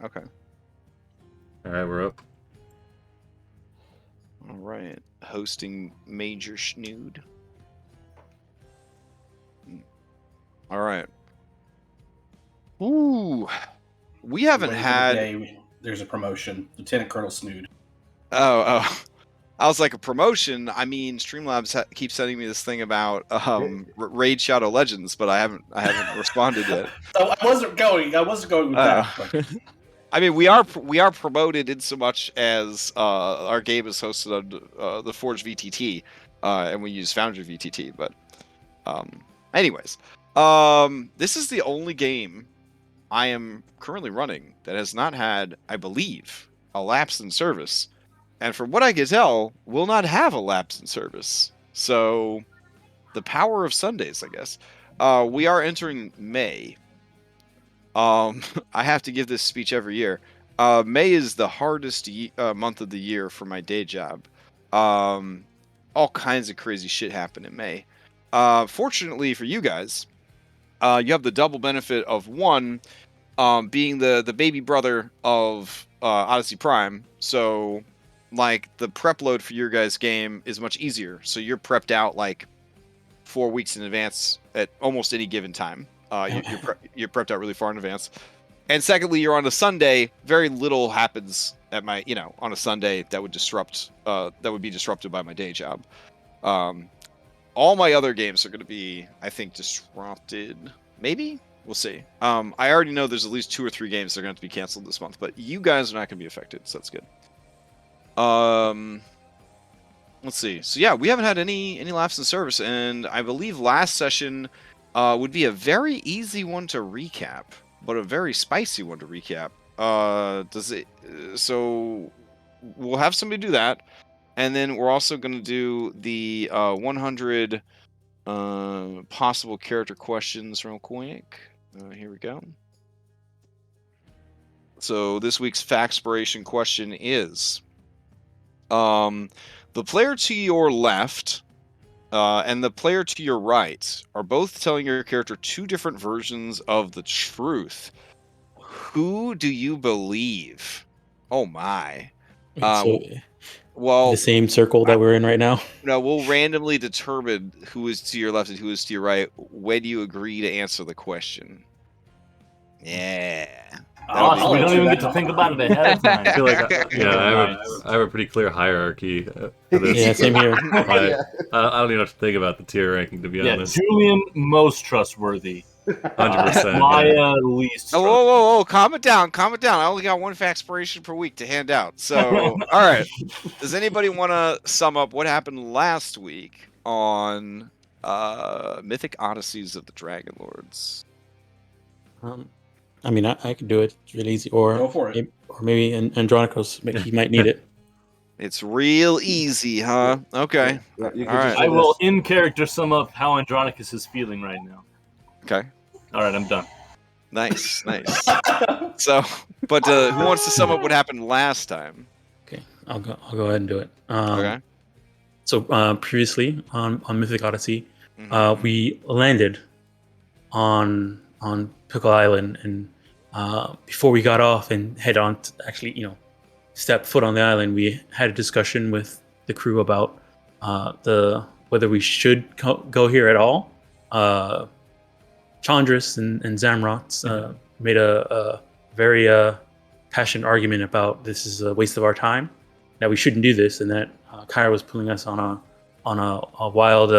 Okay. All right, we're up. All right. Hosting Major Schnood. All right. Ooh. We haven't had... There's a promotion. Lieutenant Colonel Snood. Oh. I was like, a promotion? I mean, Streamlabs keeps sending me this thing about Raid Shadow Legends, but I haven't responded yet. So I wasn't going with that. But... I mean, we are promoted in so much as our game is hosted on the Forge VTT, and we use Foundry VTT. But, anyways, this is the only game I am currently running that has not had, I believe, a lapse in service, and from what I can tell, will not have a lapse in service. So, the power of Sundays, I guess. We are entering May. I have to give this speech every year. May is the hardest month of the year for my day job. All kinds of crazy shit happen in May. Fortunately for you guys, you have the double benefit of one, being the baby brother of Odyssey Prime. So, like, the prep load for your guys' game is much easier. So you're prepped out like 4 weeks in advance at almost any given time. You're prepped out really far in advance. And secondly, you're on a Sunday. Very little happens at my, on a Sunday that would be disrupted by my day job. All my other games are going to be, I think, disrupted. Maybe? We'll see. I already know there's at least 2 or 3 games that are going to be canceled this month, but you guys are not going to be affected, so that's good. Let's see. So yeah, we haven't had any lapse in service, and I believe last session would be a very easy one to recap, but a very spicy one to recap. So we'll have somebody do that, and then we're also going to do the 100 possible character questions real quick. Here we go. So this week's Factspiration question is, the player to your left and the player to your right are both telling your character 2 different versions of the truth. Who do you believe? Oh my. The same circle that we're in right now? No, we'll randomly determine who is to your left and who is to your right when you agree to answer the question. Yeah. Awesome. We don't even get to think about it ahead of time. I feel like I have a pretty clear hierarchy for this. Yeah, same here. I don't even have to think about the tier ranking, to be honest. Julian, most trustworthy. 100%. Maya, least trustworthy. Whoa, calm it down. I only got 1 Factspiration per week to hand out. So, all right. Does anybody want to sum up what happened last week on Mythic Odysseys of the Dragonlords? I mean, I could do it. It's really easy. Or go for it. Or maybe Andronicus, he might need it. It's real easy, huh? Okay. Yeah, all right. I will in character sum up how Andronicus is feeling right now. Okay. All right, I'm done. Nice. So, but who wants to sum up what happened last time? Okay, I'll go ahead and do it. Okay. So previously on Mythic Odyssey, we landed on Pickle Island, and before we got off and head on to actually, step foot on the island, we had a discussion with the crew about whether we should go here at all. Chandris and Zamrot made a very passionate argument about this is a waste of our time, that we shouldn't do this, and that Kyra was pulling us on a wild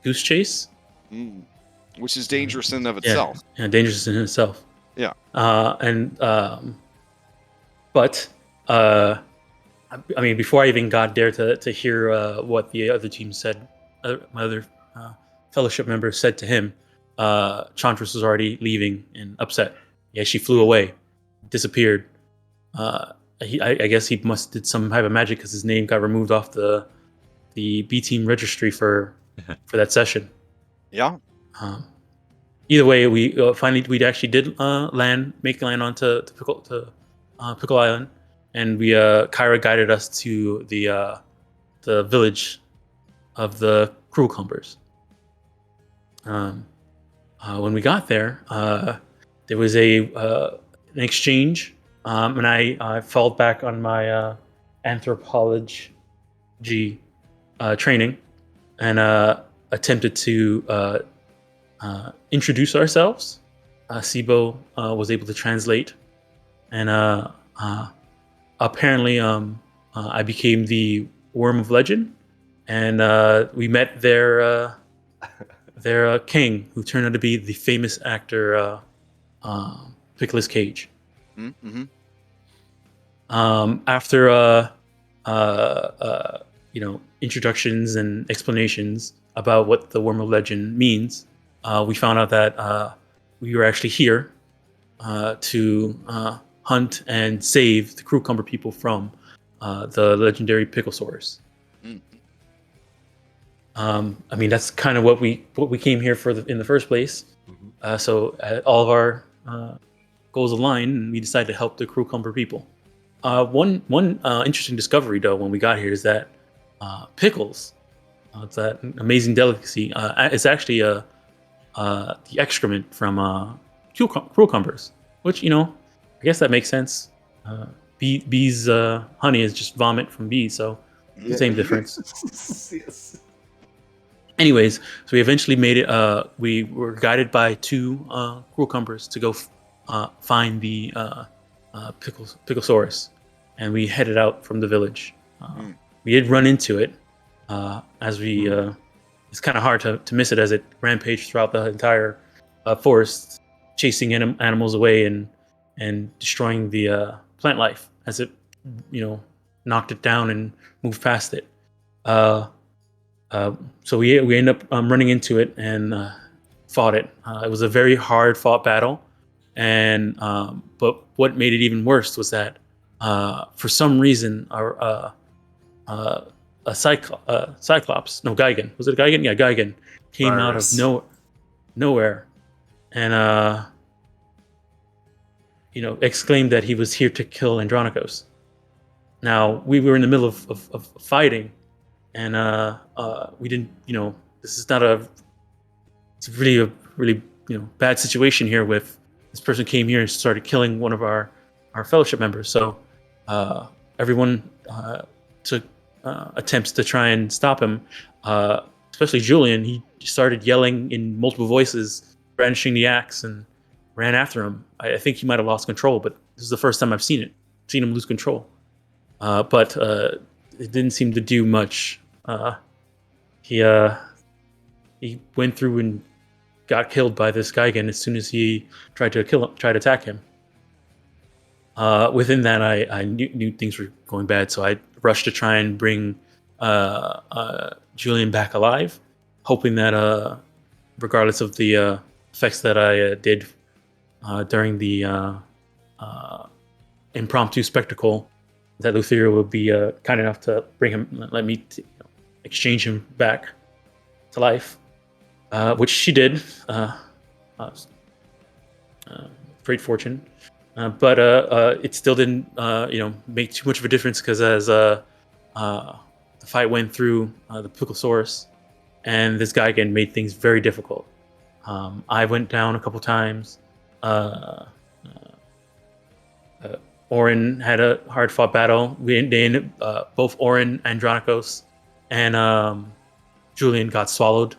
goose chase. Which is dangerous in and of itself. Yeah, dangerous in itself. Yeah. But I mean, before I even got there to hear what the other team said, my other fellowship members said to him, Chandris was already leaving and upset. Yeah, she flew away, disappeared. I guess he must did some type of magic because his name got removed off the B team registry for that session. Yeah. Either way, we finally actually did make land onto Pickle Island, and Kyra guided us to the village of the Cruel Cumbers. When we got there, there was a in exchange, and I fell back on my anthropology training and attempted to introduce ourselves. Sibo was able to translate, and apparently I became the Worm of Legend, and we met their king, who turned out to be the famous actor Nicolas Cage. Mm-hmm. After introductions and explanations about what the Worm of Legend means, we found out that we were actually here to hunt and save the Crewcumber people from the legendary Picklesaurus. I mean, that's kind of what we came here for in the first place. So all of our goals aligned, and we decided to help the Crewcumber people. One interesting discovery, though, when we got here is that pickles, it's that amazing delicacy. It's actually the excrement from Crewcumbers, which, I guess that makes sense. Bees' honey is just vomit from bees, so same difference. Yes. Anyways, so we eventually made it. We were guided by two Crewcumbers to go find the Picklesaurus, and we headed out from the village. We did run into it as we. It's kind of hard to miss it as it rampaged throughout the entire forest, chasing animals away and destroying the plant life as it, knocked it down and moved past it. So we ended up running into it and fought it. It was a very hard fought battle, and but what made it even worse was that for some reason our Cyclops, no, Gigan, was it a Gigan? Yeah, Gigan came out of nowhere and exclaimed that he was here to kill Andronikos. Now we were in the middle of fighting, and we didn't, this is not it's really a really bad situation here. With this person came here and started killing one of our fellowship members. So everyone took attempts to try and stop him, especially Julian. He started yelling in multiple voices, brandishing the axe, and ran after him. I think he might have lost control, but this is the first time I've seen him lose control. But it didn't seem to do much. He went through and got killed by this guy again as soon as he tried to attack him. Within that, I knew things were going bad, so I rushed to try and bring Julian back alive, hoping that regardless of the effects that I did during the impromptu spectacle, that Luthira would be kind enough to let me exchange him back to life, which she did. Great fortune. But it still didn't, make too much of a difference, because as the fight went through the Picklesaurus, and this guy again made things very difficult. I went down a couple times. Orin had a hard-fought battle. Both Orin, Andronikos, and Julian got swallowed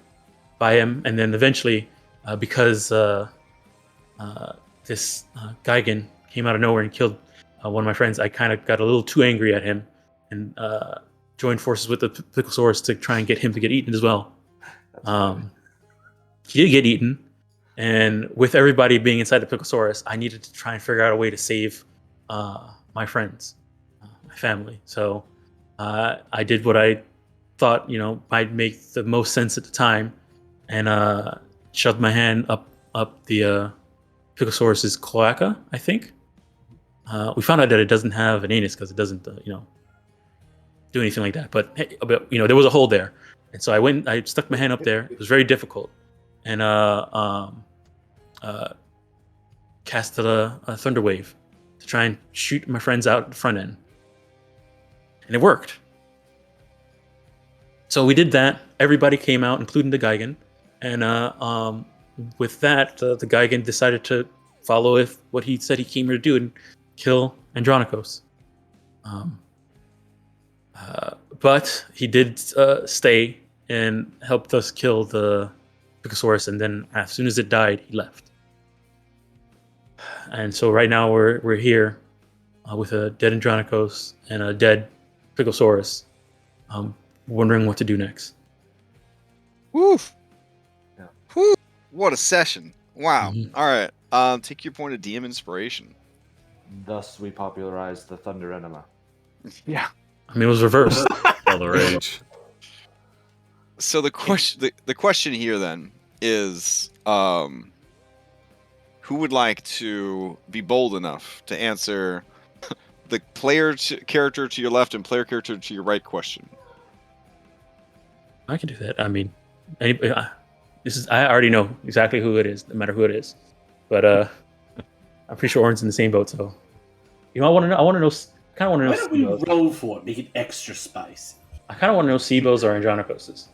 by him, and then eventually, because this Gigan came out of nowhere and killed one of my friends, I kind of got a little too angry at him and joined forces with the Picklesaurus to try and get him to get eaten as well. He did get eaten, and with everybody being inside the Picklesaurus, I needed to try and figure out a way to save my friends, my family. So I did what I thought might make the most sense at the time, and shoved my hand up the Picklesaurus's cloaca, I think. We found out that it doesn't have an anus because it doesn't, do anything like that. But hey, there was a hole there, and so I stuck my hand up there. It was very difficult, and casted a thunder wave to try and shoot my friends out the front end, and it worked. So we did that. Everybody came out, including the Gigan, and with that, the Gigan decided to follow what he said he came here to do and kill Andronikos. But he did stay and helped us kill the Picosaurus, and then as soon as it died, he left. And so right now we're here with a dead Andronikos and a dead Picosaurus, wondering what to do next. Woo! Yeah. Woo! What a session! Wow. Mhm. All right. Take your point of DM inspiration. Thus, we popularized the thunder enema. Yeah. I mean, it was reversed. All the rage. So the question here then is, who would like to be bold enough to answer the character to your left and player character to your right question? I can do that. I mean, I already know exactly who it is, no matter who it is. But I'm pretty sure Oren's in the same boat. So, I want to know. Kind of want to know. Why don't we Sibo's. roll for it? Make it extra spicy. I kind of want to know Sibo's or Andronikos's.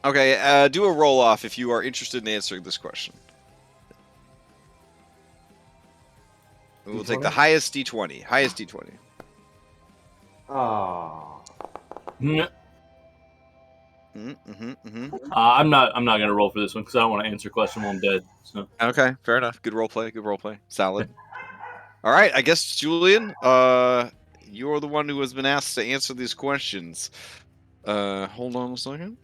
Okay, do a roll off if you are interested in answering this question. We'll take the D20? highest D20. Highest D20. Oh. Mm, I'm not gonna roll for this one because I don't want to answer a question while I'm dead. So Okay, fair enough. Good role play. Good role play. Solid. All right, I guess Julian, you're the one who has been asked to answer these questions. Hold on a second.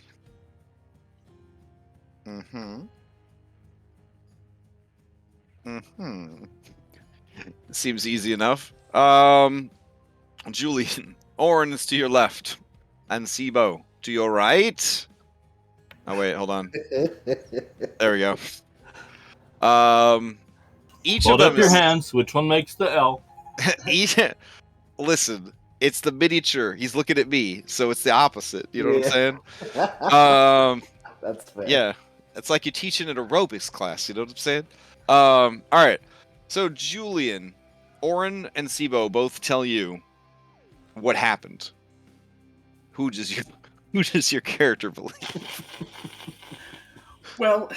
Seems easy enough. Julian, Oren is to your left, and Sibo to your right. Oh wait, hold on. There we go. Each hold of up them your is hands. Which one makes the L? Listen, it's the miniature. He's looking at me, so it's the opposite. You know what I'm saying? That's fair. Yeah, it's like you're teaching an aerobics class. You know what I'm saying? All right. So Julian, Oren, and Sibo both tell you what happened. Who does your character believe? Well,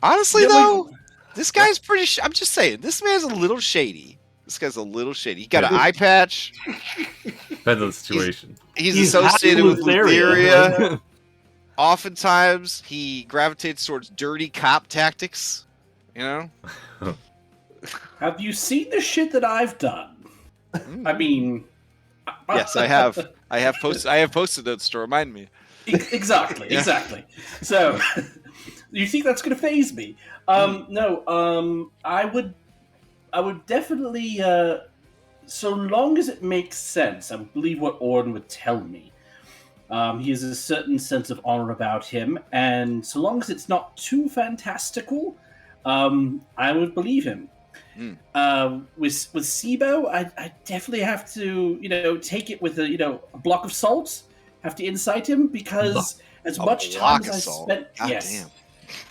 Honestly, yeah, though, this guy's pretty. I'm just saying, this man's a little shady. This guy's a little shady. He got an eye patch. Depends on the situation. He's He's associated with Lutheria. Lutheria. Oftentimes, he gravitates towards dirty cop tactics. You know. have you seen the shit that I've done? I mean, Yes, I have. I have posted notes to remind me. Exactly, Yeah. exactly. So, you think that's going to phase me? No. I would definitely, so long as it makes sense, I would believe what Oren would tell me. He has a certain sense of honor about him, and so long as it's not too fantastical, I would believe him. With Sibo, I definitely have to, take it with a block of salt. Have to incite him because as much time as I've spent,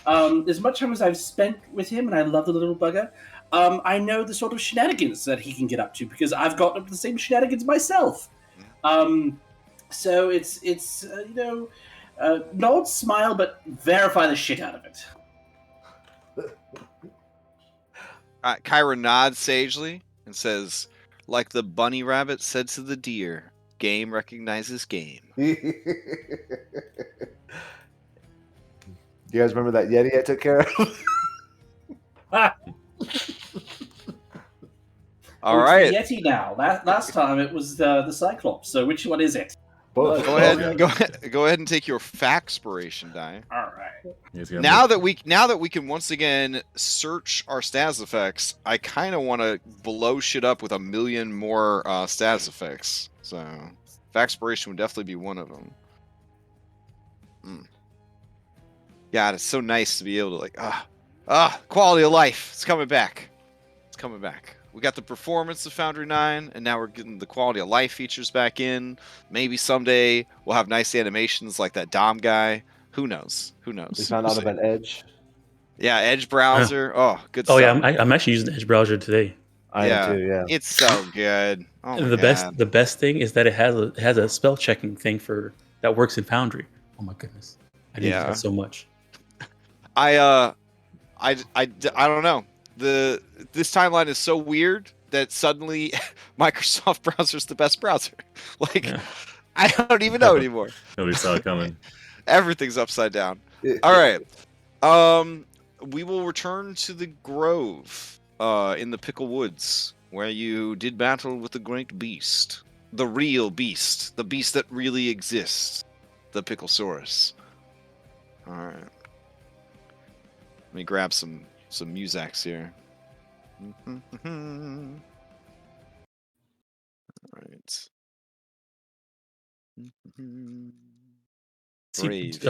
as much time as I've spent with him, and I love the little bugger. I know the sort of shenanigans that he can get up to because I've gotten up to the same shenanigans myself. So it's nod, smile, but verify the shit out of it. Kyra nods sagely and says, like the bunny rabbit said to the deer, game recognizes game. You guys remember that Yeti I took care of? All It's right. the Yeti now. Last time it was the Cyclops. So which one is it? Both. Go ahead and take your Factspiration die. All right. Now that we can once again search our status effects, I kind of want to blow shit up with a million more status effects. So Factspiration would definitely be one of them. God, it's so nice to be able to quality of life. It's coming back. It's coming back. We got the performance of Foundry 9, and now we're getting the quality of life features back in. Maybe someday we'll have nice animations like that Dom guy. Who knows? Who knows? We found out about Edge. Yeah, Edge browser. Oh, good Oh stuff. yeah, I'm actually using Edge browser today. I am too, yeah. It's so good. Oh And my the best thing is that it has a spell checking thing that works in Foundry. Oh my goodness, I need that so much. I don't know. this timeline is so weird that suddenly Microsoft browser's the best browser. Like, Yeah. I don't even know anymore. Nobody saw it coming. Everything's upside down. All right. We will return to the Grove, in the Pickle Woods, where you did battle with the great beast, the real beast, the beast that really exists, the Picklesaurus. All right. Let me grab some Musax here. All right. Brave.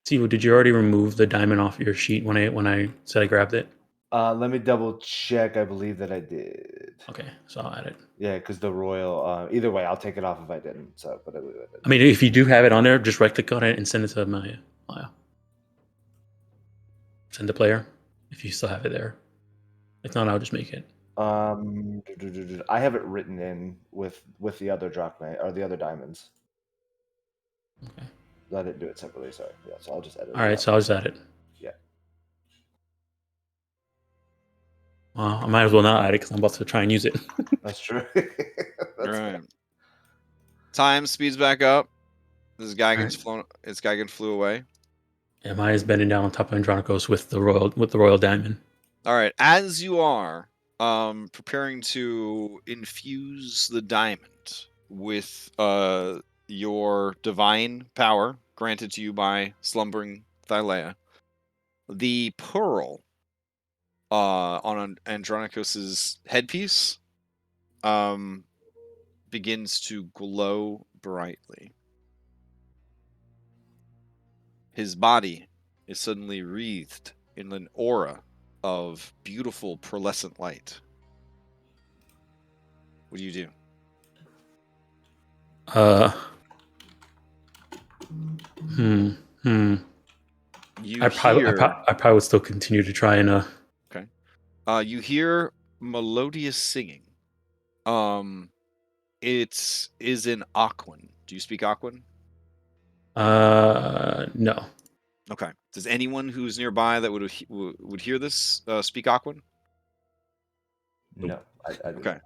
Sivo, did you already remove the diamond off your sheet when I said I grabbed it? Let me double check. I believe that I did. Okay, so I'll add it. Yeah, because the royal. Either way, I'll take it off if I didn't. So, but I believe I did. I mean, if you do have it on there, just right click on it and send it to Maya. Send the player if you still have it there. If not, I'll just make it. I have it written in with the other drachma or the other diamonds. Okay. I didn't do it separately. Sorry. Yeah, so I'll just edit. All right, so I'll just add it. Yeah. Well, I might as well not add it because I'm about to try and use it. That's true. All right. Time speeds back up. This guy gets flown. This guy flew away. And Maya's bending down on top of Andronicos with the royal diamond. All right. As you are preparing to infuse the diamond with your divine power granted to you by slumbering Thylea, the pearl on Andronicos's headpiece begins to glow brightly. His body is suddenly wreathed in an aura of beautiful pearlescent light. What do you do? I probably would still continue to try and Okay. You hear melodious singing. It is in Aquan. Do you speak Aquan? No. Okay. Does anyone who's nearby that would hear this speak Aquan? No. I do Okay.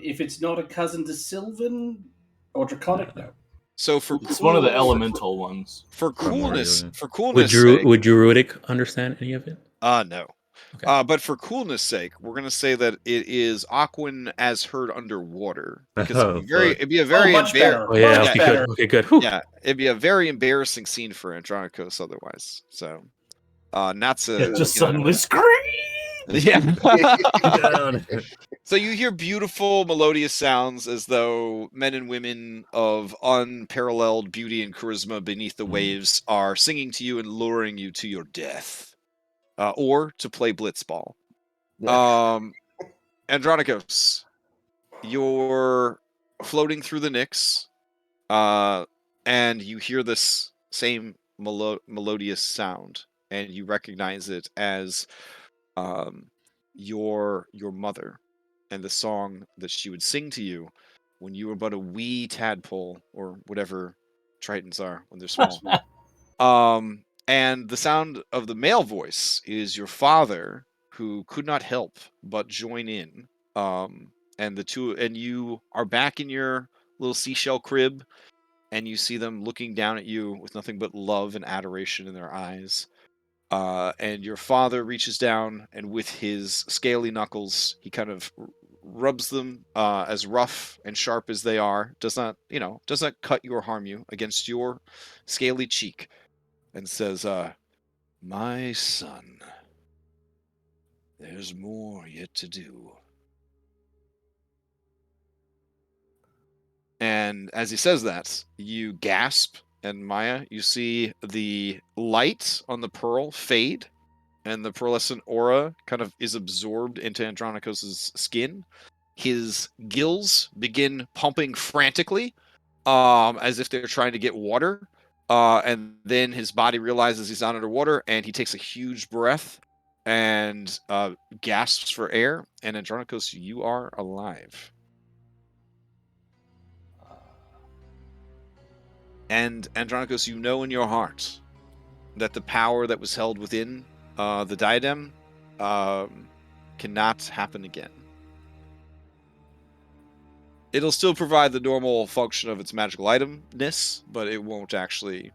If it's not a cousin to Sylvan or Draconic, no. So for It's one of the elemental ones. For coolness would Druidic understand any of it? No. Okay. But for coolness sake, we're gonna say that it is Aquan as heard underwater because it'd be a very much better. Oh yeah, much better. Okay, good. Whew. Yeah, it'd be a very embarrassing scene for Andronicos otherwise. So, not to Just suddenly scream. Yeah. Down. So you hear beautiful melodious sounds as though men and women of unparalleled beauty and charisma beneath the waves are singing to you and luring you to your death, or to play blitzball. Andronicos, you're floating through the Nyx, and you hear this same melodious sound, and you recognize it as your mother and the song that she would sing to you when you were but a wee tadpole or whatever tritons are when they're small. And the sound of the male voice is your father, who could not help but join in. And you are back in your little seashell crib, and you see them looking down at you with nothing but love and adoration in their eyes. And your father reaches down, and with his scaly knuckles, he kind of rubs them, as rough and sharp as they are, does not cut you or harm you, against your scaly cheek, and says, "My son, there's more yet to do." And as he says that, you gasp, and Maya, you see the light on the pearl fade, and the pearlescent aura kind of is absorbed into Andronicos' skin. His gills begin pumping frantically, as if they're trying to get water. And then his body realizes he's not underwater, and he takes a huge breath and gasps for air. And Andronicos, you are alive. And Andronicos, you know in your heart that the power that was held within the diadem cannot happen again. It'll still provide the normal function of its magical itemness, but it won't actually.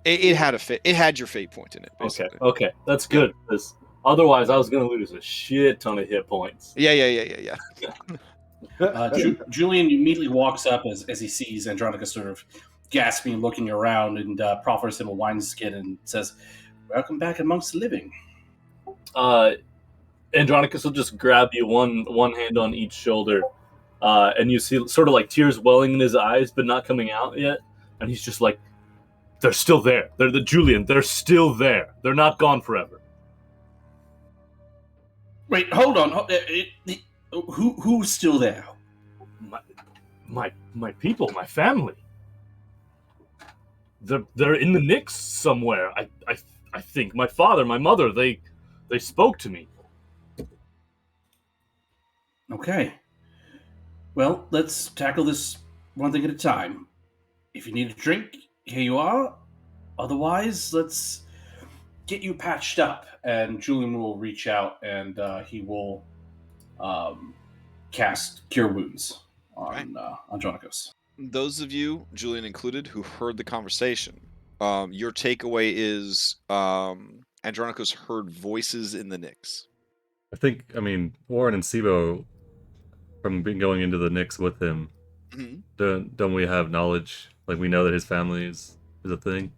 It had it had your fate point in it, basically. Okay, that's good. Because otherwise, I was gonna lose a shit ton of hit points. Yeah. Julian immediately walks up as he sees Andronicus sort of gasping and looking around, and proffers him a wineskin and says, "Welcome back amongst the living." Andronicus will just grab you one hand on each shoulder, and you see sort of like tears welling in his eyes, but not coming out yet. And he's just like, "They're still there. They're the Julian. They're still there. They're not gone forever." Wait, hold on. Who's still there? My people, my family. They're in the Nyx somewhere. I think my father, my mother, they spoke to me. Okay. Well, let's tackle this one thing at a time. If you need a drink, here you are. Otherwise, let's get you patched up. And Julian will reach out and he will cast Cure Wounds on Andronicus. Those of you, Julian included, who heard the conversation, your takeaway is Andronicus heard voices in the Nyx. I think, Warren and Sibo, from going into the Nyx with him, don't we have knowledge? Like, we know that his family is a thing?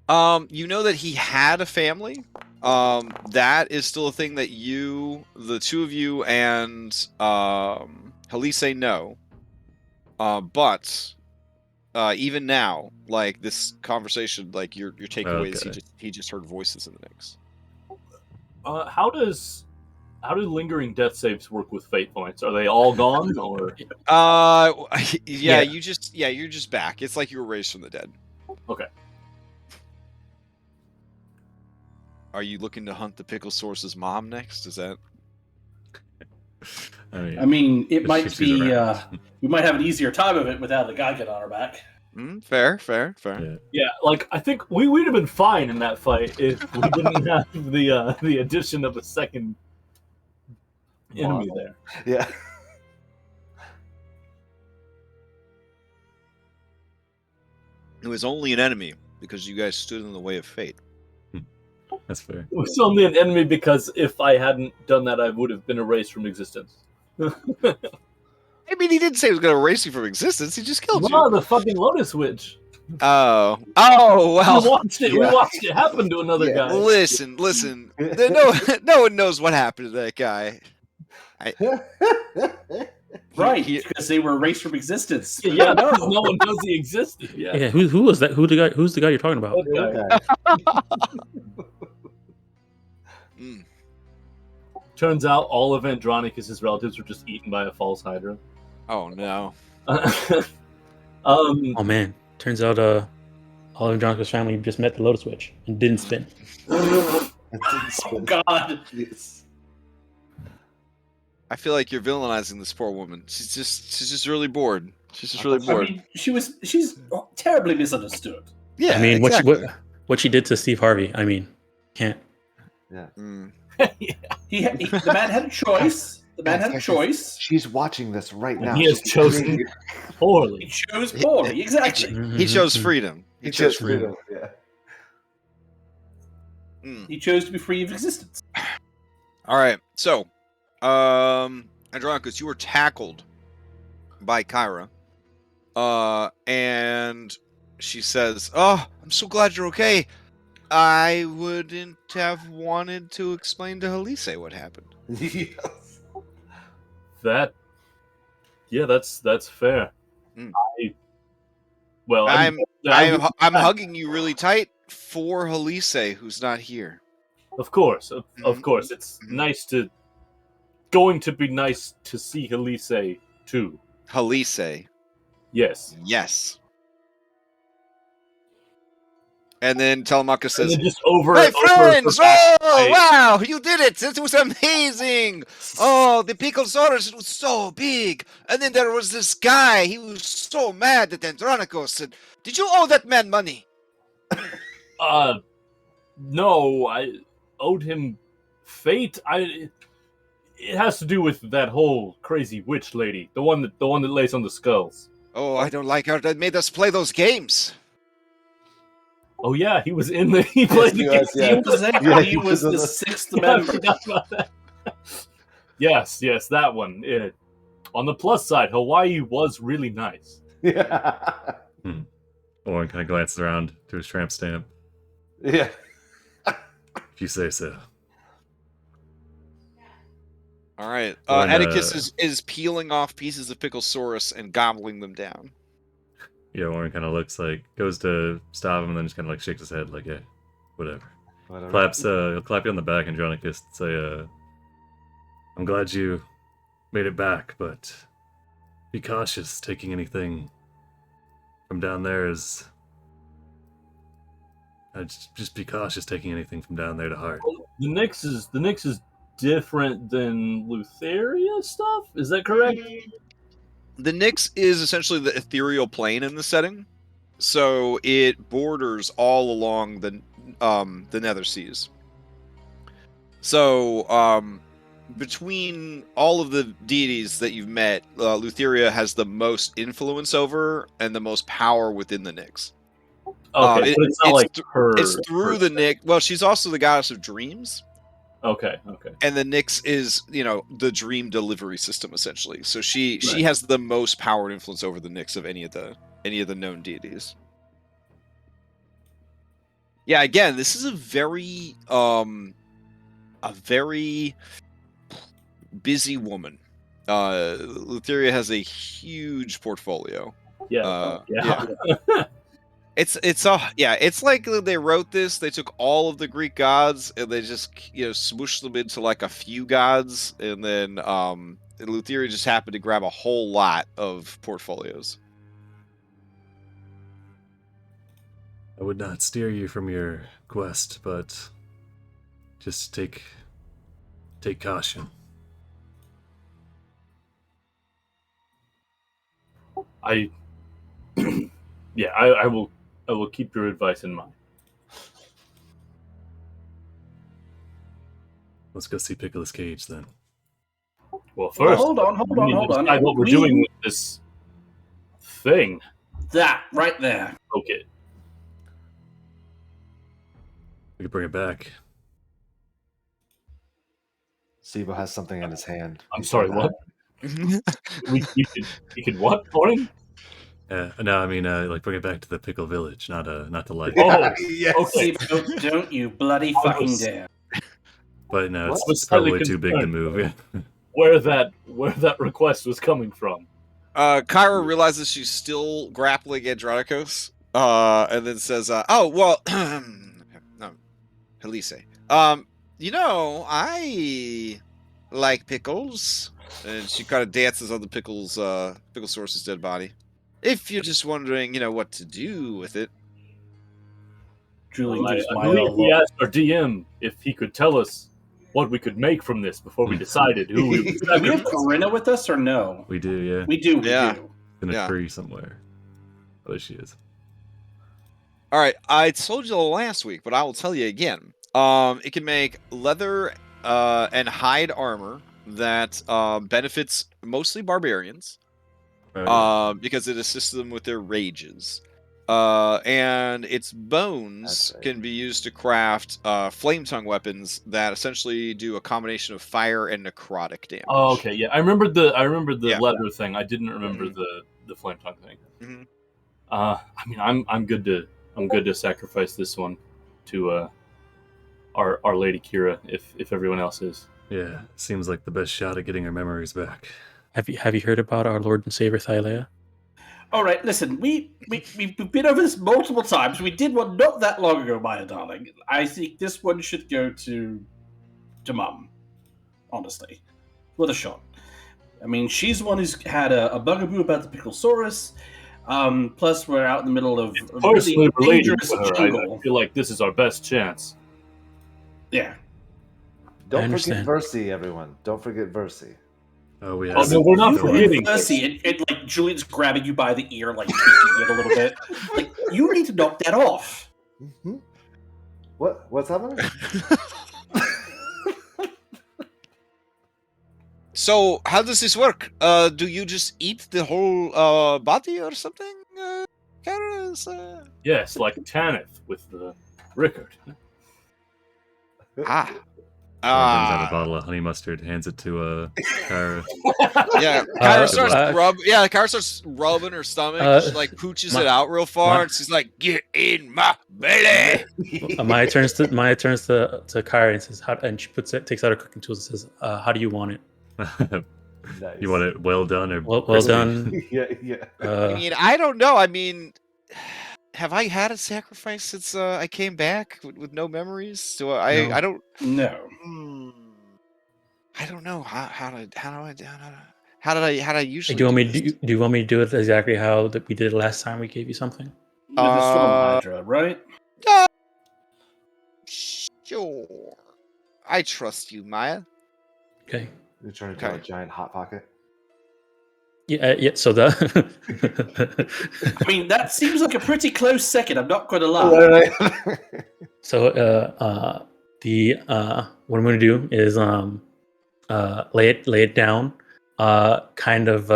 You know that he had a family. That is still a thing that the two of you and Halise know. But even now, like this conversation, like your takeaway is he just heard voices in the Nyx. How do lingering death saves work with fate points? Are they all gone, or? You're just back. It's like you were raised from the dead. Okay. Are you looking to hunt the Pickle Source's mom next? Is that? I mean, it might be. We might have an easier time of it without the Geigen on our back. Fair. Yeah, like I think we'd have been fine in that fight if we didn't have the addition of a second enemy there. Yeah. It was only an enemy because you guys stood in the way of fate. That's fair. It was only an enemy because if I hadn't done that, I would have been erased from existence. I mean, he didn't say he was going to erase you from existence. He just killed you. Oh, the fucking Lotus Witch. Oh, well. We watched it. Yeah. We watched it happen to another guy. Listen. No one knows what happened to that guy. Right, because they were erased from existence. Yeah, no one knows he existed. Yeah. Who was that? Who's the guy you're talking about? Turns out all of Andronicus's relatives were just eaten by a false Hydra. Oh no. Oh man. Turns out all of Andronicus' family just met the Lotus Witch and didn't spin. Oh God. Yes. I feel like you're villainizing this poor woman. She's just really bored. She's just really bored. I mean, she's terribly misunderstood. Yeah. I mean, exactly. what she did to Steve Harvey. I mean, can't. Yeah. The man had a choice. The man had a choice. She's watching this right now. He has chosen poorly. He chose poorly. Exactly. He chose freedom. He chose freedom. Yeah. He chose to be free of existence. All right. So, Andronicus, you were tackled by Kyra. And she says, "Oh, I'm so glad you're okay. I wouldn't have wanted to explain to Halise what happened." Yes. That's fair. I'm hugging you really tight for Halise, who's not here. Of course, it's going to be nice to see Halise too. Halise. Yes. And then Telemachus says, just over "My and over friends! Oh, wow! You did it! It was amazing! Oh, the Picklesaurus was so big! And then there was this guy. He was so mad at Andronicus. And did you owe that man money?" No, I owed him fate. it has to do with that whole crazy witch lady, the one that lays on the skulls. Oh, I don't like her. That made us play those games. Oh yeah, he was in the. He played the game. He was there. Yeah, he was the sixth Yeah, I member. forgot about that. Yes, that one. On the plus side, Hawaii was really nice. Yeah. Orin kind of glances around to his tramp stamp. Yeah. If you say so. All right. Or in, Atticus is peeling off pieces of Picklesaurus and gobbling them down. Yeah, Orin kind of looks like, goes to stop him and then just kind of like shakes his head like, yeah, whatever. He'll clap you on the back and Andronicus say, I'm glad you made it back, but be cautious. Taking anything from down there is... just be cautious taking anything from down there to heart. The Nyx is different than Lutheria stuff. Is that correct? The Nyx is essentially the ethereal plane in the setting, so it borders all along the Nether Seas. So between all of the deities that you've met, Lutheria has the most influence over and the most power within the Nyx. Okay, but it's not like her. It's through the Nyx. Well, she's also the goddess of dreams. Okay. And the Nyx is, the dream delivery system essentially. So she has the most power and influence over the Nyx of any of the known deities. Yeah, again, this is a very busy woman. Lutheria has a huge portfolio. Yeah. It's like they wrote this. They took all of the Greek gods and they just smooshed them into like a few gods, and then Lutheria just happened to grab a whole lot of portfolios. I would not steer you from your quest, but just take caution. I will keep your advice in mind. Let's go see Pickle's cage then. Well, first, hold on. Decide what we're doing with this thing. That right there. Okay. We could bring it back. Sibo has something in his hand. I'm sorry, what? we could what, Orin? No, I mean, like bring it back to the Pickle Village, not the light. Oh, Yes. okay. Don't you bloody fucking dare. But no, What? it's probably too big to move. Yeah. Where that request was coming from. Kyra realizes she's still grappling Andronicus, and then says, "Oh well, no, Helise. I like pickles." And she kind of dances on the Picklesaurus's dead body. If you're just wondering, what to do with it. Julie just I believe we asked our DM if he could tell us what we could make from this before we decided who we would. Do we have Corinna with us or no? We do, yeah. We do. In a tree somewhere. Oh, there she is. All right, I told you last week, but I will tell you again. It can make leather and hide armor that benefits mostly barbarians, because it assists them with their rages. And its bones can be used to craft flame tongue weapons that essentially do a combination of fire and necrotic damage. Oh, okay, yeah. I remembered the leather thing. I didn't remember the flame tongue thing. Mm-hmm. I mean, I'm good to sacrifice this one to our Lady Kira if everyone else is. Yeah, seems like the best shot at getting her memories back. Have you heard about our Lord and Savior Thylea? All right, listen, we've been over this multiple times. We did one not that long ago, my darling. I think this one should go to Mum, honestly, with a shot. I mean, she's the one who's had a bugaboo about the Picklesaurus. Plus, we're out in the middle of a Personally really related dangerous to her, jungle. I feel like this is our best chance. Yeah. Don't forget understand. Versi, everyone. Don't forget Versi. Oh, we Oh, have no, we're not You forgetting. and Percy, it like Julian's grabbing you by the ear, like tweaking it a little bit. Like, you need to knock that off. Mm-hmm. What's happening? So how does this work? Do you just eat the whole body or something? Kara's, Yes, like Tanith with Rickard. Ah. Someone brings out a bottle of honey mustard, hands it to Kara. Yeah, Kara starts rubbing her stomach. She like pooches it out real far, and she's like, "Get in my belly." Maya turns to Kyra and says, and she takes out her cooking tools and says, "How do you want it? Nice. You want it well done or Well crispy? done." Yeah. I mean, I don't know. I mean, have I had a sacrifice since I came back with no memories? Do I? No. I don't. No. I don't know how did I usually? Do you want me this? do you want me to do it exactly how that we did it last time we gave you something? With the Storm Hydra, right? Sure. I trust you, Maya. Okay. You're trying to do a giant hot pocket. Yeah. So the I mean, that seems like a pretty close second. I'm not going to lie. so what I'm going to do is lay it down, kind of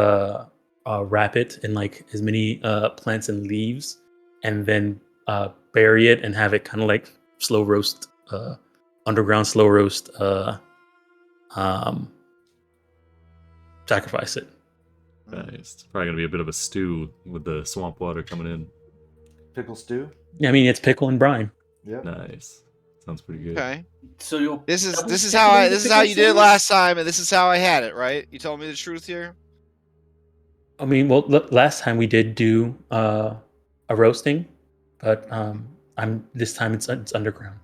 wrap it in like as many plants and leaves, and then bury it and have it kind of like slow roast, underground slow roast, sacrifice it. Nice. It's probably gonna be a bit of a stew with the swamp water coming in. Pickle stew. Yeah, I mean it's pickle and brine. Yep. Nice. Sounds pretty good. Okay. So you're This is double how pickling the this is how pickle you did it sauce? last time, and this is how I had it, right? You told me the truth here. I mean, well, last time we did do a roasting, but this time it's underground.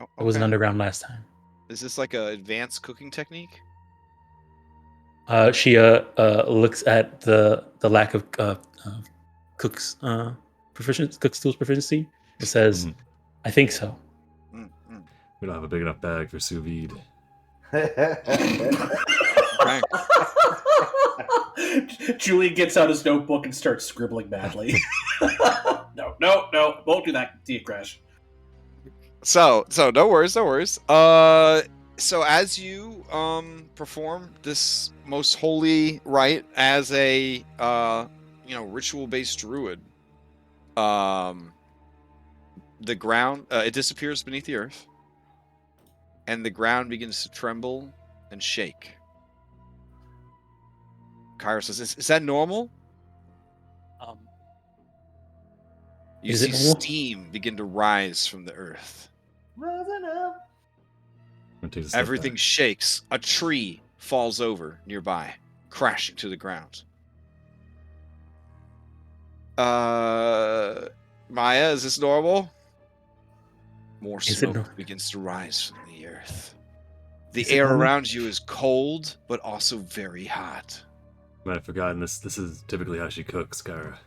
Oh, It wasn't okay. underground last time. Is this like an advanced cooking technique? She looks at the lack of cook's tools proficiency. It says, Mhm. "I think so." We don't have a big enough bag for sous vide. Okay. Julian gets out his notebook and starts scribbling badly. No, won't do that to you, Crash. So no worries. So as you perform this most holy rite as a ritual-based druid, the ground it disappears beneath the earth, and the ground begins to tremble and shake. Kyra says, "Is that normal?" You Is see it normal? steam begin to rise from the earth. Rising up. I'm gonna take a step Everything back. shakes. A tree falls over nearby, crashing to the ground. Maya, is this normal? More Is it smoke normal? begins to rise from the earth. The Is it air normal? around you is cold, but also very hot. Might have forgotten this. This is typically how she cooks, Kara.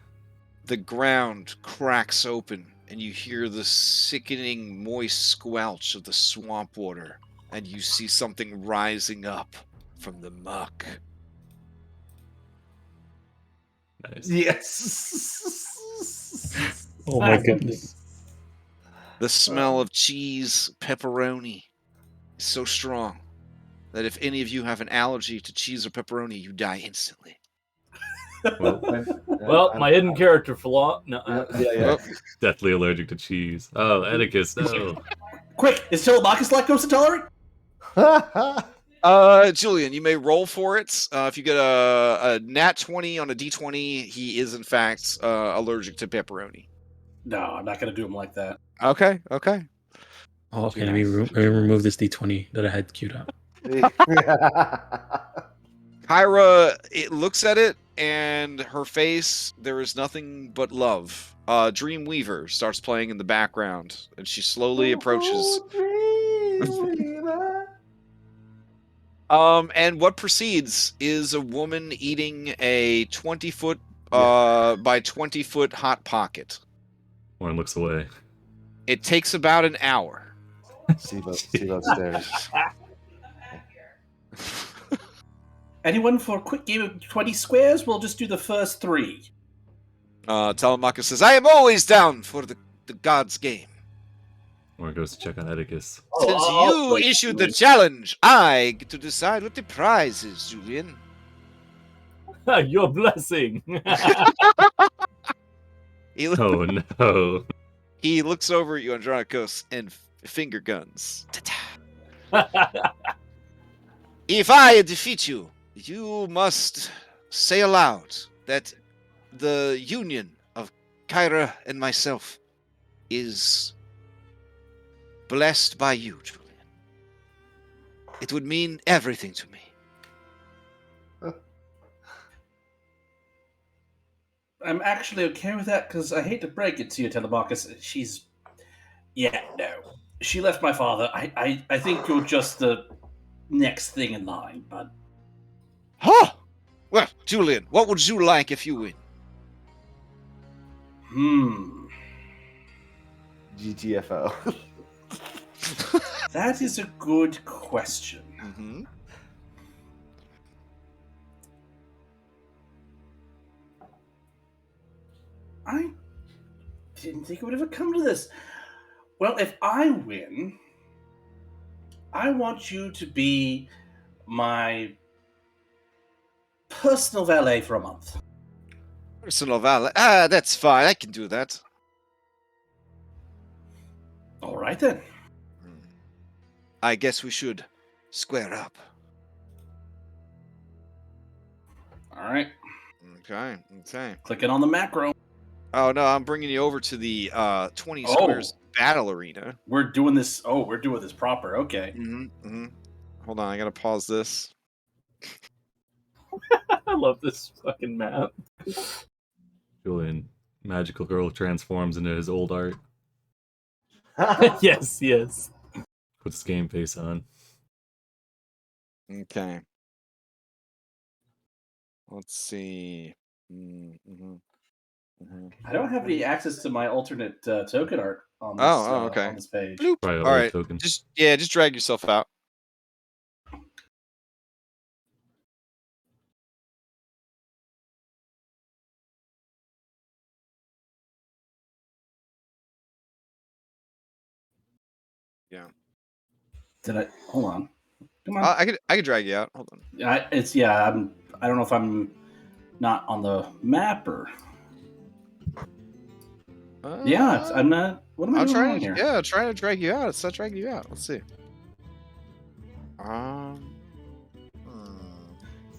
The ground cracks open, and you hear the sickening, moist squelch of the swamp water, and you see something rising up from the muck. Nice. Yes. Oh my goodness! The smell of cheese, pepperoni, is so strong that if any of you have an allergy to cheese or pepperoni, you die instantly. Well, my hidden character flaw. No, Yeah. Deathly allergic to cheese. Oh, Atticus, no. Quick, is Telemachus lactose intolerant? Julian, you may roll for it. If you get a nat 20 on a d20, he is in fact allergic to pepperoni. No, I'm not going to do him like that. Okay. Oh, okay, let me remove this D20 that I had queued up. Kyra, it looks at it, and her face, there is nothing but love. Dreamweaver starts playing in the background, and she slowly approaches. And what proceeds is a woman eating a 20-foot by 20-foot hot pocket. Warren looks away. It takes about an hour. See upstairs. Anyone for a quick game of 20 squares? We'll just do the first 3. Telemachus says, "I am always down for the gods' game." Or goes to check on Atticus. Since you wait, issued the wait. challenge, I get to decide what the prize is, Julian. Your blessing. He, Oh no. he looks over at you, Andronicus, and finger guns. If I defeat you, you must say aloud that the union of Kyra and myself is blessed by you, Julian. It would mean everything to me. I'm actually okay with that because I hate to break it to you, Telemachus. No. She left my father. I think you're just the next thing in line, but. Huh! Well, Julian, what would you like if you win? GTFO. That is a good question. Mm-hmm. I didn't think it would ever come to this. Well, if I win, I want you to be my personal valet for a month. Personal valet. Ah, that's fine. I can do that. All right, then. I guess we should square up. All right. Okay. Clicking on the macro. Oh, no, I'm bringing you over to the 20 squares battle arena. We're doing this. Oh, we're doing this proper. Okay. Mm-hmm. Hold on, I gotta pause this. I love this fucking map. Julian, magical girl transforms into his old art. Yes. Puts his game face on. Okay. Let's see. Mm-hmm. I don't have any access to my alternate token art on this, okay. on this page. Bloop. Probably All right. token. Just drag yourself out. Yeah. Did I? Hold on. Come on. I could drag you out. Hold on. I don't know if I'm not on the mapper. I'm not. What am I doing wrong here? Yeah, trying to drag you out. It's not dragging you out. Let's see.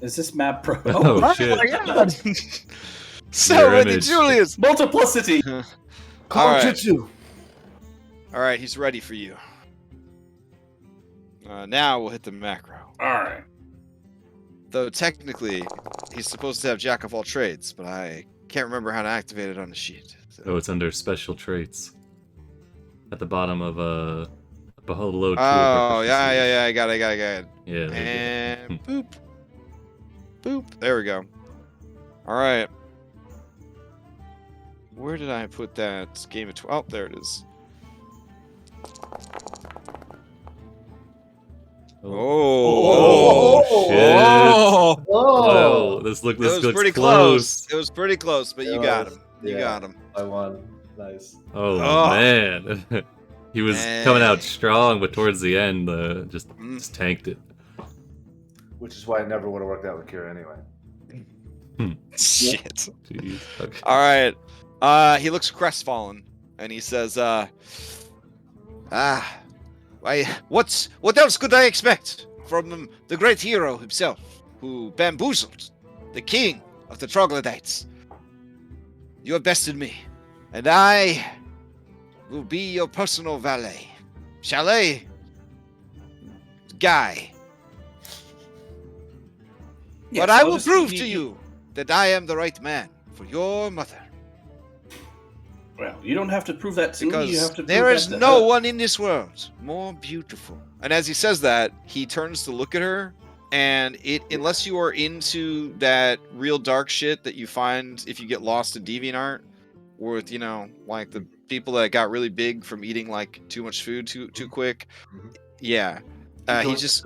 Is this map pro? Oh, shit. my god! So Mirror many image. Julius. Multiplicity. All right. Jitsu. All right, he's ready for you. Now we'll hit the macro. All right. Though technically, he's supposed to have Jack of all trades, but I can't remember how to activate it on the sheet. So. Oh, it's under special traits. At the bottom of below tool Oh, proficiency. yeah, I got it. Yeah. there you And go. boop. Boop. There we go. All right. Where did I put that game of 12? Oh, there it is. Oh, shit. Oh. Whoa, this It looks was pretty close. close. It was pretty close, but you got him. You got him. I won. Nice. Oh, Oh. man. He was coming out strong, but towards the end, just tanked it. Which is why it never would have worked out with Kira anyway. Shit. Jeez. Okay. All right. He looks crestfallen, and he says, what else could I expect from the great hero himself, who bamboozled the king of the troglodytes? You have bested me, and I will be your personal valet. Chalet guy. Yes, But I I'll will just prove leave to you that I am the right man for your mother. Well, you don't have to prove that to me. You have Because to prove there is that to no her. one in this world more beautiful. And as he says that, he turns to look at her, and unless you are into that real dark shit that you find if you get lost in DeviantArt, with like the people that got really big from eating like too much food too quick. Yeah, he just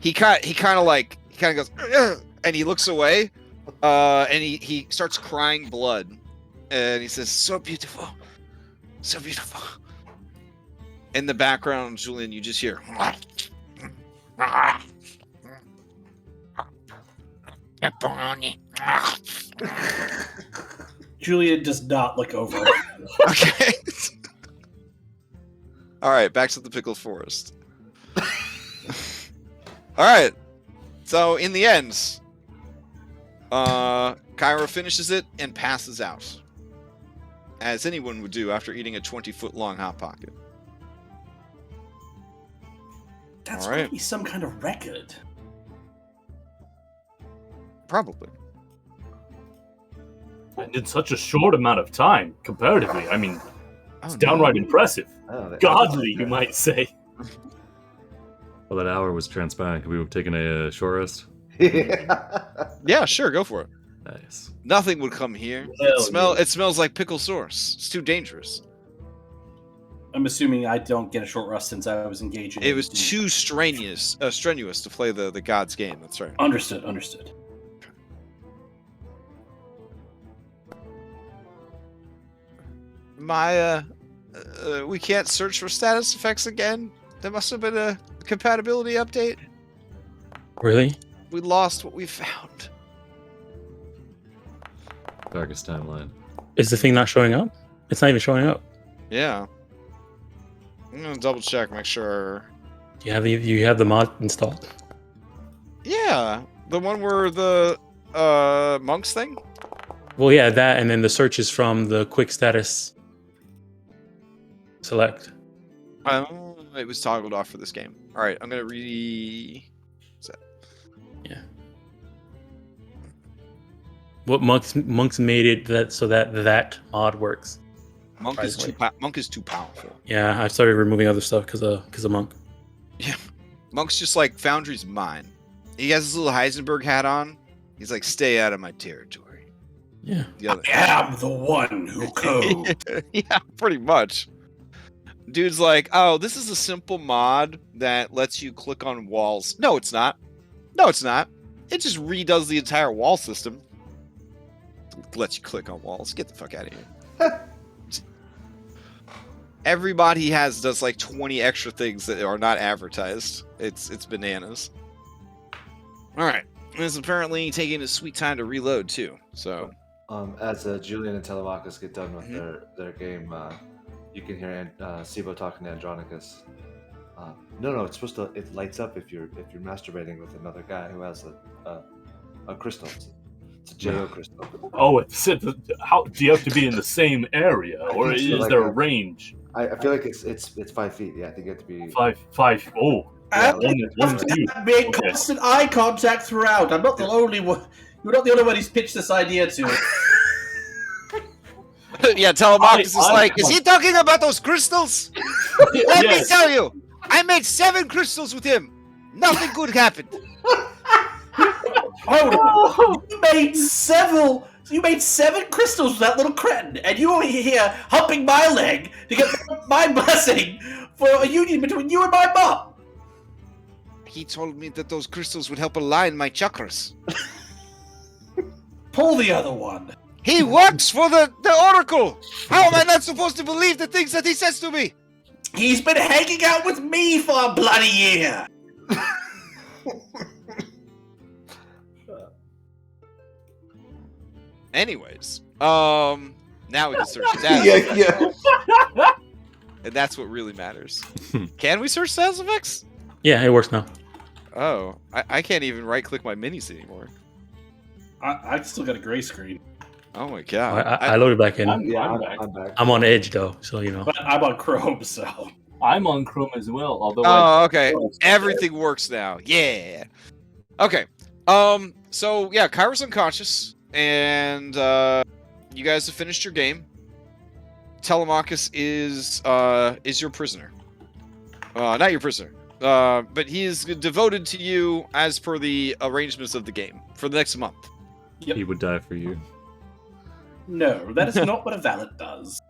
he kind of goes "Ugh," and he looks away, and he starts crying blood. And he says, so beautiful. So beautiful. In the background, Julian, you just hear. Julian does not look over. Okay. All right, back to the Pickle Forest. All right. So in the end, Kyra finishes it and passes out, as anyone would do after eating a 20-foot long hot pocket. That's All right. gotta be some kind of record. Probably. And in such a short amount of time, comparatively. I mean, it's downright impressive. Oh, that- Godly, you might say. Well, that hour was transparent. Could we have taken a short rest? Yeah, sure, go for it. Nice. Nothing would come here. Hell It smells like pickle sauce. It's too dangerous. I'm assuming I don't get a short rest since I was engaging. It was too strenuous to play the god's game. That's right. Understood. We can't search for status effects again. There must have been a compatibility update. Really? We lost what we found. Darkest timeline. Is the thing not showing up? It's not even showing up. Yeah. I'm gonna double check, make sure. You have the mod installed. Yeah, the one where the monks thing. Well, yeah, that, and then the search is from the quick status select. It was toggled off for this game. All right, I'm gonna Yeah. What monks made it that so that mod works. Monk is too powerful. Yeah, I started removing other stuff because of Monk. Monk's just like Foundry's mine. He has his little Heisenberg hat on. He's like, stay out of my territory. Yeah. The other. I am the one who codes. Yeah, pretty much. Dude's like, oh, this is a simple mod that lets you click on walls. No, it's not. It just redoes the entire wall system. Lets you click on walls. Get the fuck out of here. Everybody he has does like 20 extra things that are not advertised. It's bananas. All right. And it's apparently taking a sweet time to reload too. So, As Julian and Telemachus get done with their game, you can hear Sibo talking to Andronicus. No, it's supposed to. It lights up if you're masturbating with another guy who has a crystal. It's a JO crystal. Oh, how do you have to be in the same area, or think is so, like there a- a range? I feel like it's 5 feet. Yeah, I think you have to be. Five. Oh, Yeah, one, two. Make Okay. constant eye contact throughout. I'm not the only one. You're not the only one who's pitched this idea to. yeah, Telemachus is I- like, is he talking about those crystals? Let me Yes. tell you, I made 7 crystals with him. Nothing good happened. Hold on. You made 7 crystals with that little cretin, and you over here humping my leg to get my blessing for a union between you and my mom. He told me that those crystals would help align my chakras. Pull the other one. He works for the Oracle. How am I not supposed to believe the things that he says to me? He's been hanging out with me for a bloody year. Anyways, now we can search status. yeah. And that's what really matters. Can we search status effects? Yeah, it works now. Oh, I can't even right-click my minis anymore. I still got a gray screen, Oh my I, god. I loaded back in. I'm I'm back. back. I'm on Edge though, so you know. but I'm on Chrome, so. I'm on Chrome as well. Although Oh, okay. Everything works now. Yeah. Okay. So yeah, Kyra's unconscious, and you guys have finished your game. Telemachus is your prisoner. Not your prisoner. But he is devoted to you as per the arrangements of the game for the next month. He would die for you. No, that is not what a valet does.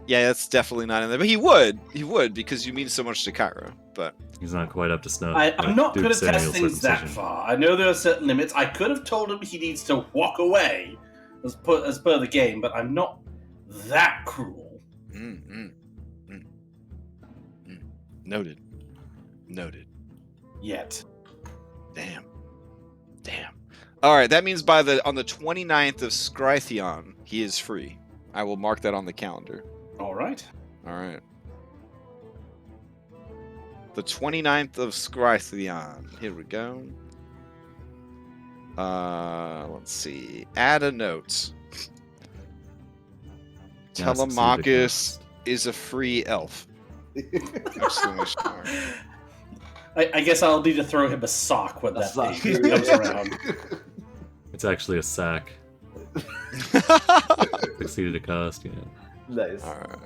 Yeah, that's definitely not in there. But he would because you mean so much to Kyra. But He's not quite up to snuff. I'm like not Duke going to test Samuel's things that circumcision. far. I know there are certain limits. I could have told him he needs to walk away as per the game, but I'm not that cruel. Noted. Noted. Yet. Damn. All right, that means on the 29th of Scritheon, he is free. I will mark that on the calendar. All right. All right. The 29th of Scritheon. Here we go. Let's see. Add a note. Telemachus is a free elf. Exclamation mark. I guess I'll need to throw him a sock when that sock. thing comes around. It's actually a sack. Exceeded a cost, yeah. Nice. All right.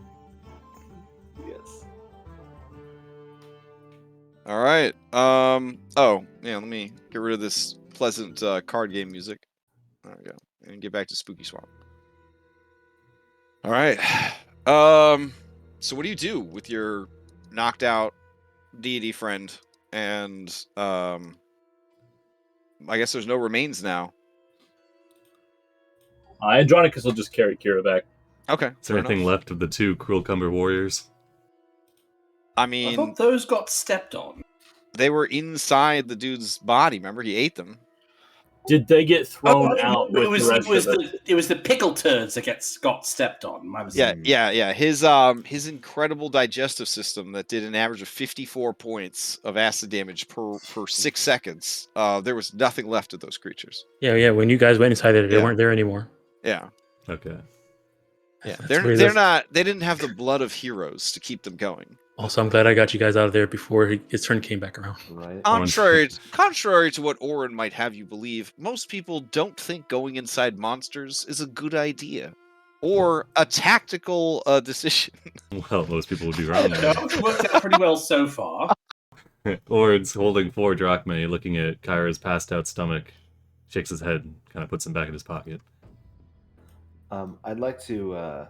Yes. All right. Oh, yeah. Let me get rid of this pleasant card game music. There we go. And get back to Spooky Swamp. All right. So what do you do with your knocked out deity friend? And I guess there's no remains now. Andronicus will just carry Kira back. Okay. Is there anything left of the 2 Cruel Cumber warriors? I I mean, thought those got stepped on. they were inside the dude's body. Remember, he ate them. Did they get thrown out with it was, the rest of it? it was the pickle turds that got stepped on. My mistake. Yeah. His incredible digestive system that did an average of 54 points of acid damage per 6 seconds. There was nothing left of those creatures. Yeah. When you guys went inside there, they Yeah. weren't there anymore. Yeah. Okay. Yeah. That's They're weird. not. They didn't have the blood of heroes to keep them going. Also, I'm glad I got you guys out of there before his turn came back around. Right. Contrary to what Oren might have you believe, most people don't think going inside monsters is a good idea or a tactical decision. Well, most people would be wrong. No, it's worked out pretty well so far. Ord's holding 4 drachmae, looking at Kyra's passed out stomach, shakes his head, kind of puts them back in his pocket. I'd like to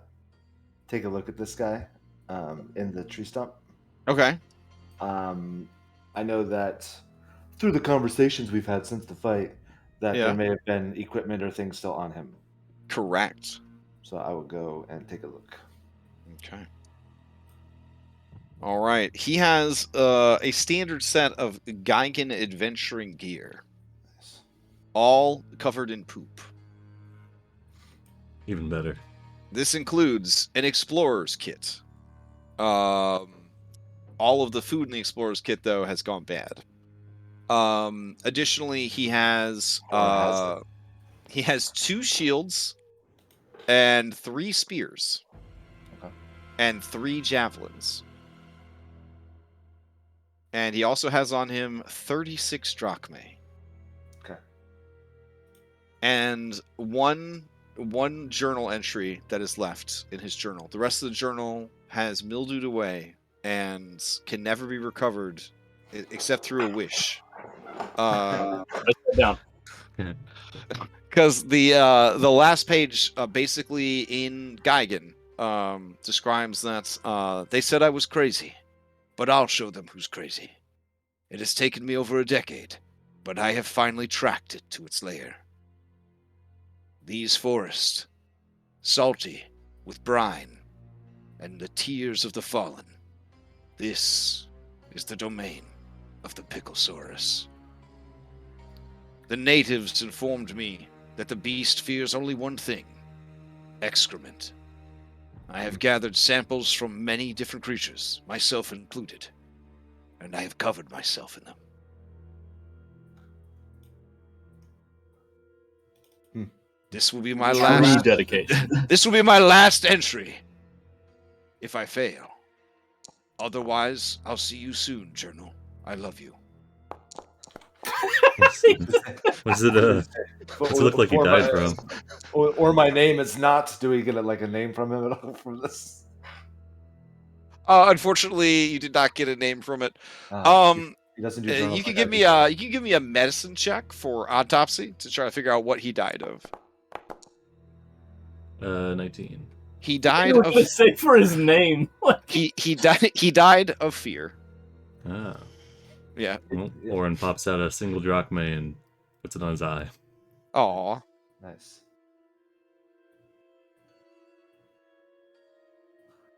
take a look at this guy in the tree stump. Okay. I know that through the conversations we've had since the fight, that Yeah. there may have been equipment or things still on him. Correct. So I will go and take a look. Okay. All right. He has a standard set of Geigen adventuring gear, Nice. all covered in poop. Even better. This includes an explorer's kit. All of the food in the explorer's kit, though, has gone bad. Additionally, he has 2 shields and 3 spears Okay. and 3 javelins. And he also has on him 36 drachmae. Okay. And one journal entry that is left in his journal. The rest of the journal has mildewed away and can never be recovered except through a wish. Write that down. Because the last page, basically in Geigen, describes that they said I was crazy, but I'll show them who's crazy. It has taken me over a decade, but I have finally tracked it to its lair. These forests, salty with brine and the tears of the fallen. This is the domain of the Picklesaurus. The natives informed me that the beast fears only one thing: excrement. I have gathered samples from many different creatures, myself included, and I have covered myself in them. This will be my True last. dedication. This will be my last entry. If I fail. Otherwise, I'll see you soon, Journal. I love you. What's it look like he died from? Or my name is not. Do we get like a name from him at all from this? Unfortunately, you did not get a name from it. He doesn't do journals You can like give I me you can give me a medicine check for autopsy to try to figure out what he died of. 19. He I died was of gonna say for his name. he died of fear. Ah. Yeah. Well, Oren pops out a single drachmae and puts it on his eye. Aw. Nice.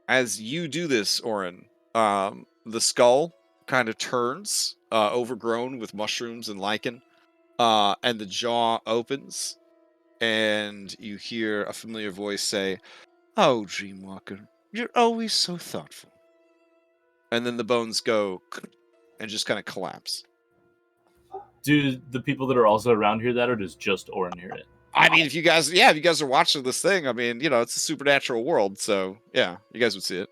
As you do this, Oren, the skull kind of turns, overgrown with mushrooms and lichen, and the jaw opens, and you hear a familiar voice say, "Oh, Dreamwalker, you're always so thoughtful." And then the bones go and just kind of collapse. Do the people that are also around hear that, or does just Orin hear it? I mean, if you guys are watching this thing, I mean, it's a supernatural world, so yeah, you guys would see it.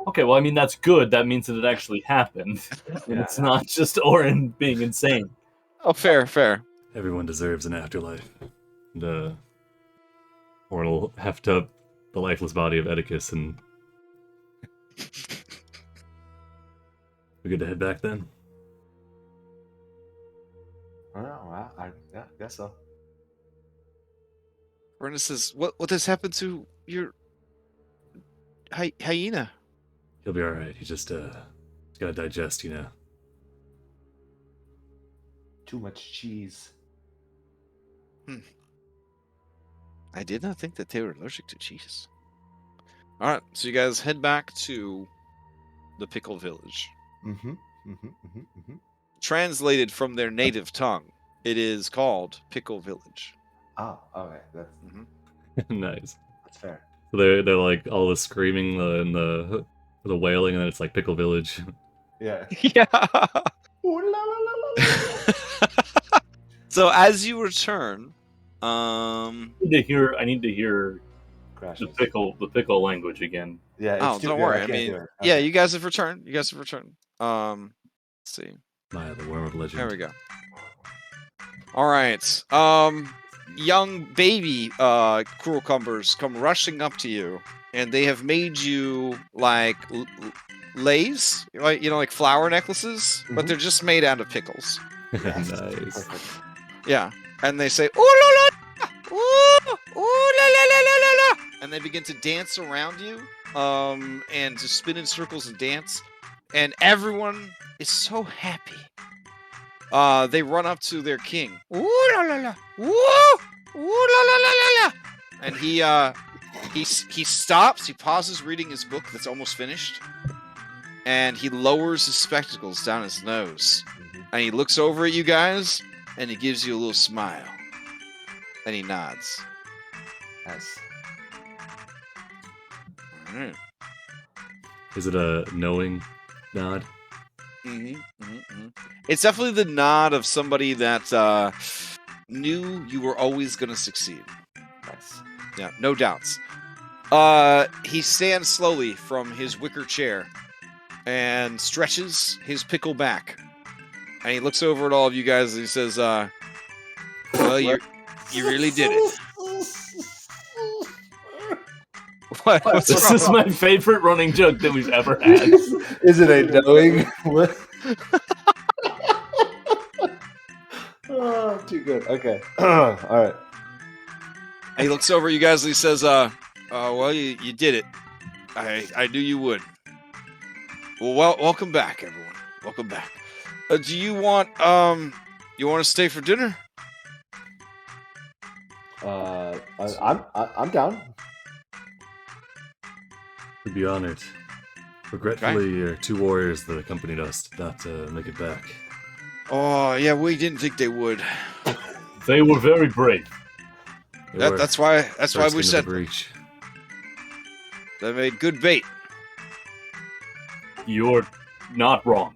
Okay, well, I mean, that's good. That means that it actually happened. And it's not just Orin being insane. Oh, fair. Everyone deserves an afterlife. And, Orin will heft up the lifeless body of Oedicus and... We good to head back then? Oh, well, I guess so. Bertes says, "What has happened to your hyena?" He'll be alright. He's just, gotta digest, Too much cheese. I did not think that they were allergic to cheese. All right, so you guys head back to the Pickle Village. Translated from their native tongue, it is called Pickle Village. Oh, okay. That's Nice. that's fair. So they're like all the screaming and the wailing, and then it's like Pickle Village. Yeah. Yeah. Ooh, la, la, la, la, la. So as you return, I need to hear Crashes. the pickle language again. Yeah. It's oh, too don't good. worry. I can't mean, do it. yeah, Okay. you guys have returned. Let's see. Maya, the Worm of Legend. There we go. All right. Young baby cucumbers come rushing up to you, and they have made you like lays, like flower necklaces, but they're just made out of pickles. Yes. Nice. Perfect. Yeah, and they say, "Ooh la la, ooh, ooh la la la la la la," and they begin to dance around you, and just spin in circles and dance, and everyone is so happy. They run up to their king. Ooh la la la, ooh la la la la la, and he stops. He pauses reading his book that's almost finished, and he lowers his spectacles down his nose, and he looks over at you guys, and he gives you a little smile, and he nods. Yes. All right. Is it a knowing nod? It's definitely the nod of somebody that knew you were always going to succeed. Nice. Yeah, no doubts. He stands slowly from his wicker chair and stretches his pickle back. And he looks over at all of you guys and he says, "Well, you really did it." What's This wrong? is my favorite running joke that we've ever had. Is it a knowing? What? Oh, too good. Okay. All right. And he looks over at you guys and he says, "Well, you did it. I knew you would. Well, welcome back, everyone. Welcome back. Do you want to stay for dinner?" I'm down. We'd be honored. Regretfully, your two warriors that accompanied us did not make it back. Oh, yeah, we didn't think they would. They were very brave. They were That's why we first into the said breach. they made good bait. You're not wrong.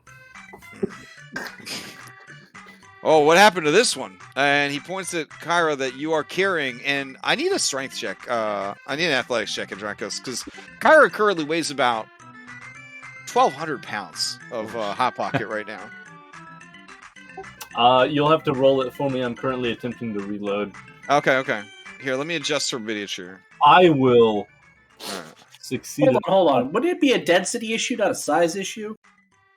Oh, what happened to this one? And he points at Kyra that you are carrying, and I need a strength check. I need an athletics check, Andrakos, because Kyra currently weighs about 1,200 pounds of Hot Pocket right now. You'll have to roll it for me. I'm currently attempting to reload. Okay. Here, let me adjust her miniature. I will All right. succeed. Hold on. Wouldn't it be a density issue, not a size issue?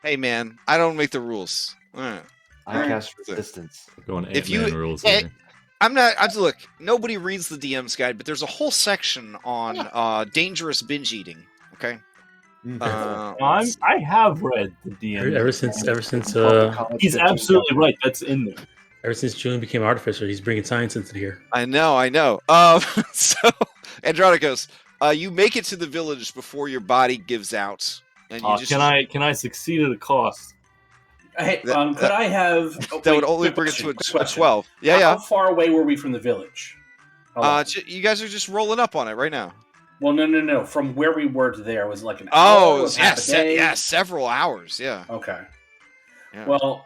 Hey, man, I don't make the rules. All right. I cast resistance. Going If you- Ant-Man rules eh, here. Look, nobody reads the DM's guide, but there's a whole section on dangerous binge eating. Okay. I have read the DM. Ever since He's absolutely right. That's in there. ever since Julian became artificer, he's bringing science into here. I know. So, Andronicos, you make it to the village before your body gives out, And you just Can I succeed at a cost? Hey, That- could I have? that would only bring it to a 12. Yeah, How yeah. far away were we from the village? How long? You guys are just rolling up on it right now. Well, no. From where we were to there was like an hour. Oh, Was half a day? yeah, several hours. Yeah. Okay. Yeah. Well,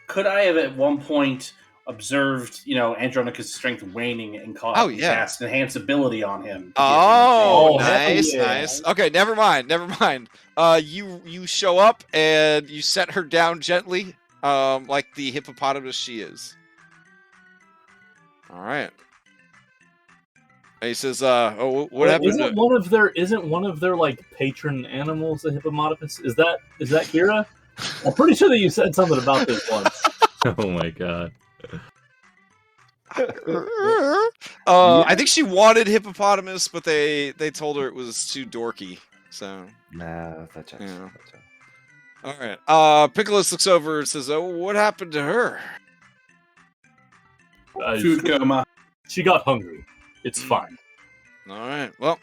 could I have at one point observed, Andronicus' strength waning and cast enhance ability on him? Oh, hell nice, yeah. nice. Okay, never mind. You show up and you set her down gently, like the hippopotamus she is. All right. And he says, "Oh, what happened?" Isn't one of their like patron animals a hippopotamus? Is that Kira? I'm pretty sure that you said something about this once. Oh my god. I think she wanted hippopotamus, but they told her it was too dorky. So Nah, that checks. Yeah. That checks. all right. Pickles looks over and says, "Oh, what happened to her?" Food coma. She got hungry. It's fine. All right. Well,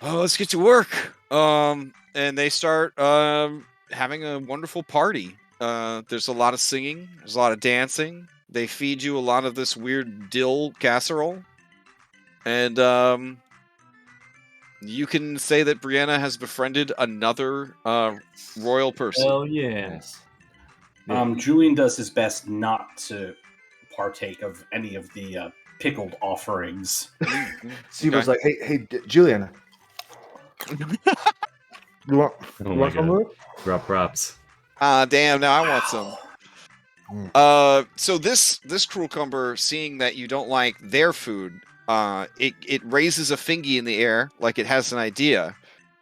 let's get to work. And they start having a wonderful party. There's a lot of singing. There's a lot of dancing. They feed you a lot of this weird dill casserole, and you can say that Brianna has befriended another royal person. Hell yeah. Yes. Julian does his best not to partake of any of the pickled offerings. Steve's like, hey, Julian. You want Oh my some god. of it? Drop props. Damn, now I want some. So this cucumber, seeing that you don't like their food, it raises a fingy in the air like it has an idea,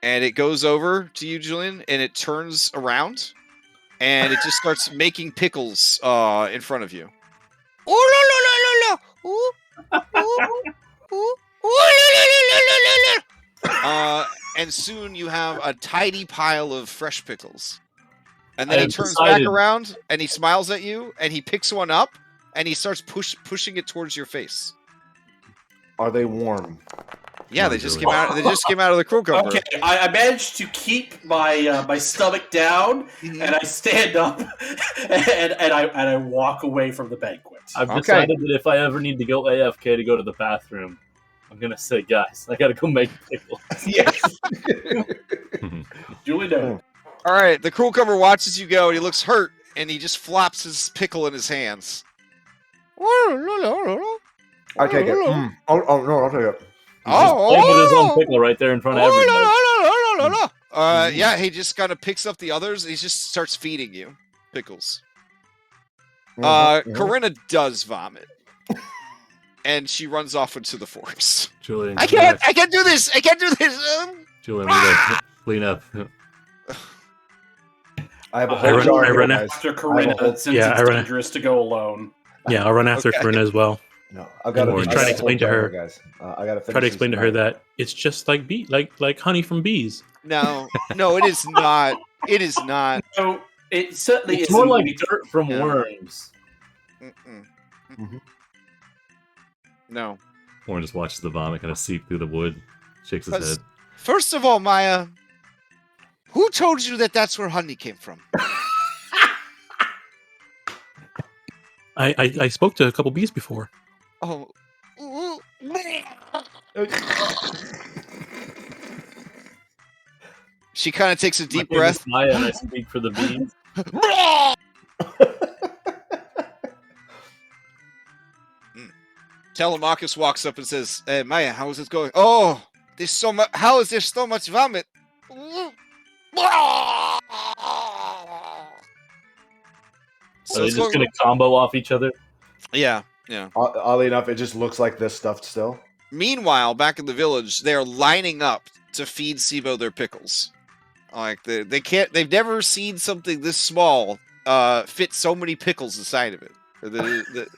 and it goes over to you, Julian, and it turns around, and it just starts making pickles in front of you. And soon you have a tidy pile of fresh pickles. And then I he have turns decided- back around and he smiles at you and he picks one up and he starts pushing it towards your face. Are they warm? Yeah, they just came out. They just came out of the cucumber. Okay, I managed to keep my my stomach down, Mhm. and I stand up, and I walk away from the banquet. I've Okay. decided that if I ever need to go AFK to go to the bathroom, I'm gonna say, guys, I gotta go make pickles. Yes, Julie noted. All right, the cucumber watches you go and he looks hurt and he just flops his pickle in his hands. I take it. Oh no, I'll take it. He's just playing with his own pickle right there in front of everybody. Yeah, he just kind of picks up the others. He just starts feeding you pickles. Corinna does vomit, and she runs off into the forest. Julian. I can't do this. I can't do this. Julian, we gotta clean up. I have a I whole run- jar I here, run guys. After I have a Corinna, whole- since Yeah, it's I run- dangerous to go alone. Yeah, I'll run after Okay. Corinna as well. No, I've got Or to try to explain to her- guys. I got to Try to explain to her that it's just like like honey from bees. No, it is not. It is not. So it certainly It's is more a like meat- dirt from Yeah. worms. Mm-mm. Mhm. No. Warren just watches the vomit kind of seep through the wood, shakes his Because- head. First of all, Maya, who told you that that's where honey came from? I spoke to a couple bees before. Oh. She kind of takes a deep My name is breath. Maya, and I speak for the bees. Telemachus walks up and says, "Hey, Maya, how is it going? Oh, there's so much. How is there so much vomit?" So they're just gonna combo off each other. Yeah. Oddly enough, it just looks like this stuff still. Meanwhile, back in the village, they are lining up to feed Sibo their pickles. Like they can't. They've never seen something this small fit so many pickles inside of it.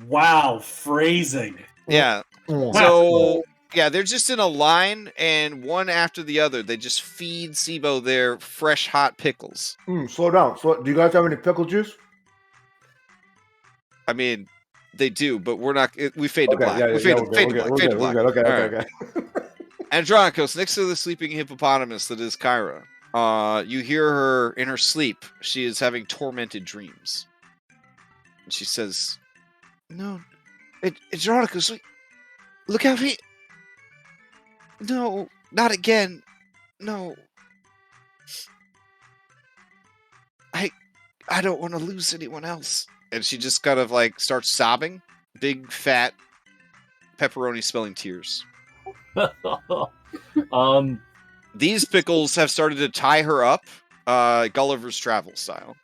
Wow, phrasing. Yeah. So yeah, they're just in a line, and one after the other, they just feed Sibo their fresh, hot pickles. Slow down. Do you guys have any pickle juice? I mean, they do, but we're not. We fade to Okay, black. yeah, we fade we're to black. good, Fade to we're black. good. All right. Okay. Andronicos, next to the sleeping hippopotamus that is Kyra, you hear her in her sleep. She is having tormented dreams. And she says, "No, Andronicos, look out here. No, not again. No. I don't want to lose anyone else." And she just kind of like starts sobbing. Big, fat, pepperoni smelling tears. These pickles have started to tie her up, Gulliver's Travel style.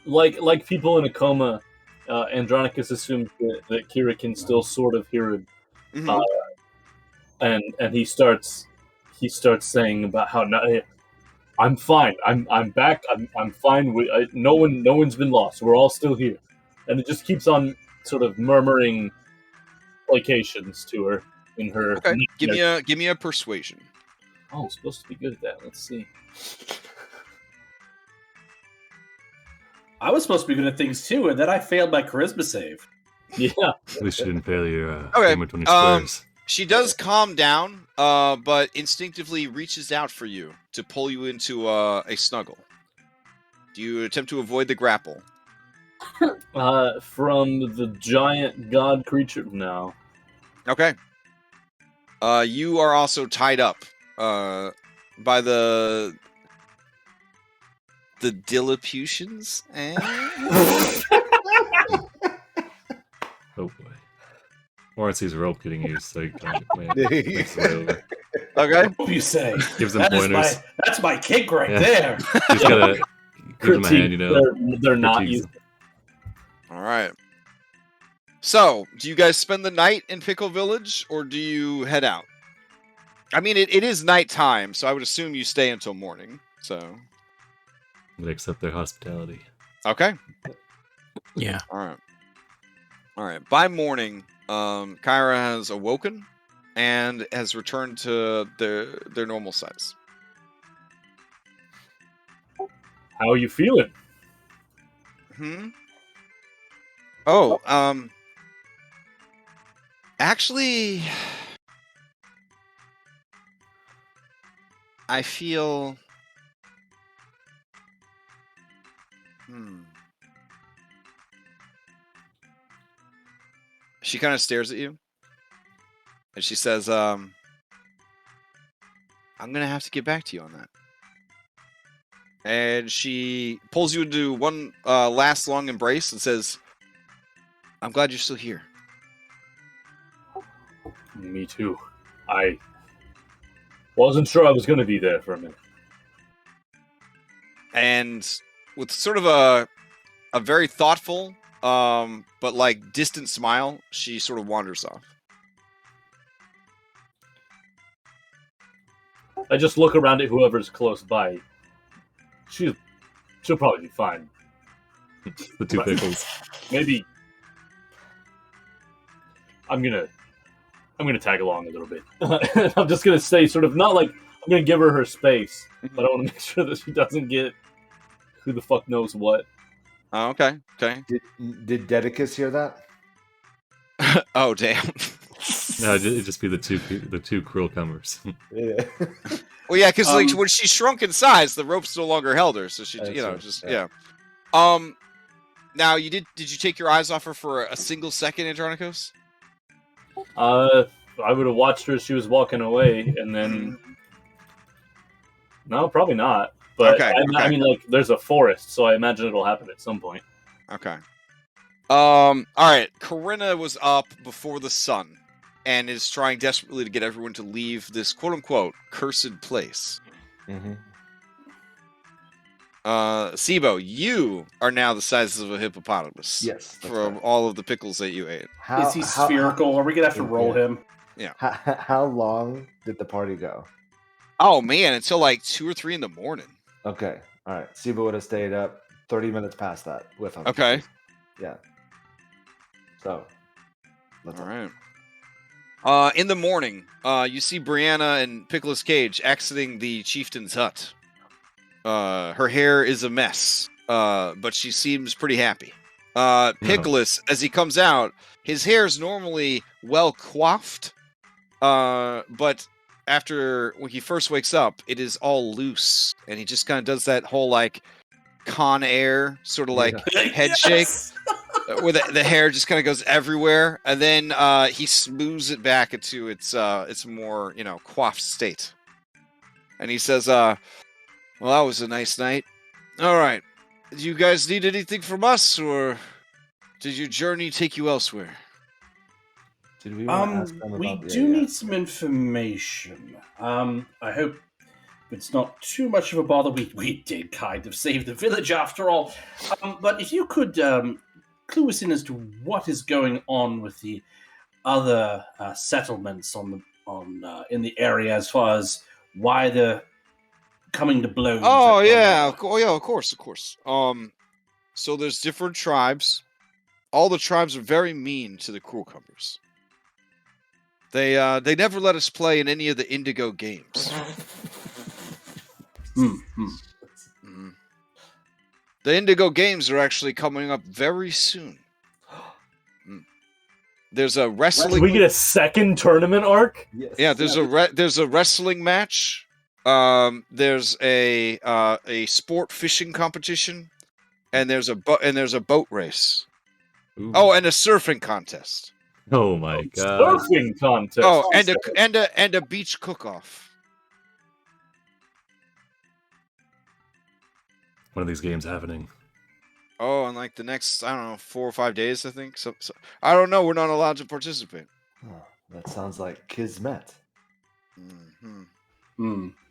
Like people in a coma, Andronicus assumes that Kira can still sort of hear him, and he starts saying about how I'm fine. I'm back. I'm fine. No one's been lost. We're all still here, and it just keeps on sort of murmuring placations to her in her. Okay, give me a persuasion. Oh, I'm supposed to be good at that. Let's see. I was supposed to be good at things too, and then I failed my charisma save. Yeah. At least you didn't fail your Okay, game of 20 squares. She does calm down, but instinctively reaches out for you to pull you into a snuggle. Do you attempt to avoid the grapple? From the giant god creature? No. Okay. You are also tied up by the Diliputians. Oh boy. Lawrence sees rope getting used, so he kind of makes his way over. Okay. What do you say? Gives them pointers. That's my kink right Yeah. there. You just gotta give them a hand, you know. They're not critiques used. them. All right. So, do you guys spend the night in Pickle Village, or do you head out? I mean, it is nighttime, so I would assume you stay until morning. So, They accept their hospitality. okay. Yeah. All right. By morning, Kyra has awoken and has returned to their normal size. How are you feeling? Oh, actually, I feel. She kind of stares at you, and she says, "I'm gonna have to get back to you on that." And she pulls you into one last long embrace and says, "I'm glad you're still here." Me too. I wasn't sure I was going to be there for a minute. And with sort of a very thoughtful, but like distant smile, she sort of wanders off. I just look around at whoever's close by. She'll probably be fine. The two pickles. Maybe I'm gonna tag along a little bit. I'm just gonna say, sort of, not like I'm gonna give her space, but I want to make sure that she doesn't get who the fuck knows what. Oh, okay. Did Dedicus hear that? Oh, damn. No, it'd just be the two krill comers. Yeah. Well, yeah, because like when she shrunk in size, the ropes no longer held her, so she, That's you know, right, just yeah. Now did you take your eyes off her for a single second, Andronicos? I would have watched her as she was walking away, and then no, probably not. But Okay, I mean, like, there's a forest, so I imagine it'll happen at some point. Okay. All right. Corinna was up before the sun and is trying desperately to get everyone to leave this quote-unquote cursed place. Mm-hmm. Sibo, you are now the size of a hippopotamus. Yes, that's From right. all of the pickles that you ate. Is he spherical? Are we gonna have to roll him? How long did the party go? Oh man, until like 2 or 3 in the morning. Okay, all right. Siba would have stayed up 30 minutes past that with him. Okay. Yeah. So. That's All right. In the morning, you see Brianna and Pickle's Cage exiting the chieftain's hut. Her hair is a mess, but she seems pretty happy. Pickles, as he comes out, his hair is normally well coiffed, But when he first wakes up, it is all loose, and he just kind of does that whole like Con Air sort of like head shake, where the hair just kind of goes everywhere, and then he smooths it back into its more coiffed state, and he says, "Well, that was a nice night. All right, do you guys need anything from us, or did your journey take you elsewhere?" Did we want to ask them We about do need some information. I hope it's not too much of a bother. We did kind of save the village after all. But if you could clue us in as to what is going on with the other settlements in the area, as far as why they're coming to blows. Oh at one yeah, another. of course. So there's different tribes. All the tribes are very mean to the cucumbers. They never let us play in any of the Indigo games. Mhm. The Indigo games are actually coming up very soon. There's a Do wrestling. we get a second tournament arc? Yes. Yeah, there's a wrestling match. There's a sport fishing competition, and there's a boat race. Ooh. Oh, and a surfing contest. Oh my god. Surfing contest. Oh, and a beach cook-off. One of these games happening. Oh, and like the next, I don't know, 4 or 5 days, I think. So I don't know. We're not allowed to participate. Oh, that sounds like Kismet.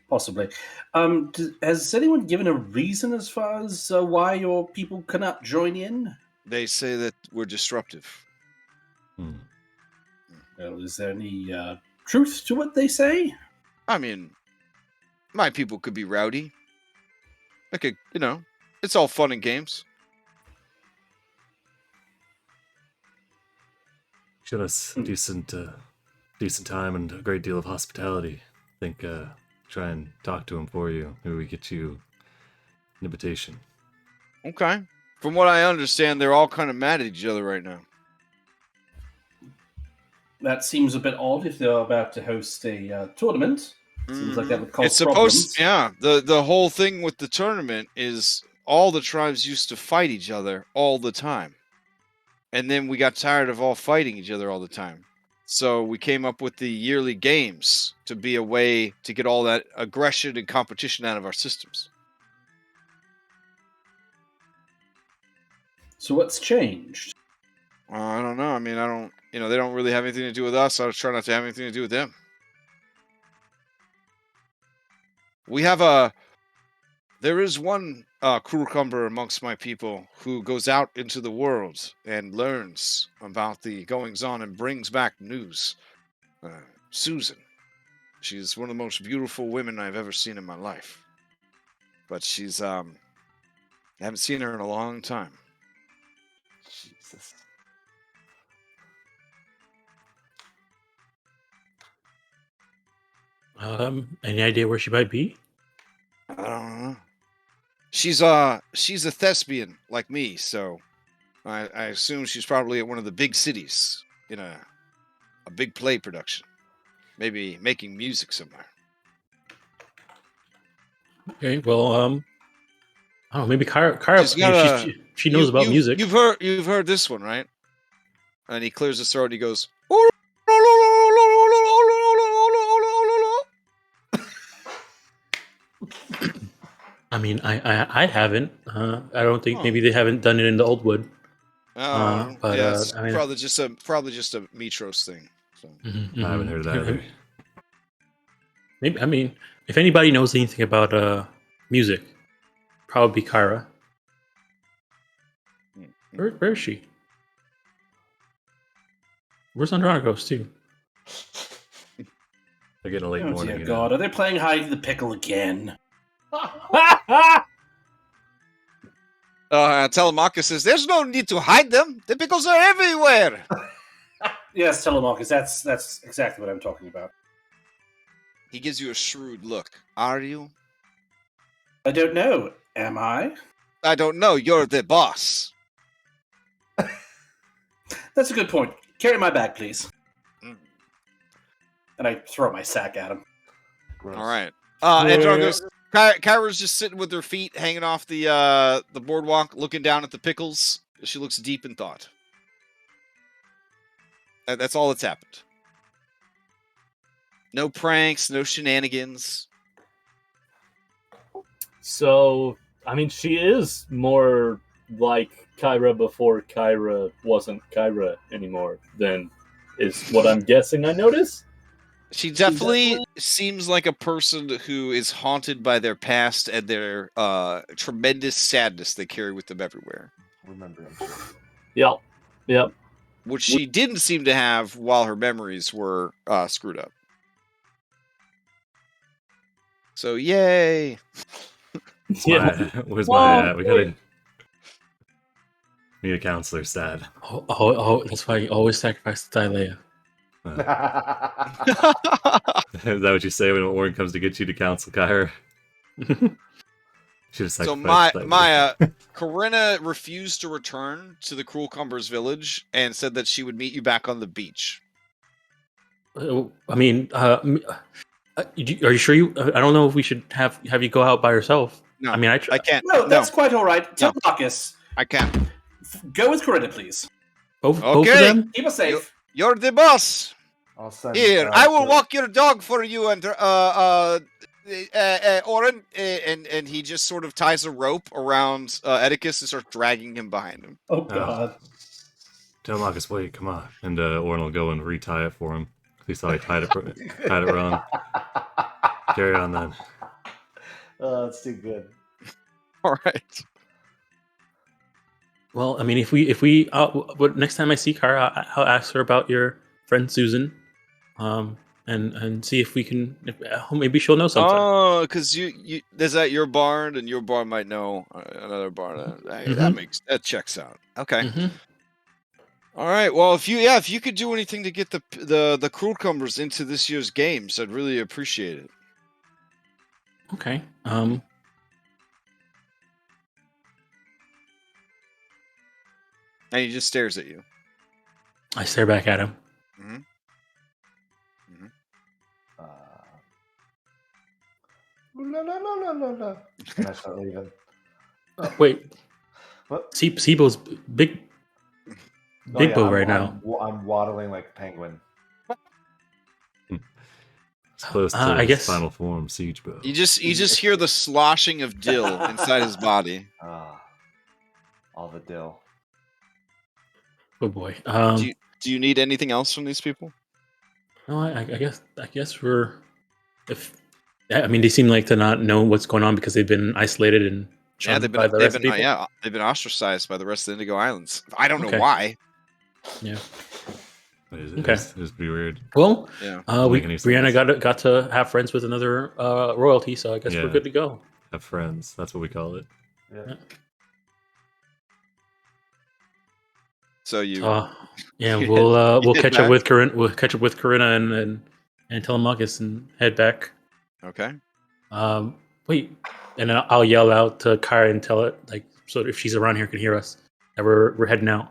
Possibly. Has anyone given a reason as far as why your people cannot join in? They say that we're disruptive. Well, is there any truth to what they say? I mean, my people could be rowdy. Okay, it's all fun and games. Showed us decent time and a great deal of hospitality. I think try and talk to him for you. Maybe we get you an invitation. Okay. From what I understand, they're all kind of mad at each other right now. That seems a bit odd if they're about to host a tournament. Seems like that would cause It's problems. yeah. The whole thing with the tournament is all the tribes used to fight each other all the time. And then we got tired of all fighting each other all the time. So we came up with the yearly games to be a way to get all that aggression and competition out of our systems. So what's changed? I don't know. I mean, they don't really have anything to do with us. I was trying not to have anything to do with them. There is one cucumber amongst my people who goes out into the world and learns about the goings-on and brings back news. Susan. She's one of the most beautiful women I've ever seen in my life. But she's, I haven't seen her in a long time. Jesus. Any idea where she might be? I don't know. She's a thespian like me, so I assume she's probably at one of the big cities in a big play production. Maybe making music somewhere. Okay, well, I don't know, maybe Kyra She's got she knows about music. You've heard this one, right? And he clears his throat and he goes, I mean, I haven't. I don't think maybe they haven't done it in the Old Wood. Oh, but, yeah, it's I mean, probably just a Mitros thing. So. I haven't heard that either. Maybe, I mean, if anybody knows anything about music, probably Kyra. Where is she? Where's Andronicos too? They're getting a late Oh morning. dear God, are they playing hide the pickle again? Telemachus says, "There's no need to hide them. The pickles are everywhere." Yes, Telemachus, that's exactly what I'm talking about. He gives you a shrewd look. Are you? I don't know. Am I? I don't know. You're the boss. That's a good point. Carry my bag, please. And I throw my sack at him. Gross. All right. Andron goes. Kyra's just sitting with her feet hanging off the boardwalk, looking down at the pickles. She looks deep in thought. That's all that's happened. No pranks, no shenanigans. So, I mean, she is more like Kyra before Kyra wasn't Kyra anymore, then is what I'm guessing I notice. She definitely seems like a person who is haunted by their past and their tremendous sadness they carry with them everywhere. Remember, I'm sure. Yep. Which she didn't seem to have while her memories were screwed up. So, yay! Where's my we gotta need a counselor, sad. Oh, that's why you always sacrifice the Thylea. Is that what you say when Orin comes to get you to counsel Kyra? So Maya, Corinna refused to return to the Cruel Cumbers village and said that she would meet you back on the beach. I mean, are you sure you? I don't know if we should have you go out by yourself. No, I mean, I can't. No, that's quite all right. No. Telemachus, I can't. go with Corinna, please. both of Okay. them. Keep us safe. You're the boss. I'll send, Here, I will walk your dog for you, and Orin, and he just sort of ties a rope around Edicus and starts dragging him behind him. Oh God. Tell Marcus, wait, come on. And Orin will go and retie it for him. He thought he tied it wrong. Carry on then. Oh, that's too good. All right. Well, I mean, if we next time I see Kara, I'll ask her about your friend Susan, and see if we can. Maybe she'll know something. Oh, because you is that your barn, and your barn might know another barn. That checks out. Okay. Mm-hmm. All right. Well, if you could do anything to get the Cruel Cumbers into this year's games, I'd really appreciate it. Okay. And he just stares at you. I stare back at him. Mm-hmm. La, la, la, la, la, la. And I start leaving. Wait. What? Sibo's big bow right now. I'm waddling like a penguin. It's close to I his guess- final form, Siege Bow. You just hear the sloshing of dill inside his body. All the dill. Oh boy. Do you need anything else from these people? No, I guess we're. I mean, they seem like to not know what's going on because they've been isolated and shunned by the rest of people. They've been ostracized by the rest of the Indigo Islands. I don't Okay. know why. Yeah. Okay. It's pretty weird. Well, Yeah. Brianna got to have friends with another royalty, so I guess we're good to go. Have friends. That's what we call it. Yeah. So you. We'll catch up with Corinna. We'll catch up with Corinna and Telemachus and head back. Okay. Wait, and then I'll yell out to Kyra and tell it so if she's around here can hear us that we're heading out.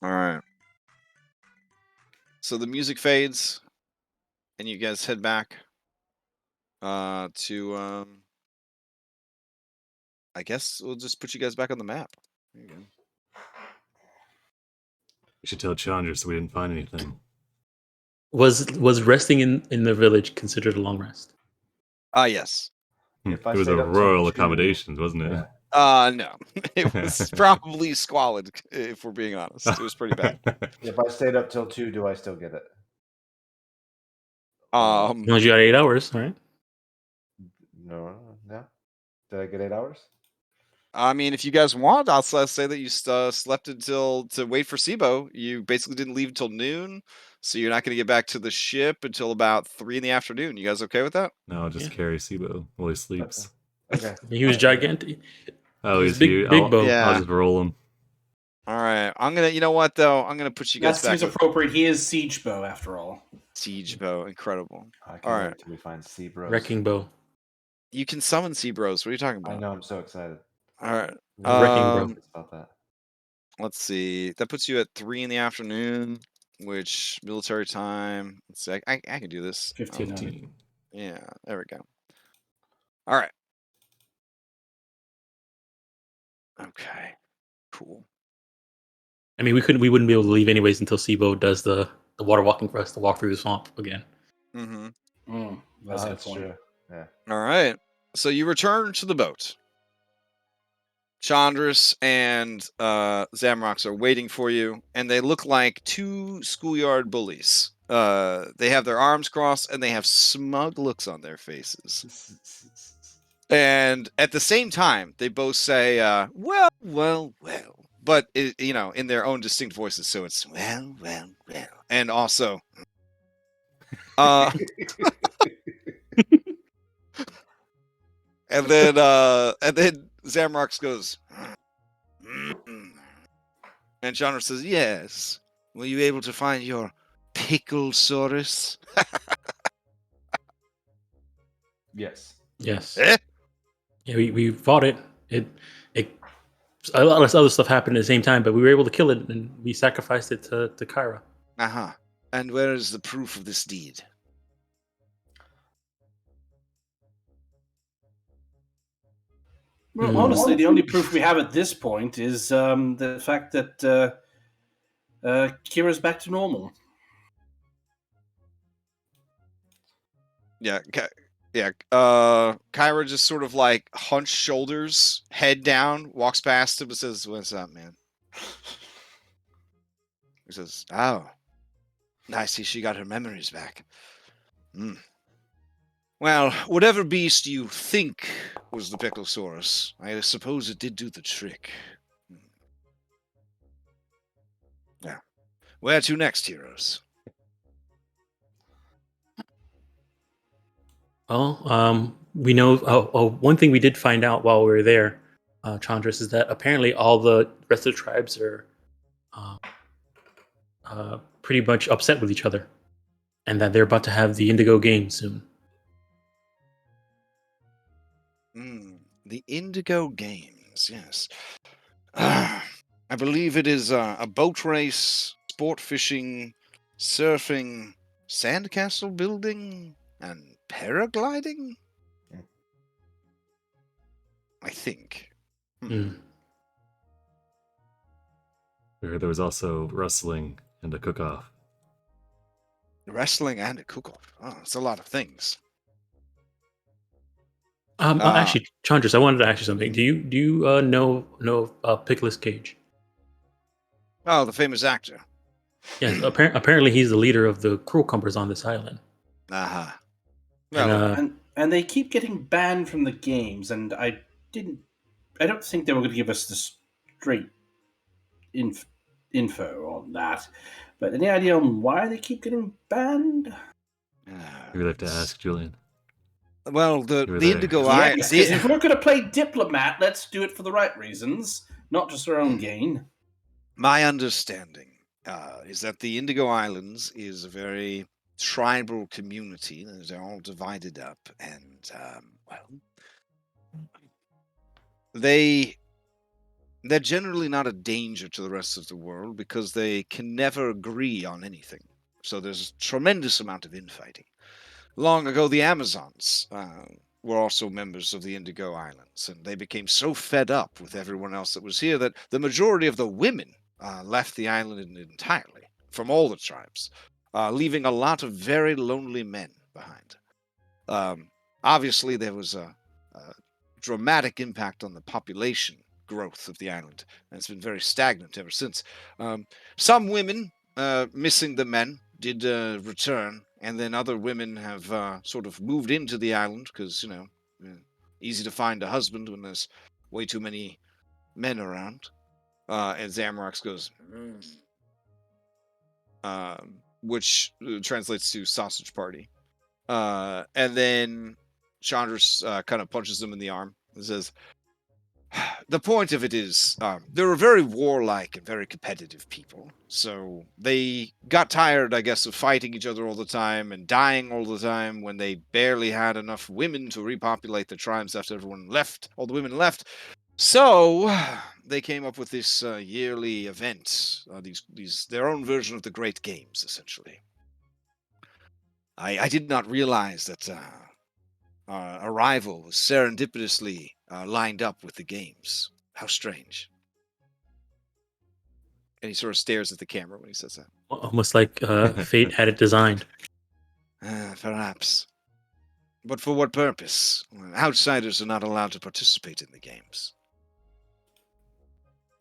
All right. So the music fades, and you guys head back to. I guess we'll just put you guys back on the map. There you go. We should tell Chandra so we didn't find anything. Was resting in the village considered a long rest? Yes. If I It was stayed a up till royal 2, accommodations, wasn't it? yeah. No. It was probably squalid, if we're being honest. It was pretty bad. If I stayed up till 2, do I still get it? As long as you got 8 hours, all right? No. Did I get 8 hours? I mean, if you guys want, I'll say that you slept to wait for Sibo. You basically didn't leave until noon, so you're not going to get back to the ship until about 3 in the afternoon. You guys okay with that? No, I'll just carry Sibo while he sleeps. Okay. He was gigantic. Oh, he's big huge. bow. Yeah. I'll just roll him. All right. You know what, though? I'm going to put you That guys back. seems appropriate. He is Siege Bow, after all. Siege Bow. Incredible. I can't All wait right. till we find Sea Bros. Wrecking bow. You can summon Sea Bros. What are you talking about? I know, I'm so excited. All right. Wrecking bow. It's about that. Let's see. That puts you at 3 in the afternoon. which military time. Let's see, I can do this. 1500. 15. Yeah, there we go. All right. Okay. Cool. I mean, we wouldn't be able to leave anyways until Sibo does the water walking for us to walk through the swamp again. Mm-hmm. That's a good That's point. true. Yeah. All right. So you return to the boat. Chandris and Zamrox are waiting for you, and they look like two schoolyard bullies. They have their arms crossed, and they have smug looks on their faces. And at the same time, they both say, well, well, well. But, in their own distinct voices. So it's, well, well, well. And also, and then Zamrox goes, "Mm." And Chandra says, yes. Were you able to find your Picklesaurus? Yes. Yes. Eh? Yeah, we fought it. It a lot of other stuff happened at the same time, but we were able to kill it, and we sacrificed it to Kyra. Uh-huh. And where is the proof of this deed? Well, honestly, the only proof we have at this point is the fact that Kira's back to normal. Yeah, Kyra just sort of like hunched shoulders, head down, walks past him and says, what's up, man? He says, oh, I see she got her memories back. Well, whatever beast you think was the Picklesaurus, I suppose it did do the trick. Yeah. Where to next, heroes? Well, we know. One thing we did find out while we were there, Chandris, is that apparently all the rest of the tribes are pretty much upset with each other, and that they're about to have the Indigo game soon. The Indigo Games, yes. I believe it is a boat race, sport fishing, surfing, sandcastle building, and paragliding? I think. Mm. There was also wrestling and a cook-off. Wrestling and a cook-off. Oh, it's a lot of things. Actually, Chandris, I wanted to ask you something. Do you know Pickles Cage? Oh, the famous actor. Yes, apparently he's the leader of the cruel cumbers on this island. Uh-huh. And they keep getting banned from the games, and I don't think they were going to give us the straight info on that. But any idea on why they keep getting banned? You would have to ask Julian. Well, the You were there. Indigo Yeah, Isles. because if we're going to play diplomat, let's do it for the right reasons, not just our own gain. My understanding is that the Indigo Islands is a very tribal community. They're all divided up, and they're generally not a danger to the rest of the world because they can never agree on anything. So there's a tremendous amount of infighting. Long ago, the Amazons were also members of the Indigo Islands, and they became so fed up with everyone else that was here that the majority of the women left the island entirely, from all the tribes, leaving a lot of very lonely men behind. Obviously, there was a dramatic impact on the population growth of the island, and it's been very stagnant ever since. Some women, missing the men, did return, and then other women have sort of moved into the island because, easy to find a husband when there's way too many men around. And Zamrox goes, which translates to sausage party. And then Chandris kind of punches him in the arm and says, the point of it is, they're a very warlike and very competitive people. So they got tired, I guess, of fighting each other all the time and dying all the time when they barely had enough women to repopulate the tribes after everyone left, all the women left. So they came up with this yearly event. These their own version of the Great Games, essentially. I did not realize that our arrival was serendipitously lined up with the games. How strange. And he sort of stares at the camera when he says that. Almost like fate had it designed. Perhaps. But for what purpose? Outsiders are not allowed to participate in the games.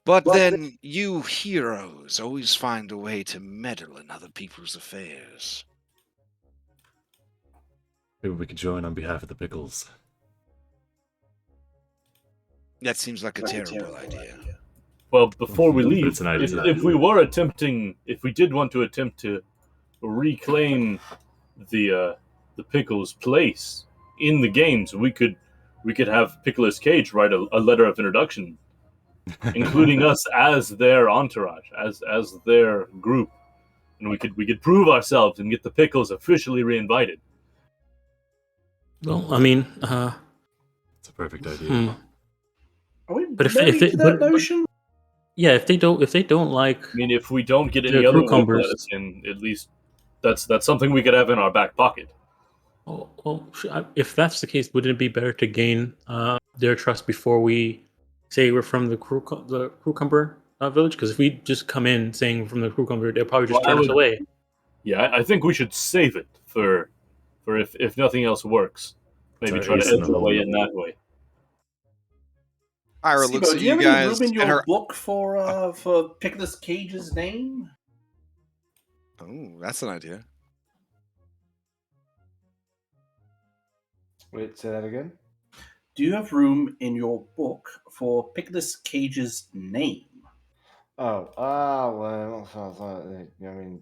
But then you heroes always find a way to meddle in other people's affairs. Maybe we could join on behalf of the Pickles. That seems like a terrible idea. Well, before we leave, It's an idea. if we did want to attempt to reclaim the Pickles' place in the games, we could have Pickle's Cage write a letter of introduction, including us as their entourage, as their group, and we could prove ourselves and get the Pickles officially reinvited. Well, I mean, It's a perfect idea. Are we But if married they- to that but- notion? yeah, if they don't like, I mean, if we don't get The any other cucumbers. lettuce in, at least that's something we could have in our back pocket. if that's the case, wouldn't it be better to gain their trust before we say we're from the cucumber village? Because if we just come in saying we're from the cucumber, they'll probably just Well, I turn us would- away. Yeah, I think we should save it for if nothing else works. Maybe It's try our to ace in edge the our way hole. in that way. Ira Sibo, looks at do you you have any guys room in and your her. book for Pickles Cage's name? Oh, that's an idea. Wait, say that again? Do you have room in your book for Pickles Cage's name? Oh, well, I mean,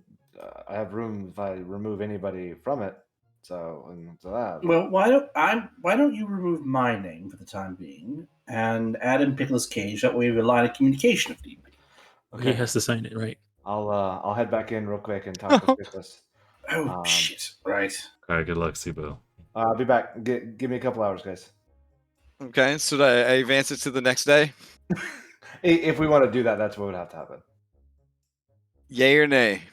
I have room if I remove anybody from it. So that. Well, why don't you remove my name for the time being and add in Pickles Cage? That way we have a line of communication if need be. He has to sign it, right? I'll head back in real quick and talk to Pickles. Oh shit! Right. All right, good luck, Sibo. I'll be back. Give me a couple hours, guys. Okay, so I advance it to the next day? If we want to do that, that's what would have to happen. Yay or nay?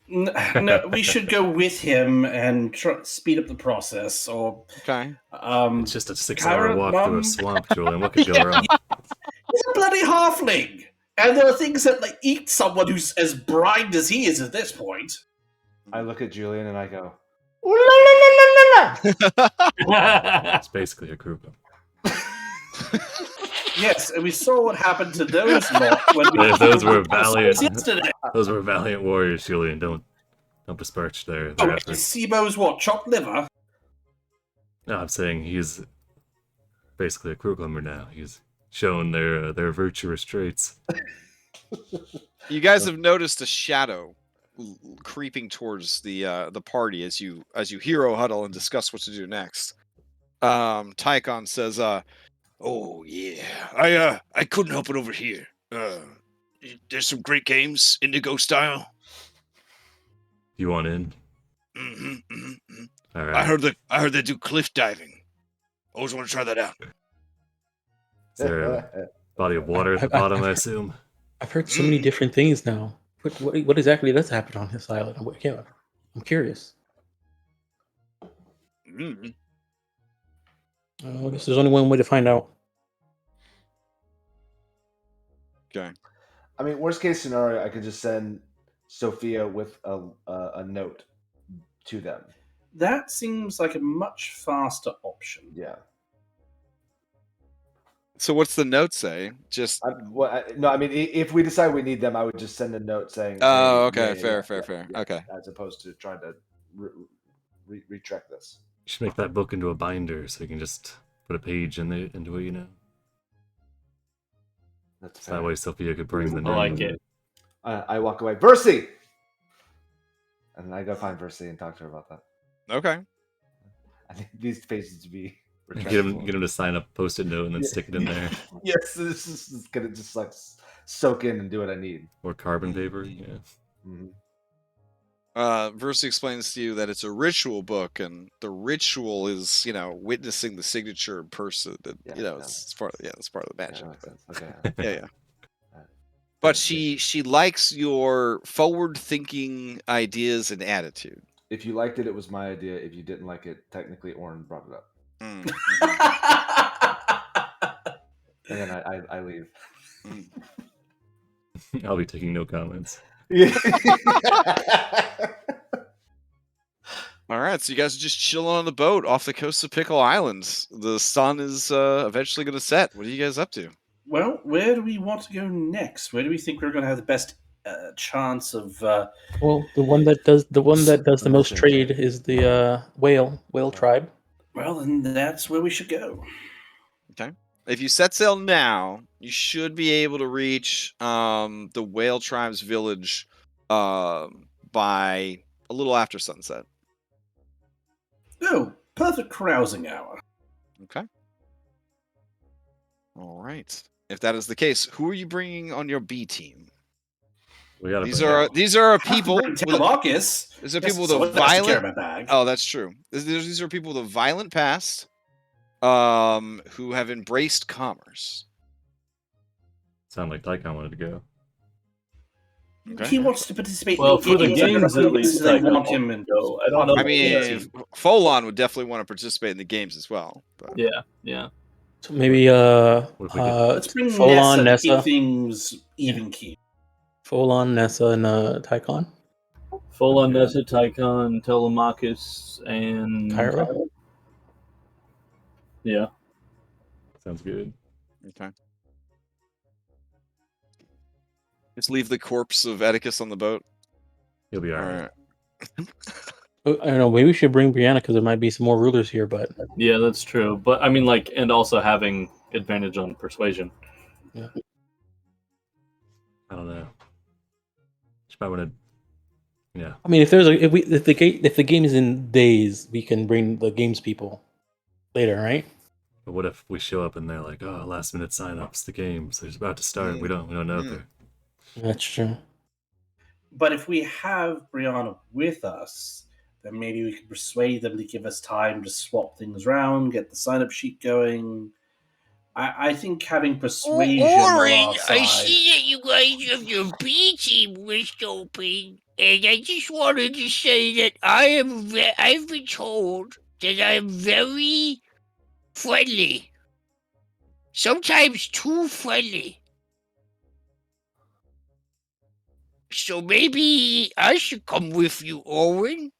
No, we should go with him and speed up the process. Or Okay. It's just a 6-hour Kyra, walk through Mum? a swamp, Julian. What could go wrong? he's a bloody halfling, and there are things that like eat someone who's as blind as he is at this point. I look at Julian and I go, It's basically a group of. Yes, and we saw what happened to those lot when we Those were valiant. yesterday. Those were valiant warriors, Julian. Don't besmirch their Oh, efforts. Sibo's what? Chopped liver? No, I'm saying he's basically a cucumber now. He's shown their virtuous traits. You guys have noticed a shadow creeping towards the party as you hero huddle and discuss what to do next. Tychon says, "Oh yeah, I couldn't help it over here. There's some great games, Indigo style. You want in? All right. I heard they do cliff diving. Always want to try that out. Is there a body of water at the bottom, I assume? I've heard so many different things now. What exactly does happen on this island? I'm curious. Mm. I guess there's only one way to find out. Okay. I mean, worst case scenario, I could just send Sophia with a note to them. That seems like a much faster option. Yeah. So what's the note say? Just No, I mean, if we decide we need them, I would just send a note saying. Oh, hey, okay, yeah, fair. yeah, Okay. As opposed to trying to retract this. You should make that book into a binder so you can just put a page into it, you know? That's So that way Sophia could bring the name. I like it. I walk away. Versi! And I go find Versi and talk to her about that. okay. I think these pages to be Get him to sign a post-it note and then stick it in there. Yes, this is gonna just like soak in and do what I need. Or carbon paper, yeah. Mm-hmm. Versi explains to you that it's a ritual book, and the ritual is, witnessing the signature in person. And, Yeah, it's part of, it's part of the magic. Yeah, that makes sense. Okay. Yeah. but she likes your forward-thinking ideas and attitude. If you liked it, it was my idea. If you didn't like it, technically Oren brought it up. Mm. And then I leave. I'll be taking no comments. All right, so you guys are just chilling on the boat off the coast of Pickle Island. The sun is eventually going to set. What are you guys up to? Well, where do we want to go next? Where do we think we're going to have the best chance of? Well, the one that does the most trade is the whale tribe. Well, then that's where we should go. Okay. If you set sail now, you should be able to reach the whale tribe's village by a little after sunset. Oh, perfect carousing hour. Okay. All right. If that is the case, who are you bringing on your B team? We gotta These bring are out- these are people. Marcus. These are people with a violent. Bag. Oh, that's true. These are people with a violent past, who have embraced commerce. Sound like Tychon wanted to go. Okay. He wants to participate. Well, in for the games at least, they I want him and go. I don't know. I mean, Folon would definitely want to participate in the games as well. But. Yeah. So maybe let's bring Folon, Nessa to Nessa, keep things even key. Folon, Nessa, and Tychon. Folon, Nessa, Tychon, Telemachus, and Kyra. Yeah. Sounds good. Okay. Just leave the corpse of Atticus on the boat. He'll be all right. Alright. I don't know. Maybe we should bring Brianna because there might be some more rulers here. But Yeah, that's true. But I mean, and also having advantage on persuasion. I don't know. She might want to. Yeah. I mean, if the game is in days, we can bring the games people later, right? But what if we show up and they're like, "Oh, last minute sign-ups, the game's they're about to start. We don't know if they're." That's true. But if we have Brianna with us, then maybe we can persuade them to give us time to swap things around, get the sign-up sheet going. I think having persuasion on our side... I see that you guys have your B team list open, and I just wanted to say that I've been told that I'm very friendly. Sometimes too friendly. So maybe I should come with you, Owen.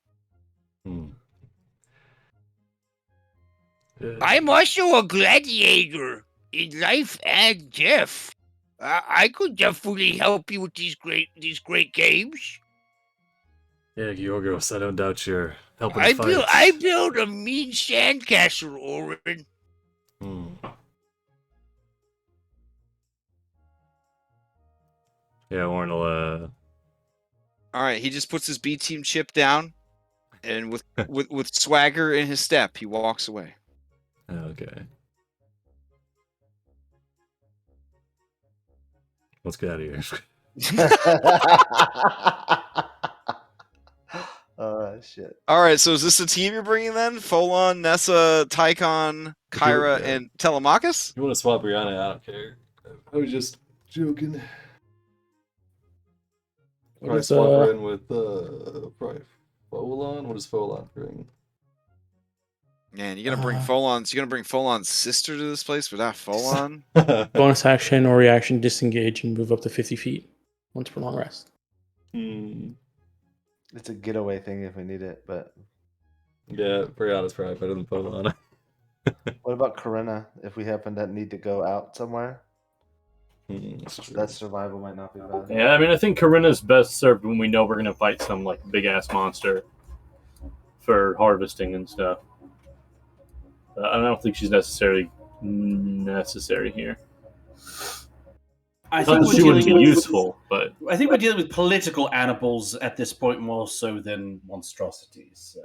I'm also a gladiator in life and death. I could definitely help you with these great games. Yeah, Georgos, I don't doubt you're helping I fight. build a mean sandcastle, Oren. Yeah, Oren will. All right, he just puts his B team chip down, and with swagger in his step, he walks away. Okay. Let's get out of here. Shit. All right, so is this the team you're bringing then? Folon, Nessa, Tychon, Kyra, and Telemachus? You want to swap Brianna? I don't care. I was just joking. Probably swap her in with probably Folon. What does Folon bring? Man, you're gonna bring Folon's sister to this place without Folon? Bonus action or reaction, disengage and move up to 50 feet once per long rest. It's a getaway thing if we need it, but yeah, Brianna's probably better than Folon. What about Corinna if we happen to need to go out somewhere? That survival might not be bad. Yeah, I mean, I think Corinna's best served when we know we're going to fight some like big ass monster for harvesting and stuff. I don't think she's necessary here. I think she wouldn't be useful, but I think we're dealing with political animals at this point more so than monstrosities.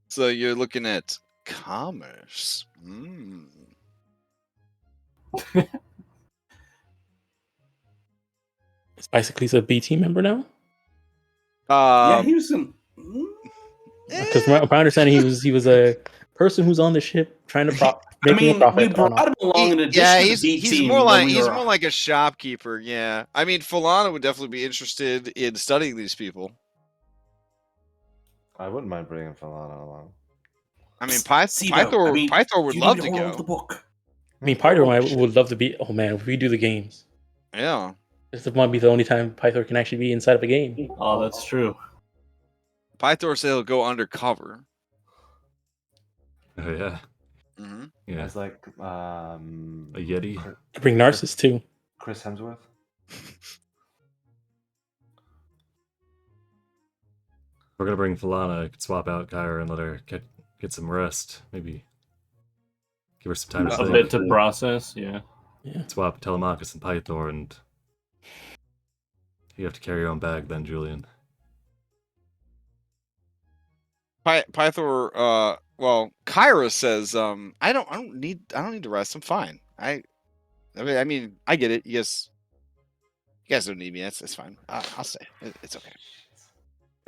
So you're looking at commerce. It's basically a B team member now. Yeah, he was some. Because my understanding, he was a person who's on the ship trying to making a profit. we I don't know. brought him along in addition Yeah, to the B he's team. more when like we were- a shopkeeper. Yeah, I mean, Falana would definitely be interested in studying these people. I wouldn't mind bringing Falana along. I mean, Sibo, I mean, Pythor would you love need to hold on the go. book. I mean, Pythor would love to be. Oh man, if we do the games, Yeah, this might be the only time Pythor can actually be inside of a game. Oh, that's true. Pythor said he'll go undercover. Oh yeah, hmm yeah. As like A Yeti. Bring Narcissus too. Chris Hemsworth. We're gonna bring Falana. I could swap out Kyra and let her get some rest. Maybe give her some time to A think. bit to process, yeah. Swap Telemachus and Pythor, and you have to carry your own bag then, Julian. Pythor, well, Kyra says, I don't need to rest. I'm fine. I mean, I get it. You guys don't need me. That's fine. I'll stay. It's okay.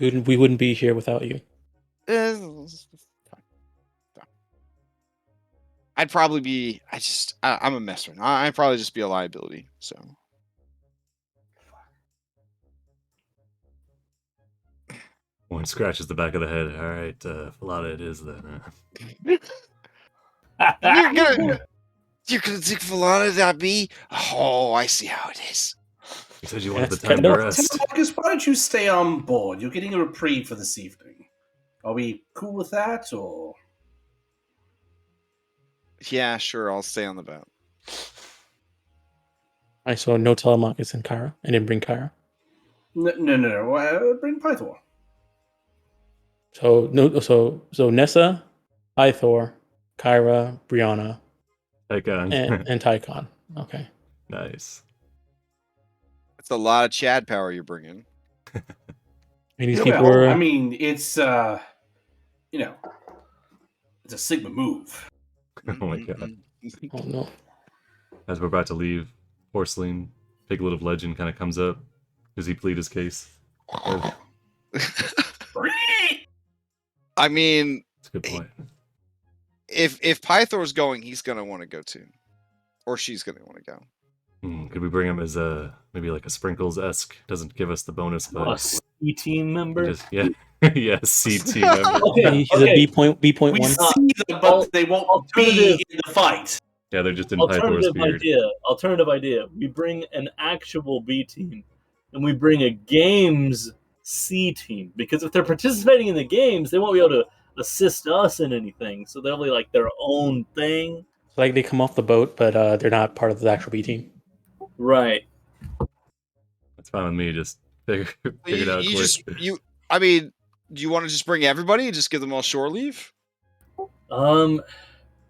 We wouldn't be here without you. It's fine. I'd probably be. I'm a messer. I'd probably just be a liability. So. One scratches the back of the head. All right, Falana it is then. You're gonna take Falana, not me? Oh, I see how it is. You said you wanted the That's time to kind of- rest. Marcus, why don't you stay on board? You're getting a reprieve for this evening. Are we cool with that, or? Yeah, sure. I'll stay on the boat. I saw no Telemachus and Kyra. I didn't bring Kyra. No. Bring Pythor. So Nessa, Pythor, Kyra, Brianna, Tychon. and Tychon. Okay. Nice. That's a lot of Chad power you're bringing. I mean, these Yeah, people well, were. I mean, it's it's a Sigma move. Oh my god. Oh no. As we're about to leave, Porcelain, Piglet of Legend, kind of comes up. Does he plead his case? I mean, That's a good point. if Pythor's going, he's gonna want to go too, or she's gonna want to go. Could we bring him as maybe like a Sprinkles-esque? Doesn't give us the bonus, A but C team member? yeah, yeah, C team member. He's a B point We one. see them, but they won't be in the fight. Yeah, they're just in Pythor's Alternative beard. idea. We bring an actual B team, and we bring a games C team, because if they're participating in the games, they won't be able to assist us in anything. So they'll be like their own thing. Like they come off the boat, but they're not part of the actual B team. Right. That's fine with me. Just figure it out quick. I mean, do you want to just bring everybody and just give them all shore leave?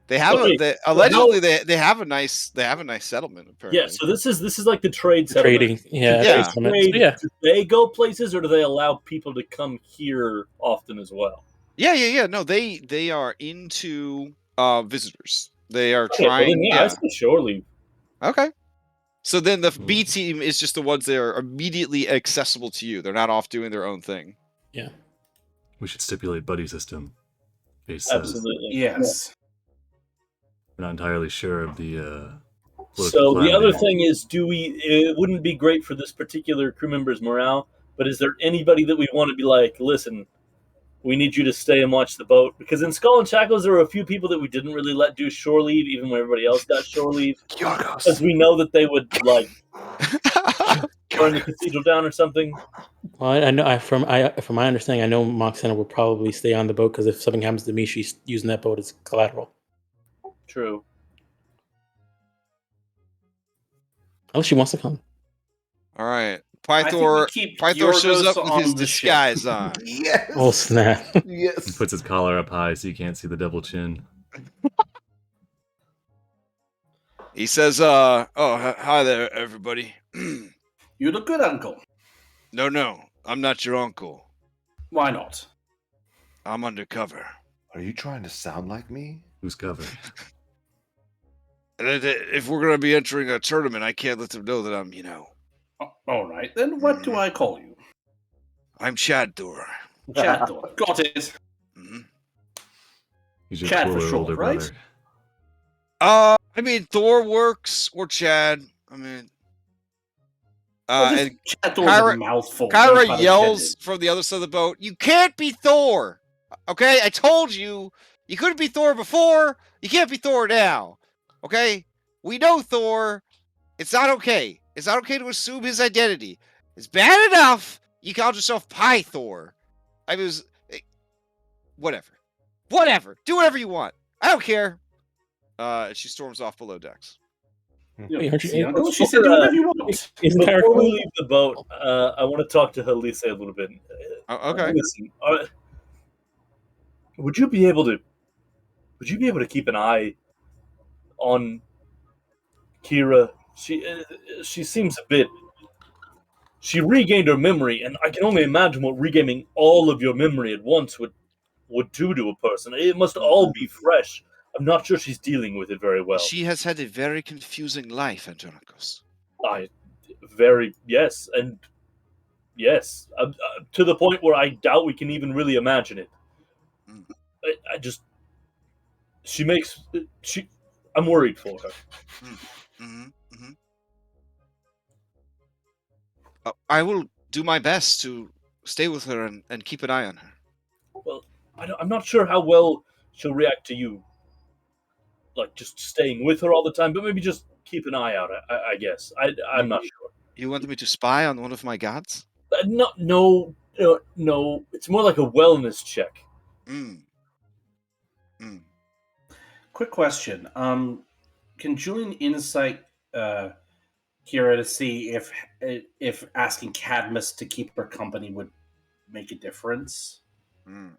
They have allegedly they have a nice settlement apparently. Yeah, so this is like the trade settlement. Trading, yeah. Yeah. trade settlement. So, yeah. Do they go places, or do they allow people to come here often as well? Yeah. No, they are into visitors. They are Okay, well trying. then, yeah, I say shore leave. Okay. So then the B team is just the ones that are immediately accessible to you. They're not off doing their own thing. Yeah. We should stipulate buddy system. In case, Absolutely. Yes. we're not entirely sure of the. So the other calamity. thing is, it wouldn't be great for this particular crew member's morale, but is there anybody that we want to be like, listen, we need you to stay and watch the boat? Because in Skull and Shackles, there were a few people that we didn't really let do shore leave, even when everybody else got shore leave, because we know that they would like burn the cathedral down or something. Well, I know from my understanding, I know Moxena will probably stay on the boat because if something happens to me, she's using that boat as collateral. True. Unless she wants to come. All right. I think we Pythor keep shows Yorgos up with on his the ship. disguise on. Yes. Oh snap! He Yes. puts his collar up high so you can't see the double chin. He says, hi there, everybody. You look good, Uncle. No, I'm not your uncle. Why not? I'm undercover. Are you trying to sound like me? Who's covered? And if we're going to be entering a tournament, I can't let them know that I'm, All right, then what do I call you? I'm Chadthor. Chadthor. Got it. Mhm. He's your Chad for cooler short, older right? brother. I mean, Thor works or Chad. I mean, and Door's a mouthful. no Kyra pun yells intended. from the other side of the boat, "You can't be Thor! Okay, I told you, you couldn't be Thor before, you can't be Thor now. Okay? We know Thor. It's not okay. It's not okay to assume his identity. It's bad enough you called yourself Pie Thor. I was... Whatever. Whatever. Do whatever you want. I don't care." She storms off below decks. Wait, aren't you- See, Uncle, she said, "Do whatever you want." Isn't Kyra Before we cool? leave the boat, I want to talk to Halise a little bit. Okay. Listen, would you be able to keep an eye on Kira? She seems a bit. She regained her memory, and I can only imagine what regaining all of your memory at once would do to a person. It must all be fresh. I'm not sure she's dealing with it very well. She has had a very confusing life, Andronicus. Yes, to the point where I doubt we can even really imagine it. Mm. I'm worried for her. Mm-hmm. Mm-hmm. I will do my best to stay with her and keep an eye on her. Well, I'm not sure how well she'll react to you, like just staying with her all the time, but maybe just keep an eye out. I guess I'm not sure. You wanted me to spy on one of my gods? No. It's more like a wellness check. Mm. Mm. Quick question. Can Julian insight Kira to see if asking Cadmus to keep her company would make a difference? Yeah,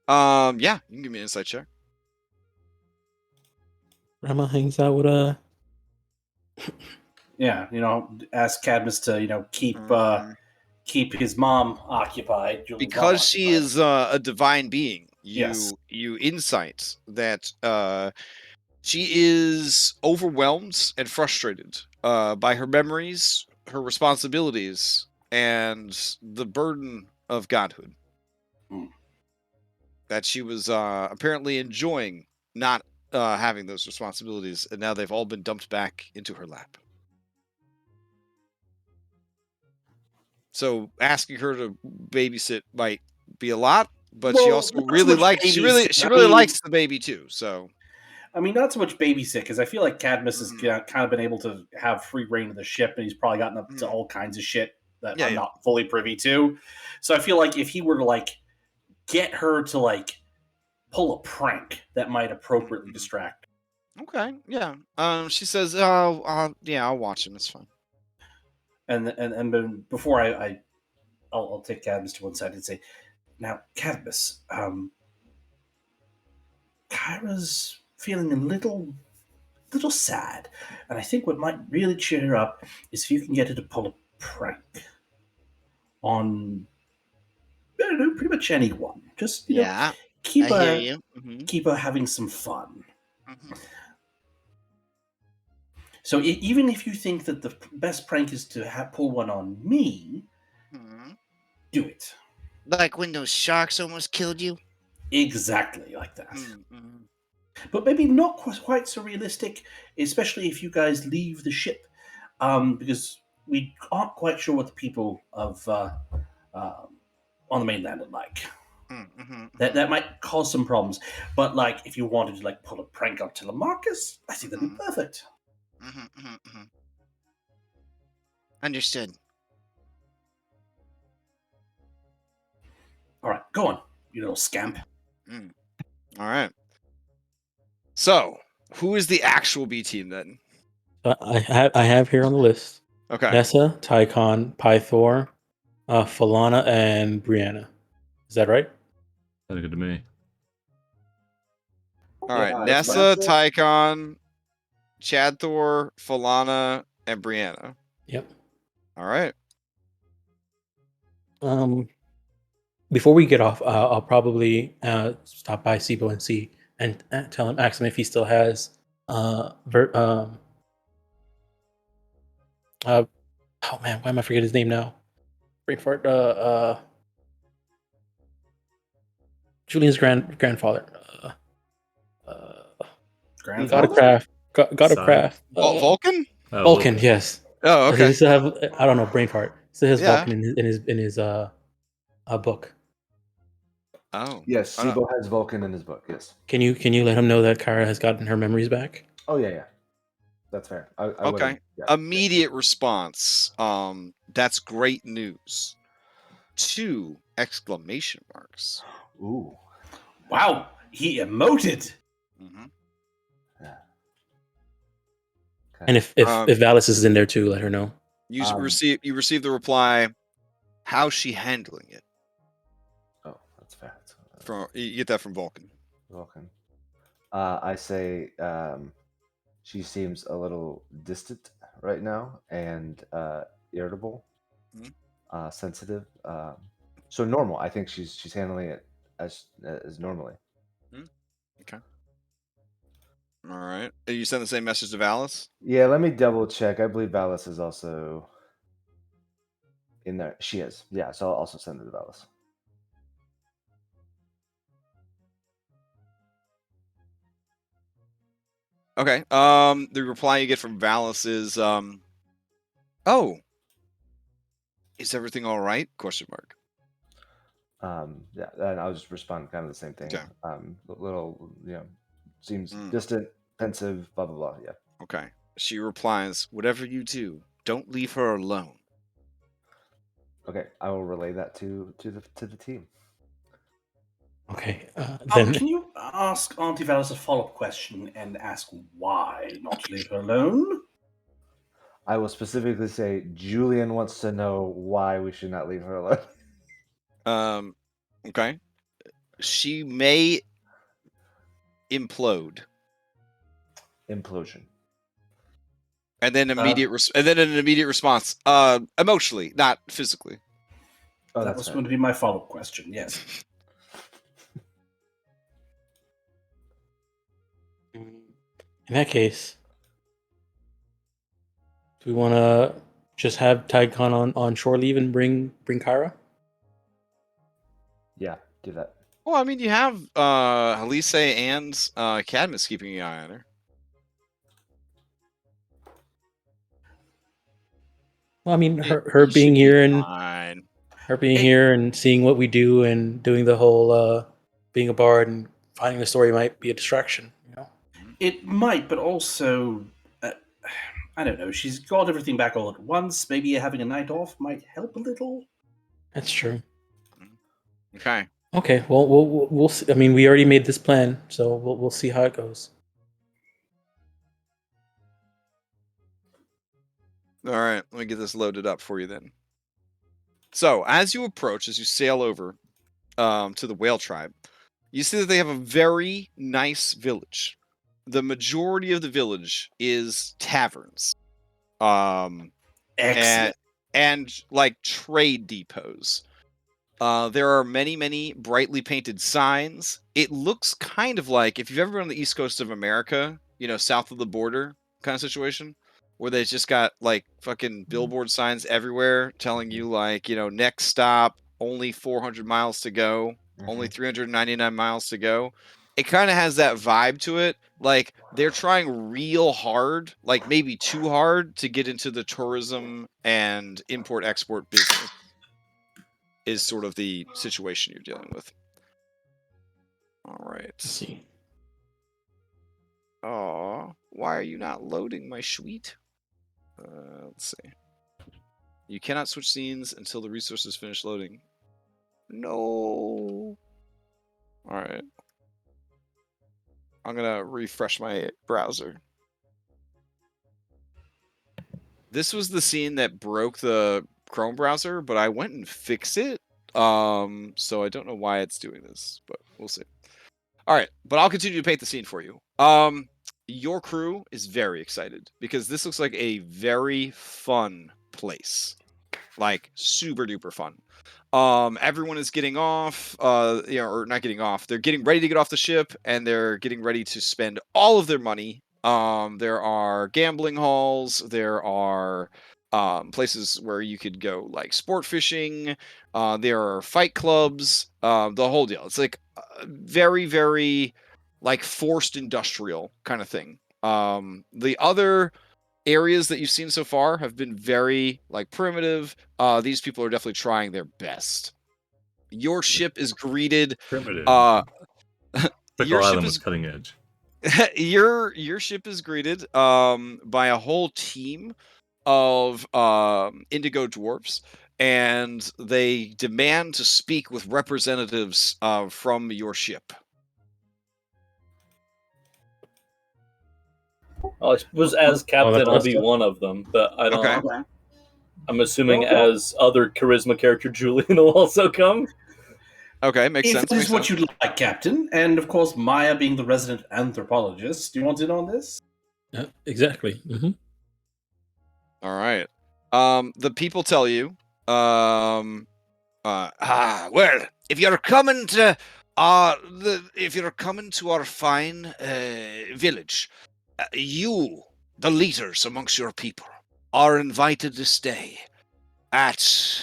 you can give me an insight check. Grandma hangs out with Yeah, ask Cadmus to keep Mhm. keep his mom occupied. Julian's mom Because she occupied. is a divine being. Yes. You insight that she is overwhelmed and frustrated by her memories, her responsibilities, and the burden of godhood. Hmm. That she was apparently enjoying not having those responsibilities, and now they've all been dumped back into her lap. So asking her to babysit might be a lot, but she Well, also not so really much likes babysit. likes the baby too. So I mean, not so much babysit, because I feel like Cadmus has Mhm. kind of been able to have free reign of the ship, and he's probably gotten up to Mhm. all kinds of shit that Yeah, I'm yeah. not fully privy to. So I feel like if he were to get her to pull a prank, that might appropriately Mhm. distract. Okay, yeah. She says, "Oh, yeah, I'll watch him. It's fine." And then before I'll take Cadmus to one side and say, "Now, Cadmus, Kyra's feeling a little sad, and I think what might really cheer her up is if you can get her to pull a prank on, I don't know, pretty much anyone. Just Yeah, keep I hear her you. Mm-hmm. keep her having some fun. Mm-hmm. So even if you think that the best prank is to pull one on me, Mm-hmm. do it Like when those sharks almost killed you? exactly like that. Mm-hmm. But maybe not quite so realistic, especially if you guys leave the ship, because we aren't quite sure what the people of on the mainland are like. Mm-hmm. That might cause some problems. But if you wanted to pull a prank on Telemachus, I think that'd be perfect. Mm-hmm. Understood. All right, go on, you little scamp. All right. So, who is the actual B team then? I have here on the list Okay. Nessa, Tycon, Pythor, Falana, and Brianna. Is that right? Sounded good to me. All right. Yeah, that's Nessa, Tycon, Chadthor, Falana, and Brianna. Yep. All right. Before we get off, I'll probably stop by Sibo and see and ask him if he still has oh man, why am I forgetting his name now? Brain fart. Julian's grandfather. God of Grandfather? craft. God of Son. craft. Vulcan? Oh, Vulcan, yes. Oh, Does he okay. still have? I don't know. Brain fart. Still has Yeah. Vulcan in his book. Oh. Yes, I don't- Sibo has Vulcan in his book. Yes. Can you let him know that Kara has gotten her memories back? Oh yeah. That's fair. I Okay. would've- yeah. Immediate response. That's great news. 2 exclamation marks. Ooh. Wow, he emoted. Mm-hmm. Yeah. Okay. And if Valis is in there too, let her know. You Um, receive the reply. How's she handling it? Oh, that's fair. From you get that from Vulcan. Vulcan. I say she seems a little distant right now and irritable, sensitive. So normal. I think she's handling it as normally. Okay. All right. You send the same message to Valis? Yeah, let me double check. I believe Valis is also in there. She is. Yeah, so I'll also send it to Valis. Okay. The reply you get from Valis is, "Oh, is everything all right?" Question mark. Yeah, and I'll just respond kind of the same thing. Okay. Little, seems Mm. distant, pensive, blah blah blah. Yeah. Okay. She replies, "Whatever you do, don't leave her alone." Okay, I will relay that to the team. Okay. Then Can you ask Auntie Valis a follow-up question and ask why not leave her alone? I will specifically say Julian wants to know why we should not leave her alone. Okay. She may implode, Implosion. and then an immediate response. Emotionally, not physically. Oh, That that's was fair. going to be my follow-up question. Yes. in that case, do we want to just have Tycon on shore leave and bring Kyra? Yeah, do that. Well, I mean, you have Halise and Cadmus keeping an eye on her. Well, I mean, her being here and fine. her being here and seeing what we do and doing the whole being a bard and finding the story might be a distraction. You know. It might, but also, I don't know. She's got everything back all at once. Maybe having a night off might help a little. That's true. Okay. Okay. Well, we'll see. I mean, we already made this plan, so we'll see how it goes. All right. Let me get this loaded up for you then. So, as you sail over to the whale tribe, you see that they have a very nice village. The majority of the village is taverns. Excellent. And like trade depots. There are many brightly painted signs. It looks kind of like if you've ever been on the east coast of America, south of the border kind of situation, where they just got like fucking billboard signs everywhere telling you like, next stop, only 400 miles to go, only 399 miles to go. It kind of has that vibe to it. Like they're trying real hard, like maybe too hard, to get into the tourism and import-export business. Is sort of the situation you're dealing with. All right. Let's see. Oh, why are you not loading, my sweet? Let's see. You cannot switch scenes until the resources finish loading. No. All right. I'm gonna refresh my browser. This was the scene that broke the Chrome browser, but I went and fixed it. So I don't know why it's doing this, but we'll see. All right, but I'll continue to paint the scene for you. Your crew is very excited because this looks like a very fun place. Like super duper fun. Everyone is getting off, or not getting off. They're getting ready to get off the ship and they're getting ready to spend all of their money. There are gambling halls, there are places where you could go like sport fishing, there are fight clubs, the whole deal. It's like very like forced industrial kind of thing. The other areas that you've seen so far have been very like primitive. These people are definitely trying their best. Your ship is greeted. Primitive. Your Pickle ship Island was is cutting edge. your ship is greeted by a whole team of indigo dwarves, and they demand to speak with representatives from your ship. I suppose as captain, that's I'll be awesome. one of them, but I don't. Okay. I'm assuming as other charisma character Julian will also come. Okay, makes If sense. that Makes is what sense. you'd like, Captain, and of course Maya being the resident anthropologist, do you want in on this? Yeah, exactly. Hmm. All right. The people tell you. Well, if you're coming to our fine village, you, the leaders amongst your people, are invited to stay at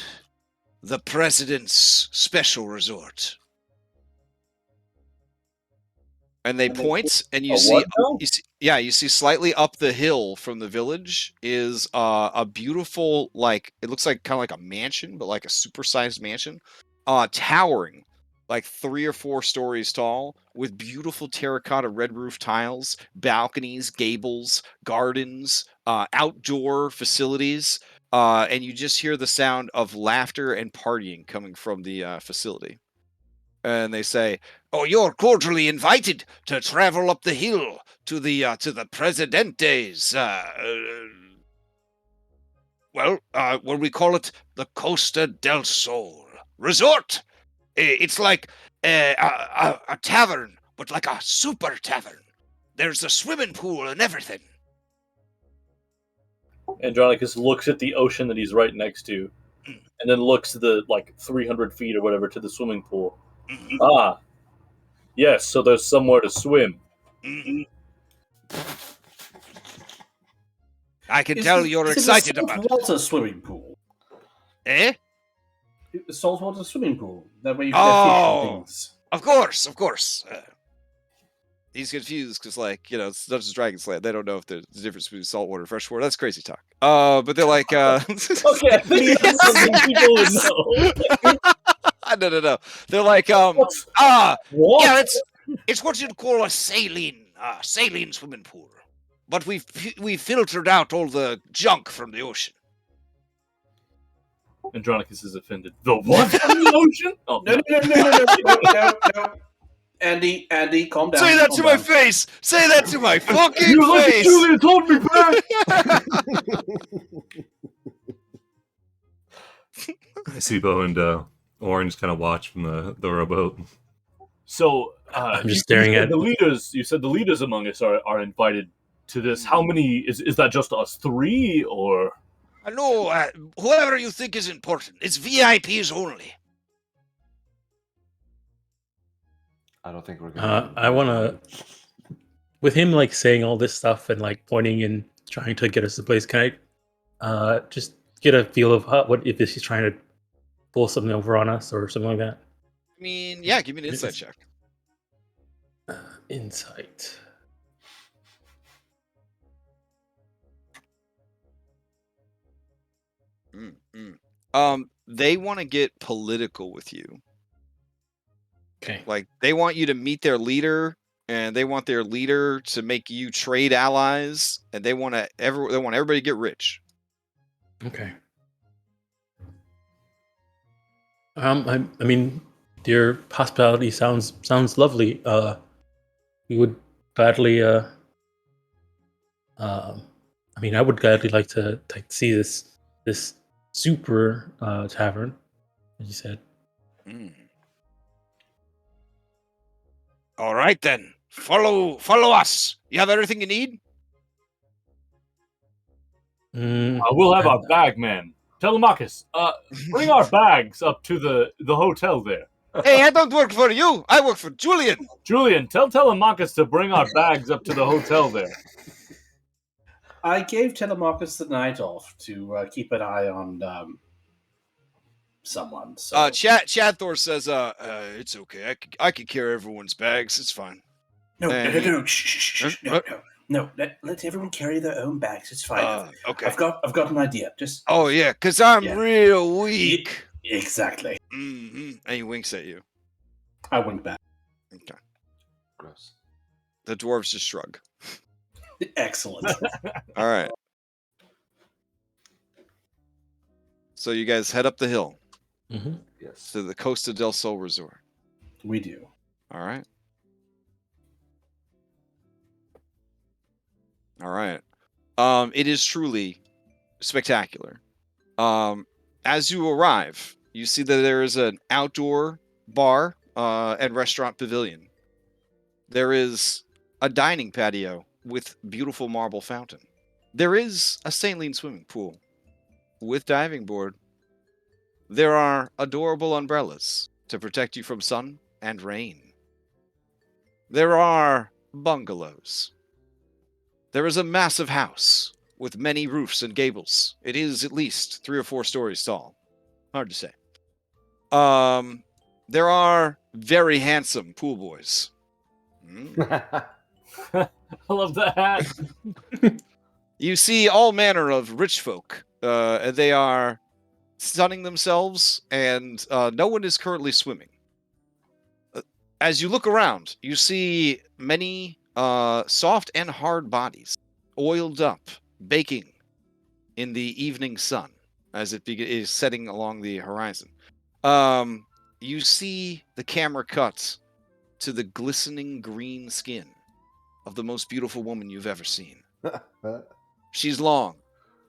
the president's special resort. And they point, and you see, you see slightly up the hill from the village is a beautiful, like it looks like kind of like a mansion, but like a supersized mansion, towering like 3 or 4 stories tall, with beautiful terracotta red roof tiles, balconies, gables, gardens, outdoor facilities, and you just hear the sound of laughter and partying coming from the facility. And they say, "Oh, you're cordially invited to travel up the hill to the Presidente's. What we call it, the Costa del Sol Resort. It's like a tavern, but like a super tavern. There's a swimming pool and everything." Andronicus looks at the ocean that he's right next to, and then looks to the 300 feet or whatever to the swimming pool. Mhm. Ah, yes. So there's somewhere to swim. Mhm. I can tell you're excited about it. Saltwater swimming pool. Eh? A saltwater swimming pool. That way you can have fish and Oh, things. of course. He's confused because, like, it's Dungeons and Dragons land. They don't know if there's a difference between saltwater and freshwater. That's crazy talk. But they're like, Okay, I think that's something people would know. no. They're like, What? yeah, it's what you'd call a saline swimming pool. But we've filtered out all the junk from the ocean. Andronicus is offended. The what from the ocean? Oh, No. Andy, calm down. Say that calm to down. my face. Say that to my fucking You look at face. Julian told me back. Sibo and Orange kind of watch from the rowboat. So I'm just staring you said at the leaders. You said the leaders among us are invited to this. How many is that? Just us 3 or? No, whoever you think is important. It's VIPs only. I don't think we're gonna. I want to, with him like saying all this stuff and like pointing and trying to get us to place. Can I just get a feel of what if he's trying to pull something over on us or something like that? I mean, yeah, give me an insight check. Insight. They want to get political with you. Okay. Like, they want you to meet their leader, and they want their leader to make you trade allies, and they want everybody to get rich. Okay. I mean, your hospitality sounds lovely. We would gladly. I mean, I would gladly like to see this super tavern, as you said. All right then, follow us. You have everything you need. We'll have our bag man. Telemachus, bring our bags up to the hotel there. Hey, I don't work for you. I work for Julian. Julian, tell Telemachus to bring our bags up to the hotel there. I gave Telemachus the night off to keep an eye on someone. So Chad Thor says, it's okay. I can carry everyone's bags. It's fine. No, And no, he- no, no, shh, no, no, no. Let everyone carry their own bags. It's fine. Okay. I've got an idea. Just Oh yeah, cause I'm Yeah. real weak. exactly. And he winks at you. I wink back. Okay. Gross. The dwarves just shrug. Excellent. All right. So you guys head up the hill Mm-hmm. Yes. to the Costa del Sol Resort. We do. All right. All right. It is truly spectacular. As you arrive, you see that there is an outdoor bar and restaurant pavilion. There is a dining patio with beautiful marble fountain. There is a saline swimming pool with diving board. There are adorable umbrellas to protect you from sun and rain. There are bungalows. There is a massive house with many roofs and gables. It is at least 3 or 4 stories tall. Hard to say. There are very handsome pool boys. I love the hat. You see all manner of rich folk. And they are sunning themselves, and no one is currently swimming. As you look around, you see many soft and hard bodies, oiled up, baking in the evening sun as it is setting along the horizon. You see the camera cut to the glistening green skin of the most beautiful woman you've ever seen. She's long,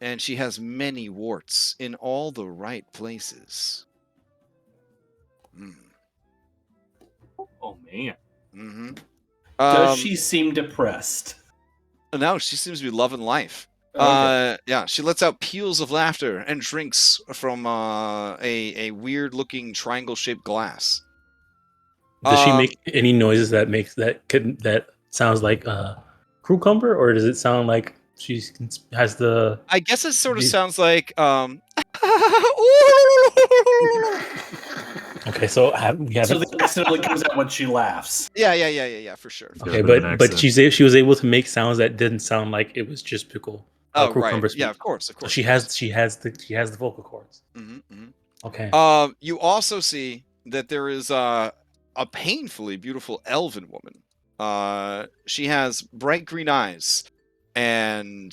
and she has many warts in all the right places. Oh man. Mm-hmm. Does she seem depressed? No, she seems to be loving life. Okay. Yeah, she lets out peals of laughter and drinks from a weird-looking triangle-shaped glass. Does she make any noises that sounds like cucumber, or does it sound like she has the? I guess it sort of the- sounds like Okay, so we So haven't. the accent only comes out when she laughs. yeah, for sure. Yeah, Okay, a bit of an but accent. she was able to make sounds that didn't sound like it was just pickle. Oh, right. cucumber Yeah, speak. of course. So she has the vocal cords. Mm-hmm. Okay. You also see that there is a painfully beautiful elven woman. She has bright green eyes and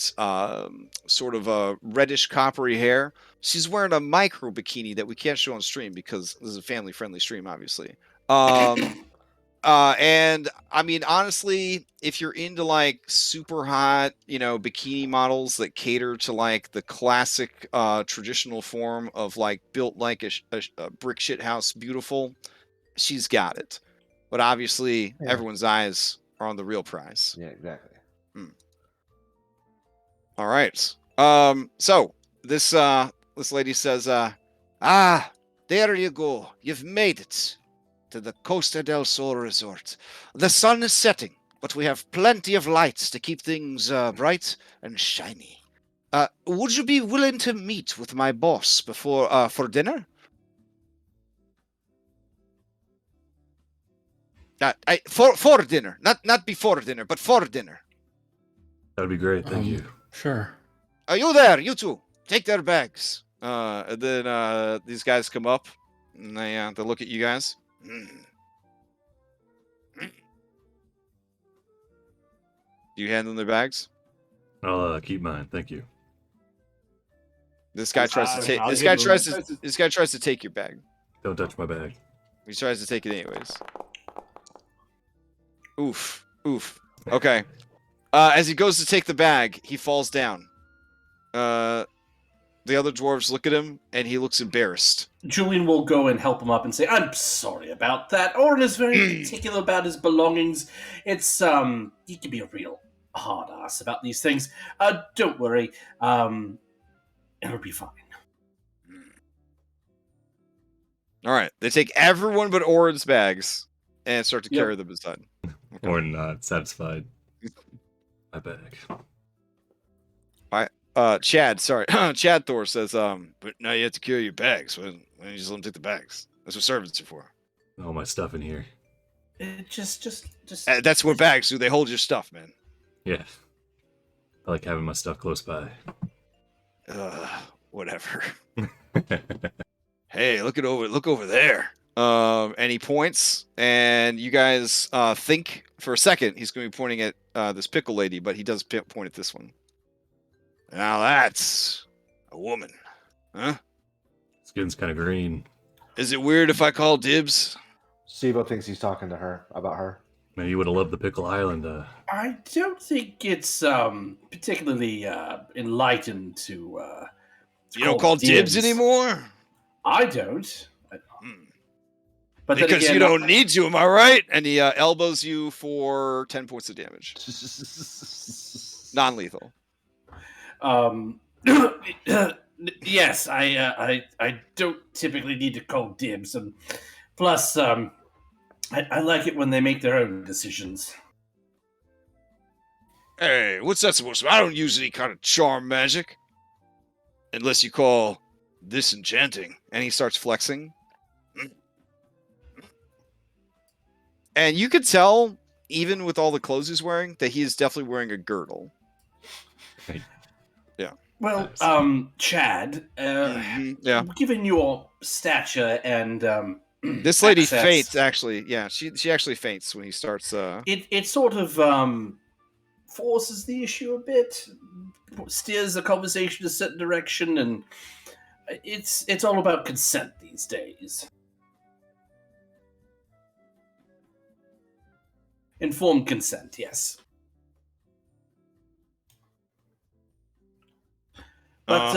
sort of a reddish coppery hair. She's wearing a micro bikini that we can't show on stream because this is a family-friendly stream, obviously. And I mean, honestly, if you're into like super hot, bikini models that cater to like the classic traditional form of like built like a brick shit house, beautiful, she's got it. But obviously, Yeah. everyone's eyes are on the real prize. Yeah, exactly. All right. So this lady says, there you go. You've made it to the Costa del Sol Resort. The sun is setting, but we have plenty of lights to keep things bright and shiny. Would you be willing to meet with my boss before for dinner? For dinner, not before dinner, but for dinner. That'd be great. Thank you. Sure. Are you there? You two, take their bags. And then these guys come up, and they look at you guys. Do you hand them their bags? I'll keep mine. Thank you. This guy tries to take. I'll This give guy them- tries to. This guy tries to take your bag. Don't touch my bag. He tries to take it anyways. Oof. Okay. As he goes to take the bag, he falls down. The other dwarves look at him, and he looks embarrassed. Julian will go and help him up and say, "I'm sorry about that." Orin is very particular about his belongings. It's he can be a real hard ass about these things. Don't worry. It'll be fine. All right. They take everyone but Orin's bags and start to Yep. carry them inside. Or not satisfied. My bag. Chad, sorry. Chad Thor says, but now you have to carry your bags. Why don't you just let them take the bags? That's what servants are for. All my stuff in here. Just. That's where bags do. They hold your stuff, man. Yeah. I like having my stuff close by. Whatever. Hey, look over there. And he points, and you guys think for a second he's going to be pointing at this pickle lady, but he does point at this one. Now that's a woman, huh? Skin's kind of green. Is it weird if I call dibs? Sibo thinks he's talking to her about her. Man, you would have loved the Pickle Island. I don't think it's particularly enlightened to. You don't call dibs anymore? I don't. But because then again, you don't need to, am I right? And he elbows you for 10 points of damage. Non-lethal. Yes, I don't typically need to call dibs, and plus, I like it when they make their own decisions. Hey, what's that supposed to be? I don't use any kind of charm magic. Unless you call this enchanting. And he starts flexing. And you could tell, even with all the clothes he's wearing, that he is definitely wearing a girdle. Yeah. Well, Chad, yeah. given your stature and this lady access, faints. Actually, yeah, she actually faints when he starts. It sort of forces the issue a bit, steers the conversation in a certain direction, and it's all about consent these days. Informed consent, yes. But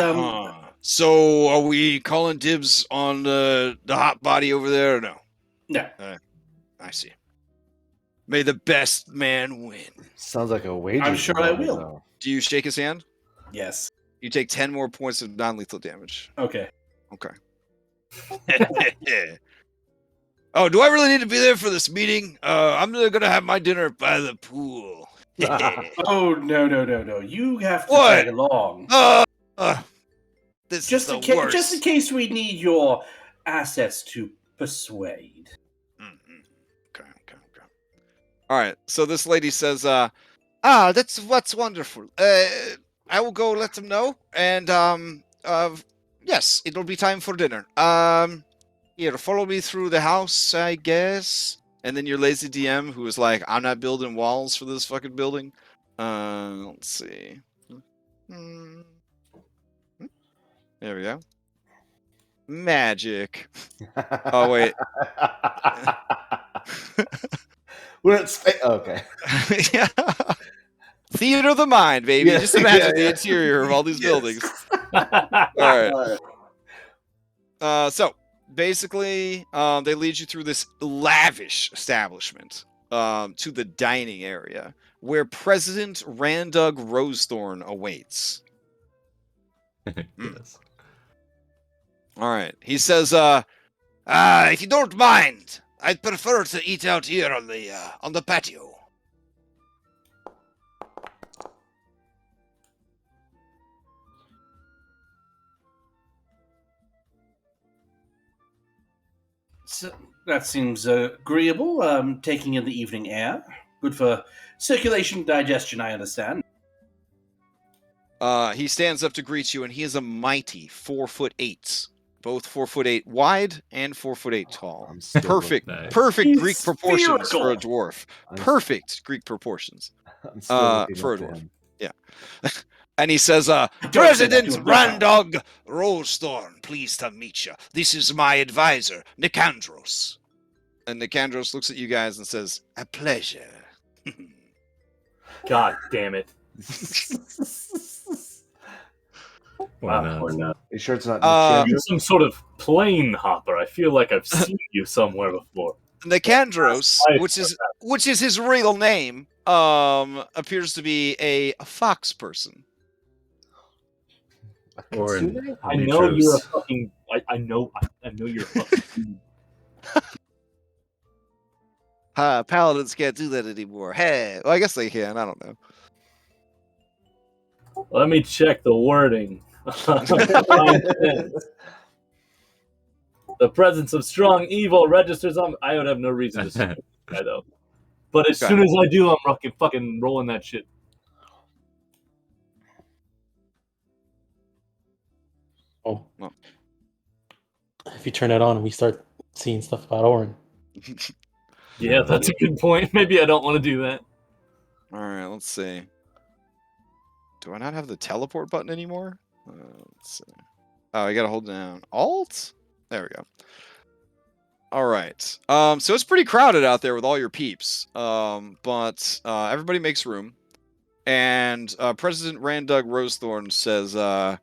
so are we calling dibs on the hot body over there or no? No. I see. May the best man win. Sounds like a wager. I'm sure I will. Though. Do you shake his hand? Yes. You take 10 more points of non-lethal damage. Okay. Oh, do I really need to be there for this meeting? I'm gonna have my dinner by the pool. Oh no! You have to What? tag along. This Just is in the case, worst. just in case we need your assets to persuade. Okay. All right. So this lady says, that's wonderful. I will go let them know, and yes, it'll be time for dinner. Here, follow me through the house, I guess. And then your lazy DM, who is like, I'm not building walls for this fucking building. Let's see. There we go. Magic. Oh, wait. Okay. Yeah. Theater of the mind, baby. Yeah, Just imagine yeah. the interior of all these buildings. All All right. So basically, they lead you through this lavish establishment to the dining area where President Randug Rosethorn awaits. Yes. All right. He says, if you don't mind, I'd prefer to eat out here on the patio. So that seems agreeable. Taking in the evening air, good for circulation, digestion. I understand. He stands up to greet you, and he is a mighty 4'8", both 4'8" wide and 4'8" tall. I'm still Perfect, Nice. perfect He's Greek proportions for a spherical. dwarf. I'm- Perfect Greek proportions. I'm still looking for a up to dwarf. him. And he says, say that President to him right now. Randog Rosethorn, pleased to meet you. This is my advisor, Nicandros. And Nicandros looks at you guys and says, a pleasure. God damn it. Why Wow, not? poor guy. You sure it's not? You're some sort of plane hopper. I feel like I've seen you somewhere before. Nicandros, Nice. which is his real name, appears to be a fox person. Or in Kitsune? I know Nitros. you're a fucking. I know you're a fucking. Paladins can't do that anymore. Hey, well, I guess they can. I don't know. Let me check the wording. The presence of strong evil registers on. I would have no reason to. I know. But as soon as I do, I'm fucking rolling that shit. Oh. Well. If you turn it on, we start seeing stuff about Orin. Yeah, that's a good point. Maybe I don't want to do that. All right, let's see. Do I not have the teleport button anymore? Let's see. Oh, I gotta hold down Alt. There we go. All right. So it's pretty crowded out there with all your peeps. But everybody makes room, and President Randug Rosethorn says, "I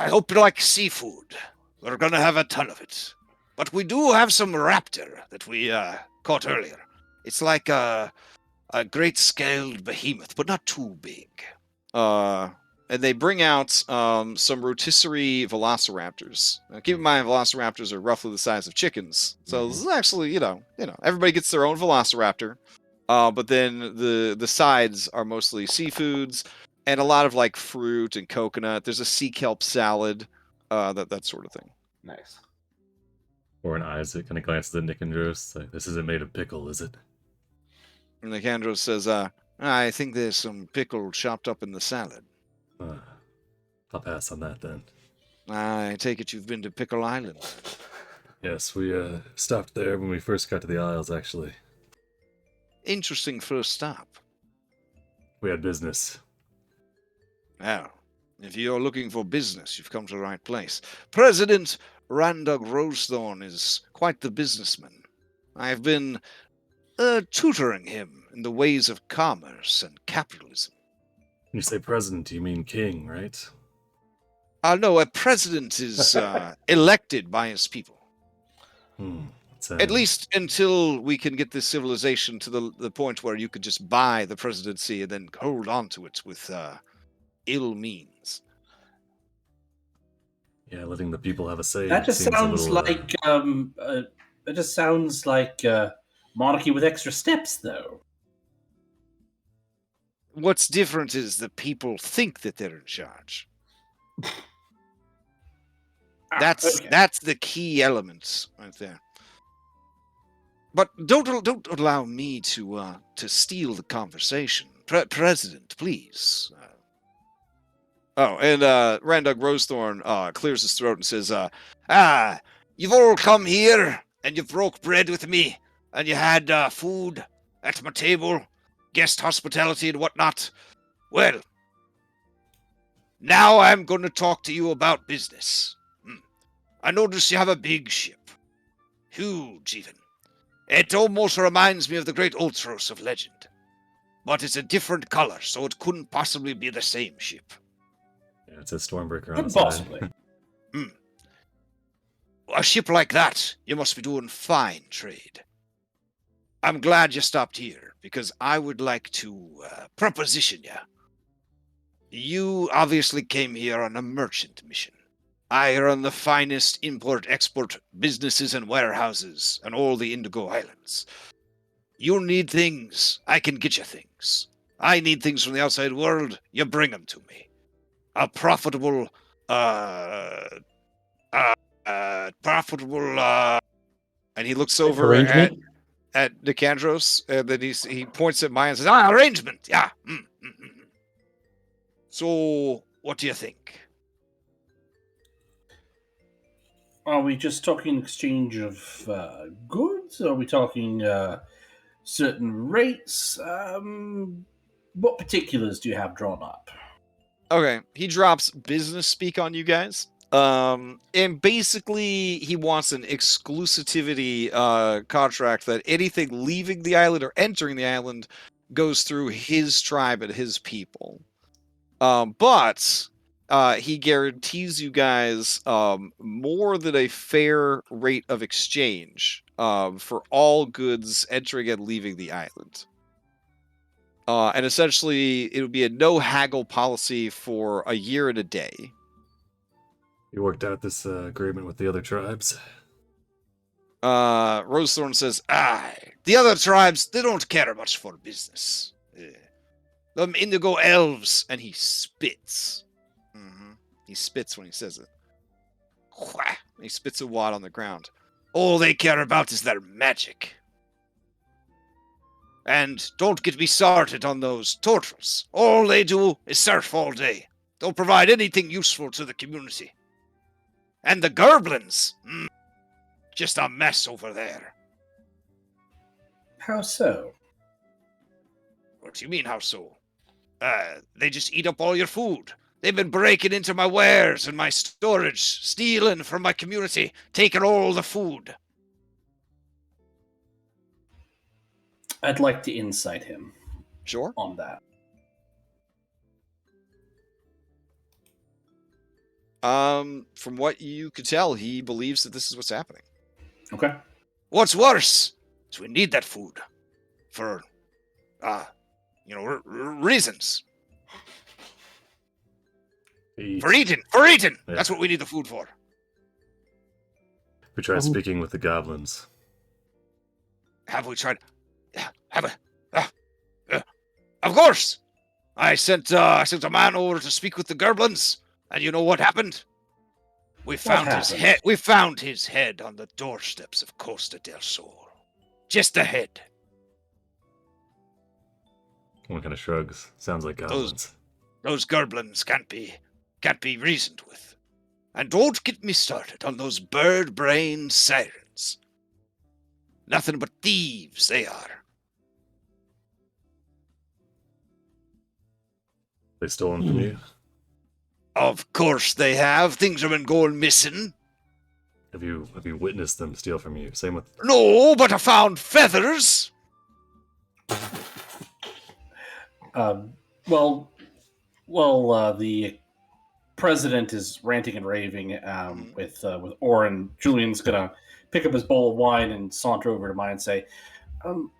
hope you like seafood. We're gonna have a ton of it, but we do have some raptor that we caught earlier. It's like a great-scaled behemoth, but not too big." And they bring out some rotisserie velociraptors. Now, keep in mind, velociraptors are roughly the size of chickens, so this is actually, everybody gets their own velociraptor. But then the sides are mostly seafoods and a lot of like fruit and coconut. There's a sea kelp salad, that sort of thing. Nice. Or an Isaac kind of glances at Nicandros. Like, this isn't made of pickle, is it? And Nicandros says, "I think there's some pickle chopped up in the salad." I'll pass on that then. I take it you've been to Pickle Island. Yes, we stopped there when we first got to the Isles, actually. Interesting first stop. We had business. Well, if you're looking for business, you've come to the right place. President Randug Rosethorn is quite the businessman. I've been tutoring him in the ways of commerce and capitalism. When you say president, you mean king, right? No, a president is elected by his people. At least until we can get this civilization to the point where you could just buy the presidency and then hold on to it with ill means. Yeah, letting the people have a say. That just seems sounds a little, like monarchy with extra steps, though. What's different is the people think that they're in charge. That's the key element right there. But don't allow me to steal the conversation, President, please. And Randug Rosethorn clears his throat and says, "You've all come here and you broke bread with me, and you had food at my table, guest hospitality and whatnot. Well, now I'm going to talk to you about business. I notice you have a big ship. Huge, even. It almost reminds me of the Great Ultros of legend. But it's a different color, so it couldn't possibly be the same ship." Yeah, it's a Stormbreaker on the Possibly. side. A ship like that, you must be doing fine trade. I'm glad you stopped here, because I would like to proposition you. You obviously came here on a merchant mission. I run the finest import-export businesses and warehouses on all the Indigo Islands. You need things, I can get you things. I need things from the outside world, you bring them to me. A profitable, and he looks over Arrangement? at Nicandros, and then he points at Maya and says, arrangement, yeah. So, what do you think? Are we just talking exchange of goods? Are we talking certain rates? What particulars do you have drawn up? Okay, he drops business speak on you guys. And basically, he wants an exclusivity contract that anything leaving the island or entering the island goes through his tribe and his people. But he guarantees you guys more than a fair rate of exchange for all goods entering and leaving the island. And essentially, it would be a no haggle policy for a year and a day. You worked out this agreement with the other tribes? Rosethorn says, the other tribes, they don't care much for business. Them Indigo Elves, and he spits. He spits when he says it. He spits a wad on the ground. All they care about is their magic. And don't get me started on those turtles. All they do is surf all day. Don't provide anything useful to the community. And the goblins, just a mess over there. How so? What do you mean, how so? They just eat up all your food. They've been breaking into my wares and my storage, stealing from my community, taking all the food. I'd like to incite him Sure. on that. From what you could tell, he believes that this is what's happening. Okay. What's worse is we need that food for, reasons. For eating. Yeah. That's what we need the food for. We tried speaking with the goblins. Have we tried? Of course. I sent a man over to speak with the goblins, and you know what happened? We found his head. We found his head on the doorsteps of Costa del Sol. Just the head. One kind of shrugs. Sounds like goblins. Those goblins can't be reasoned with. And don't get me started on those bird-brained sirens. Nothing but thieves they are. They stolen from you? Of course they have. Things have been going missing. Have you witnessed them steal from you? Same with... No, but I found feathers. The president is ranting and raving with Oren. Julian's gonna pick up his bowl of wine and saunter over to Maya and say,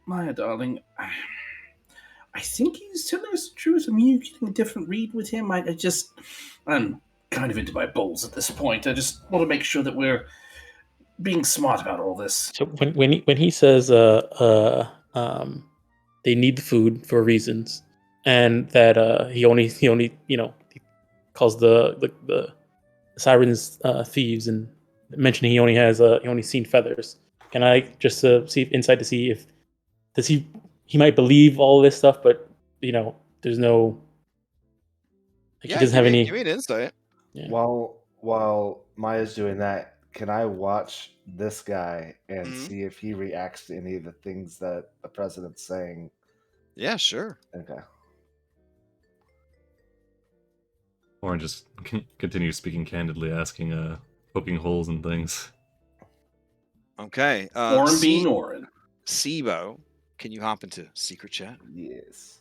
Maya, darling, I think he's telling us the truth. I mean, you're getting a different read with him. I'm kind of into my bowls at this point. I just want to make sure that we're being smart about all this. So when he says they need the food for reasons, and that he only he calls the sirens thieves, and mentioning he only seen feathers. Can I just see insight to see if he might believe all this stuff, but there's no he doesn't have any. Give me an insight. Yeah. While Maya's doing that, can I watch this guy and see if he reacts to any of the things that the president's saying? Yeah, sure. Okay. Or just continue speaking candidly, asking, poking holes in things. Okay. Oren being Oren. Sibo, can you hop into secret chat? Yes.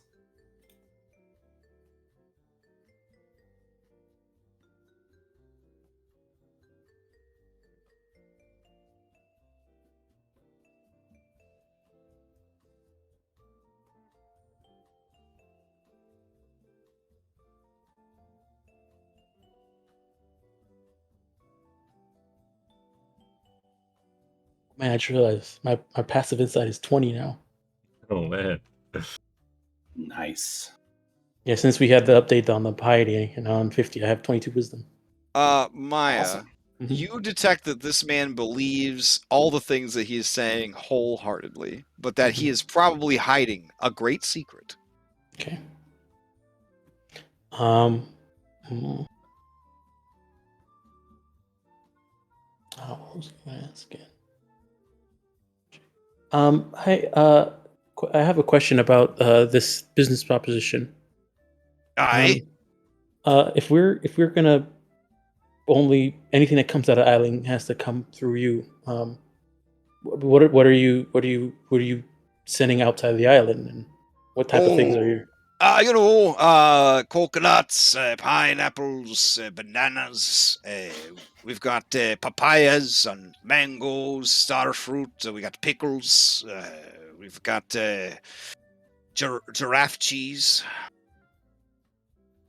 Man, I just realized my passive insight is 20 now. Oh man. Nice. Yeah, since we had the update on the piety, and now I'm 50, I have 22 wisdom. Maya, Awesome. you detect that this man believes all the things that he is saying wholeheartedly, but that he is probably hiding a great secret. Okay. I was going to ask it. I have a question about this business proposition. Aye. If we're gonna only anything that comes out of Island has to come through you. What are you sending outside of the island, and what type of things are you? Coconuts, pineapples, bananas. We've got papayas and mangoes, starfruit. We got pickles. We've got giraffe cheese.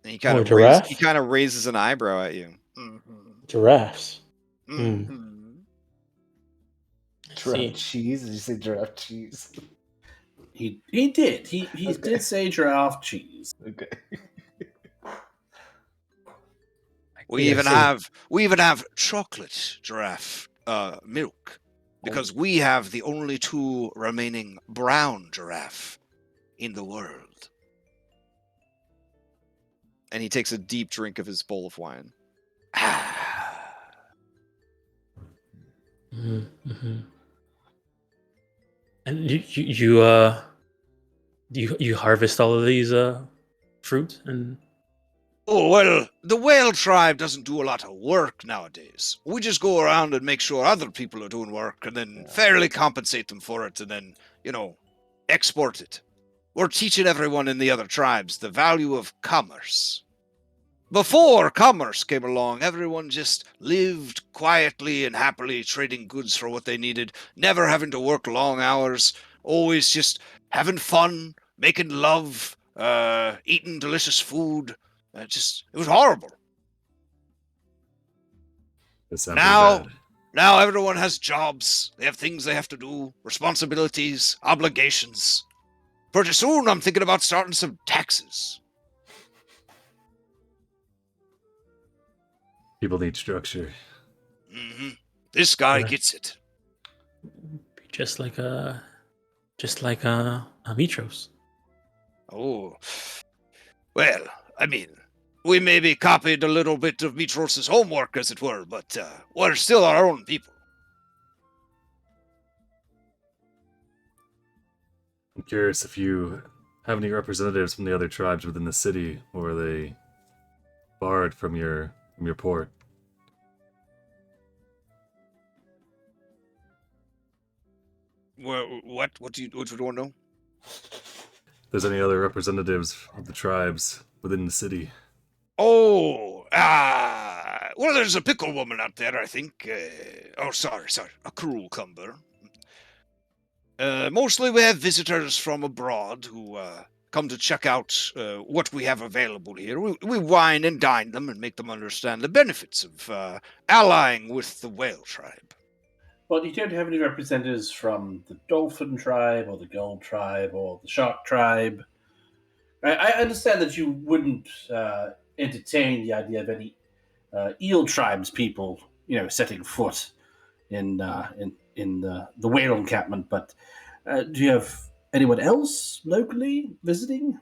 And he kind of raises an eyebrow at you. Giraffes. Giraffe cheese? Did you say giraffe cheese? He did. He did say giraffe cheese. Okay. We even have chocolate giraffe milk, because we have the only two remaining brown giraffe in the world. And he takes a deep drink of his bowl of wine. Mm-hmm. And you harvest all of these fruit and. Oh, well, the whale tribe doesn't do a lot of work nowadays. We just go around and make sure other people are doing work and then fairly compensate them for it and then, export it. We're teaching everyone in the other tribes the value of commerce. Before commerce came along, everyone just lived quietly and happily, trading goods for what they needed, never having to work long hours, always just having fun, making love, eating delicious food. It was horrible. That sounds pretty bad. Now everyone has jobs. They have things they have to do, responsibilities, obligations. Pretty soon I'm thinking about starting some taxes. People need structure. Mm-hmm. This guy gets it. Just like Mitros. Oh. Well, I mean, we maybe copied a little bit of Mitros' homework, as it were, but we're still our own people. I'm curious if you have any representatives from the other tribes within the city, or are they barred from your port? Well, what do you want to know? If there's any other representatives of the tribes within the city? Oh, well, there's a Pickle Woman out there, I think. Sorry, a cruel cumber. Mostly we have visitors from abroad who come to check out what we have available here. We wine and dine them and make them understand the benefits of allying with the whale tribe. Well, you don't have any representatives from the dolphin tribe or the gull tribe or the shark tribe. I understand that you wouldn't entertain the idea of any eel tribes people, setting foot in the whale encampment. But do you have anyone else locally visiting?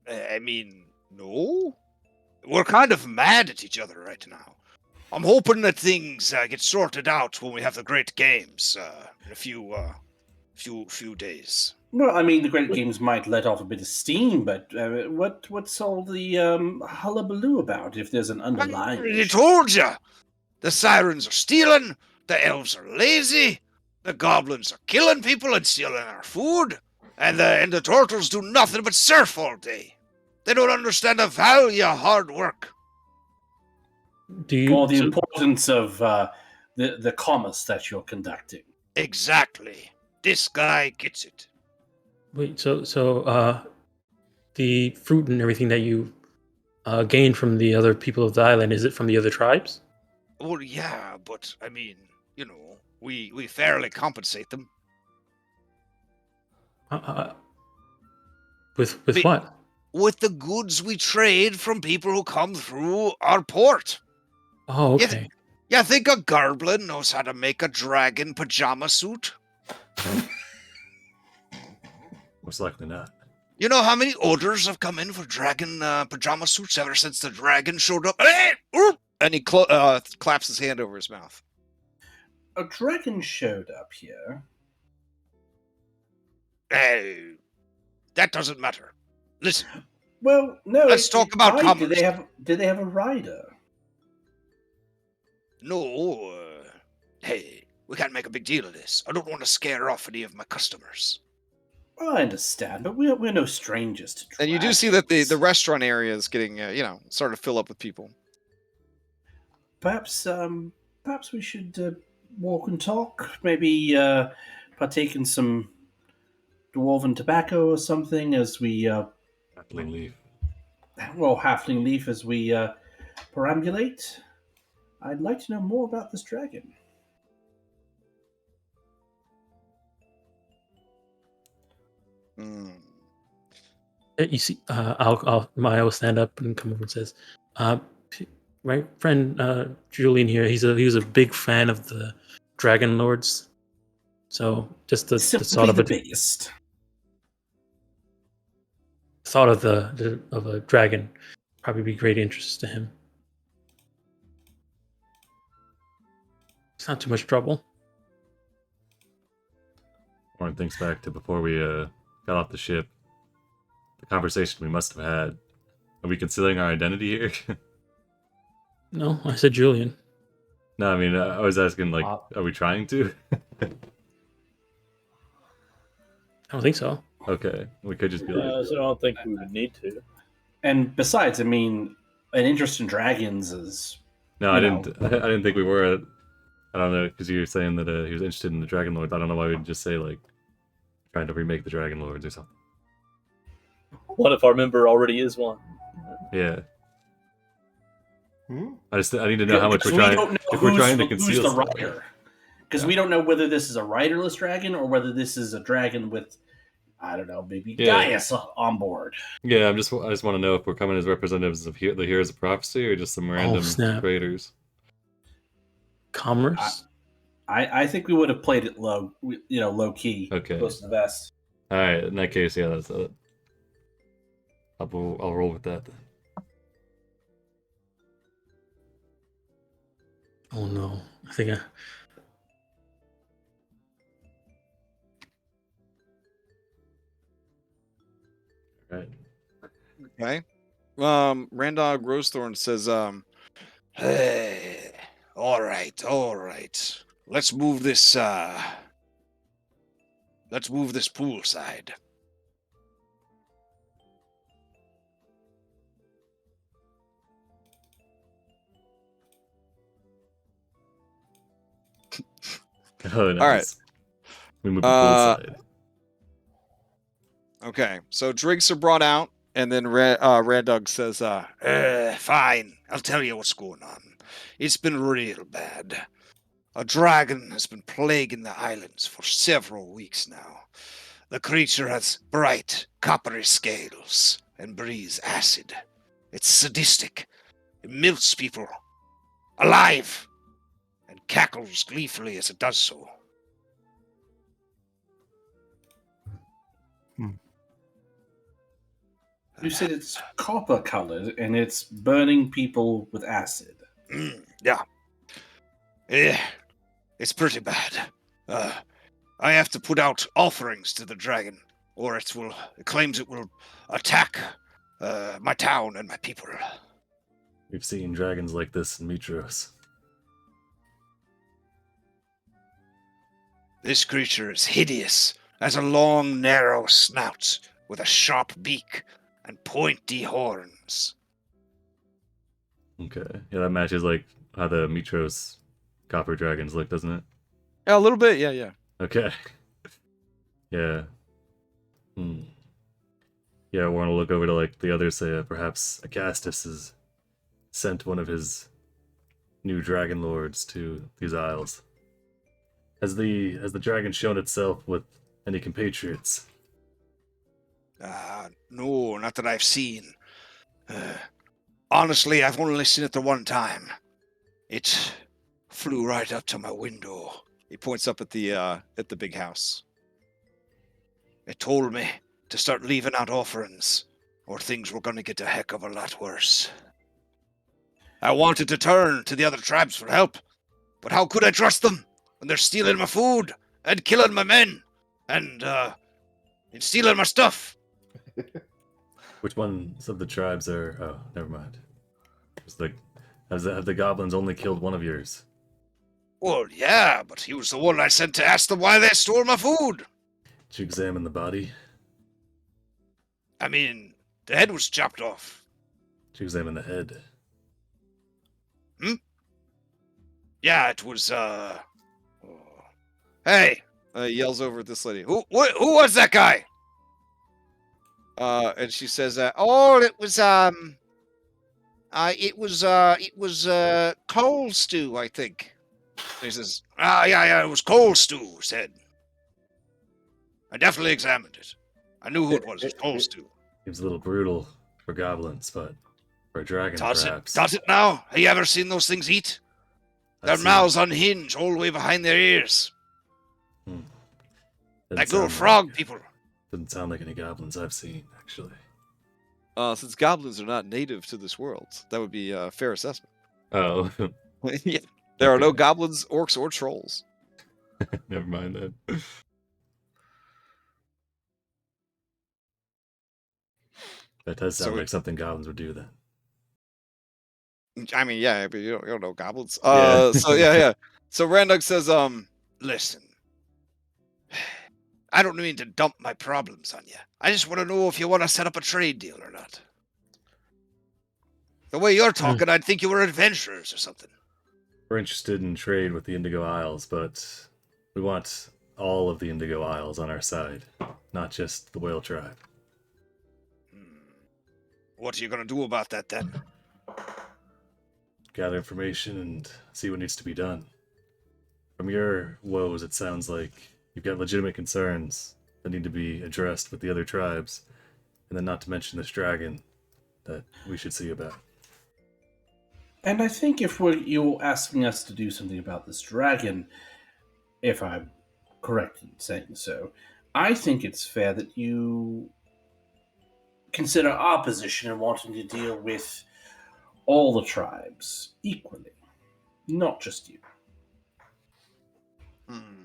I mean, no. We're kind of mad at each other right now. I'm hoping that things get sorted out when we have the great games in a few days. Well, I mean, the Great Games might let off a bit of steam, but what's all the hullabaloo about if there's an underlying... I told you! The sirens are stealing, the elves are lazy, the goblins are killing people and stealing our food, and the turtles do nothing but surf all day. They don't understand the value of hard work. Or the importance of the commerce that you're conducting. Exactly. This guy gets it. Wait, so the fruit and everything that you gain from the other people of the island, is it from the other tribes? Well, yeah, but I mean, we fairly compensate them. With what? With the goods we trade from people who come through our port. Oh, okay. You think a goblin knows how to make a dragon pajama suit? Most likely not. You know how many orders have come in for dragon pajama suits ever since the dragon showed up? And he claps his hand over his mouth. A dragon showed up here. That doesn't matter. Listen. Well, no. Let's talk about commerce. Did they have a rider? No. Hey, we can't make a big deal of this. I don't want to scare off any of my customers. Well, I understand, but we're no strangers to dragons. And you do see that the restaurant area is getting, starting to fill up with people. Perhaps we should walk and talk. Maybe partake in some dwarven tobacco or something as we... Halfling leaf. Well, halfling leaf as we perambulate. I'd like to know more about this dragon. You see, I will stand up and come over and says, "My friend Julian here. He was a big fan of the Dragonlords. So just the Simply thought of the a biggest. thought of of a dragon probably be great interest to him. It's not too much trouble. Warren thinks back to before we got off the ship. The conversation we must have had. Are we concealing our identity here? No, I said Julian. No, I mean, I was asking, like, are we trying to? I don't think so. Okay, we could just be like, So I don't think we would need to. And besides, I mean, an interest in dragons is no, I you didn't. I didn't think we were. I don't know, because you were saying that he was interested in the Dragonlords. I don't know why we'd just say like trying to remake the Dragonlords or something. What if our member already is one? Yeah. Hmm? I need to know how much because we're we trying. don't know If we're trying to who's conceal the something. rider. Because we don't know whether this is a riderless dragon or whether this is a dragon with, I don't know, maybe Yeah. Gaius on board. Yeah, I just want to know if we're coming as representatives of the Heroes of Prophecy or just some random snap. traders. Commerce. I think we would have played it low key, Okay. close to the vest. All right, in that case, yeah, that's I'll roll with that then. Oh no, I think I. Right. Okay. Randog Rosethorn says, hey, all right. Let's move this poolside. Oh, nice. All right. We move the poolside. Okay, so drinks are brought out, and then Randog says, fine, I'll tell you what's going on. It's been real bad. A dragon has been plaguing the islands for several weeks now. The creature has bright, coppery scales and breathes acid. It's sadistic. It milks people alive and cackles gleefully as it does so. You said it's copper colored and it's burning people with acid. Yeah. It's pretty bad. I have to put out offerings to the dragon, or it claims it will attack my town and my people. We've seen dragons like this in Mitros. This creature is hideous, has a long, narrow snout with a sharp beak and pointy horns. Okay. Yeah, that matches like how the Mitros copper dragons look, doesn't it? Yeah, a little bit, yeah. Okay. Yeah. Yeah, I want to look over to like the others, say perhaps Acastus has sent one of his new Dragonlords to these isles. Has the dragon shown itself with any compatriots? No, not that I've seen. Honestly, I've only seen it the one time. It flew right up to my window. He points up at the big house. It told me to start leaving out offerings, or things were going to get a heck of a lot worse. I wanted to turn to the other tribes for help, but how could I trust them when they're stealing my food and killing my men and stealing my stuff? Which ones of the tribes are... Oh, never mind. It's like, have the goblins only killed one of yours? Well, yeah, but he was the one I sent to ask them why they stole my food. Did you examine the body? I mean, the head was chopped off. Did you examine the head? Yeah, it was, Hey! Yells over at this lady. Who was that guy? And she says, it was coal stew, I think. And he says, yeah, it was coal stew, said. I definitely examined it. I knew who it was. It was coal stew. Seems a little brutal for goblins, but for a dragon, perhaps. Does it now? Have you ever seen those things eat? Their mouths unhinge all the way behind their ears. Like little frog people. Doesn't sound like any goblins I've seen, actually. Since goblins are not native to this world, that would be a fair assessment. Oh, Yeah. There are no Okay. goblins, orcs, or trolls. never mind then. That does sound So like something goblins would do then. I mean, yeah, but you don't know goblins. Yeah. So yeah. So Randug says, listen, I don't mean to dump my problems on you. I just want to know if you want to set up a trade deal or not. The way you're talking, I'd think you were adventurers or something. We're interested in trade with the Indigo Isles, but we want all of the Indigo Isles on our side, not just the whale tribe. What are you going to do about that then? Gather information and see what needs to be done. From your woes, it sounds like you've got legitimate concerns that need to be addressed with the other tribes, and then not to mention this dragon that we should see about. And I think if you're asking us to do something about this dragon, if I'm correct in saying so, I think it's fair that you consider our position in wanting to deal with all the tribes equally, not just you.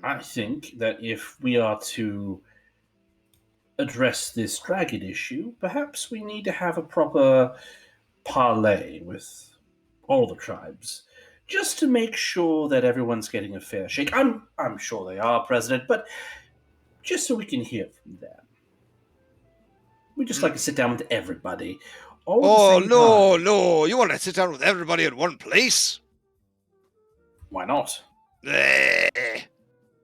I think that if we are to address this dragon issue, perhaps we need to have a proper parley with all the tribes, just to make sure that everyone's getting a fair shake. I'm sure they are, President, but just so we can hear from them. We just like to sit down with everybody. Oh, no. You want to sit down with everybody in one place? Why not?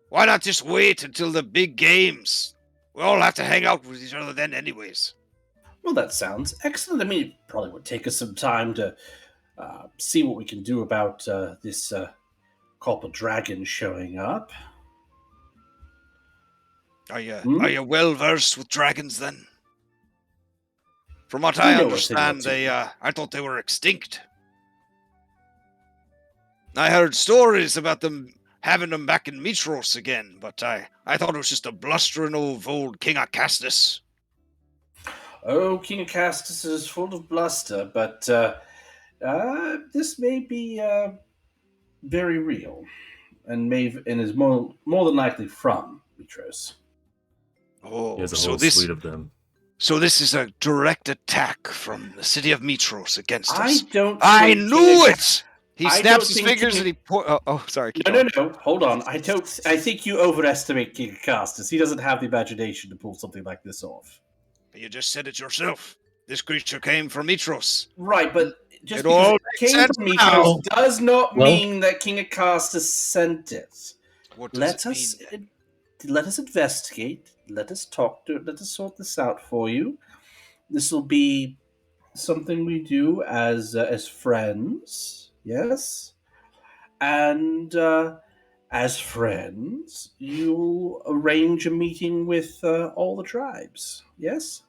Why not just wait until the big games? We all have to hang out with each other then anyways. Well, that sounds excellent. I mean, it probably would take us some time to see what we can do about this copper dragon showing up. Are you well versed with dragons then? From what I I know a thing or understand, two. I thought they were extinct. I heard stories about them having them back in Mitros again, but I thought it was just a blustering old King Acastus. Oh, King Acastus is full of bluster, but this may be very real, and is more than likely from Mitros. Oh, He has a whole suite of them. So this is a direct attack from the city of Mitros against us. I knew it! He I snaps don't his think fingers King- and he sorry. keep No, going. no. Hold on. I think you overestimate King Acastus. He doesn't have the imagination to pull something like this off. You just said it yourself. This creature came from Mitros. Right, but just It because all it makes came sense from now. Mitros does not Well- mean that King Acastus sent it. What does Let it us mean? let us investigate. Let us talk to it. Let us sort this out for you. This will be something we do as friends. Yes. And as friends, you'll arrange a meeting with all the tribes. Yes?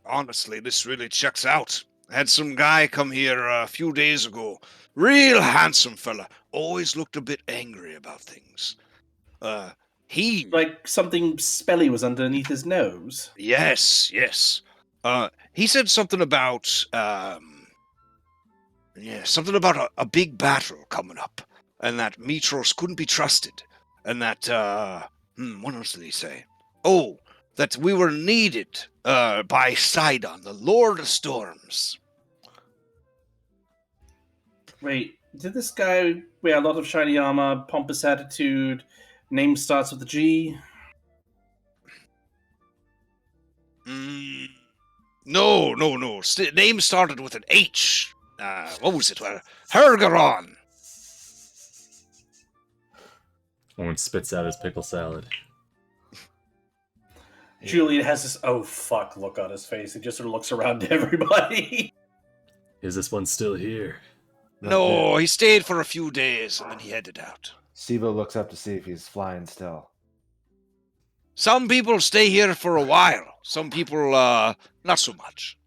Honestly, this really checks out. I had some guy come here a few days ago. Real handsome fella. Always looked a bit angry about things. He... Like something spelly was underneath his nose. Yes. He said something about, something about a big battle coming up. And that Mitros couldn't be trusted. And that, what else did he say? Oh, that we were needed by Sidon, the Lord of Storms. Wait, did this guy wear a lot of shiny armor, pompous attitude, name starts with a G? No. Name started with an H. What was it? Hergeron. Owen spits out his pickle salad. Julian has this oh fuck look on his face. He just sort of looks around to everybody. Is this one still here? No, he stayed for a few days and then he headed out. Sibo looks up to see if he's flying still. Some people stay here for a while. Some people, not so much.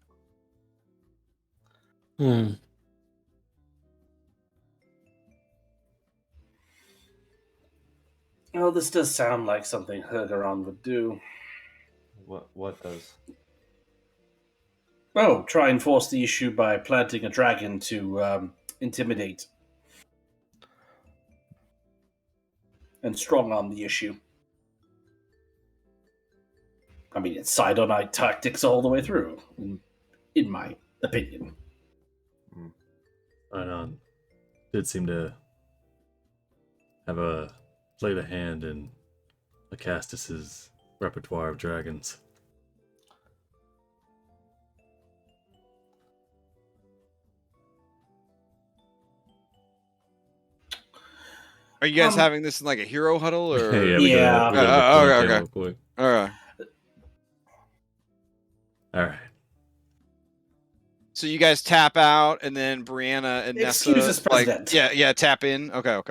Well, this does sound like something Hergeron would do. What does? Oh, try and force the issue by planting a dragon to intimidate and strong arm the issue. I mean, it's side-on-eye tactics all the way through, in my opinion. Sidon did seem to have played a hand in Acastus's repertoire of dragons. Are you guys having this in like a hero huddle or? Yeah, we Yeah. gotta get Plante okay. real quick. All right. All right. So you guys tap out, and then Brianna and Nessa, Excuse us, President. yeah, tap in. Okay.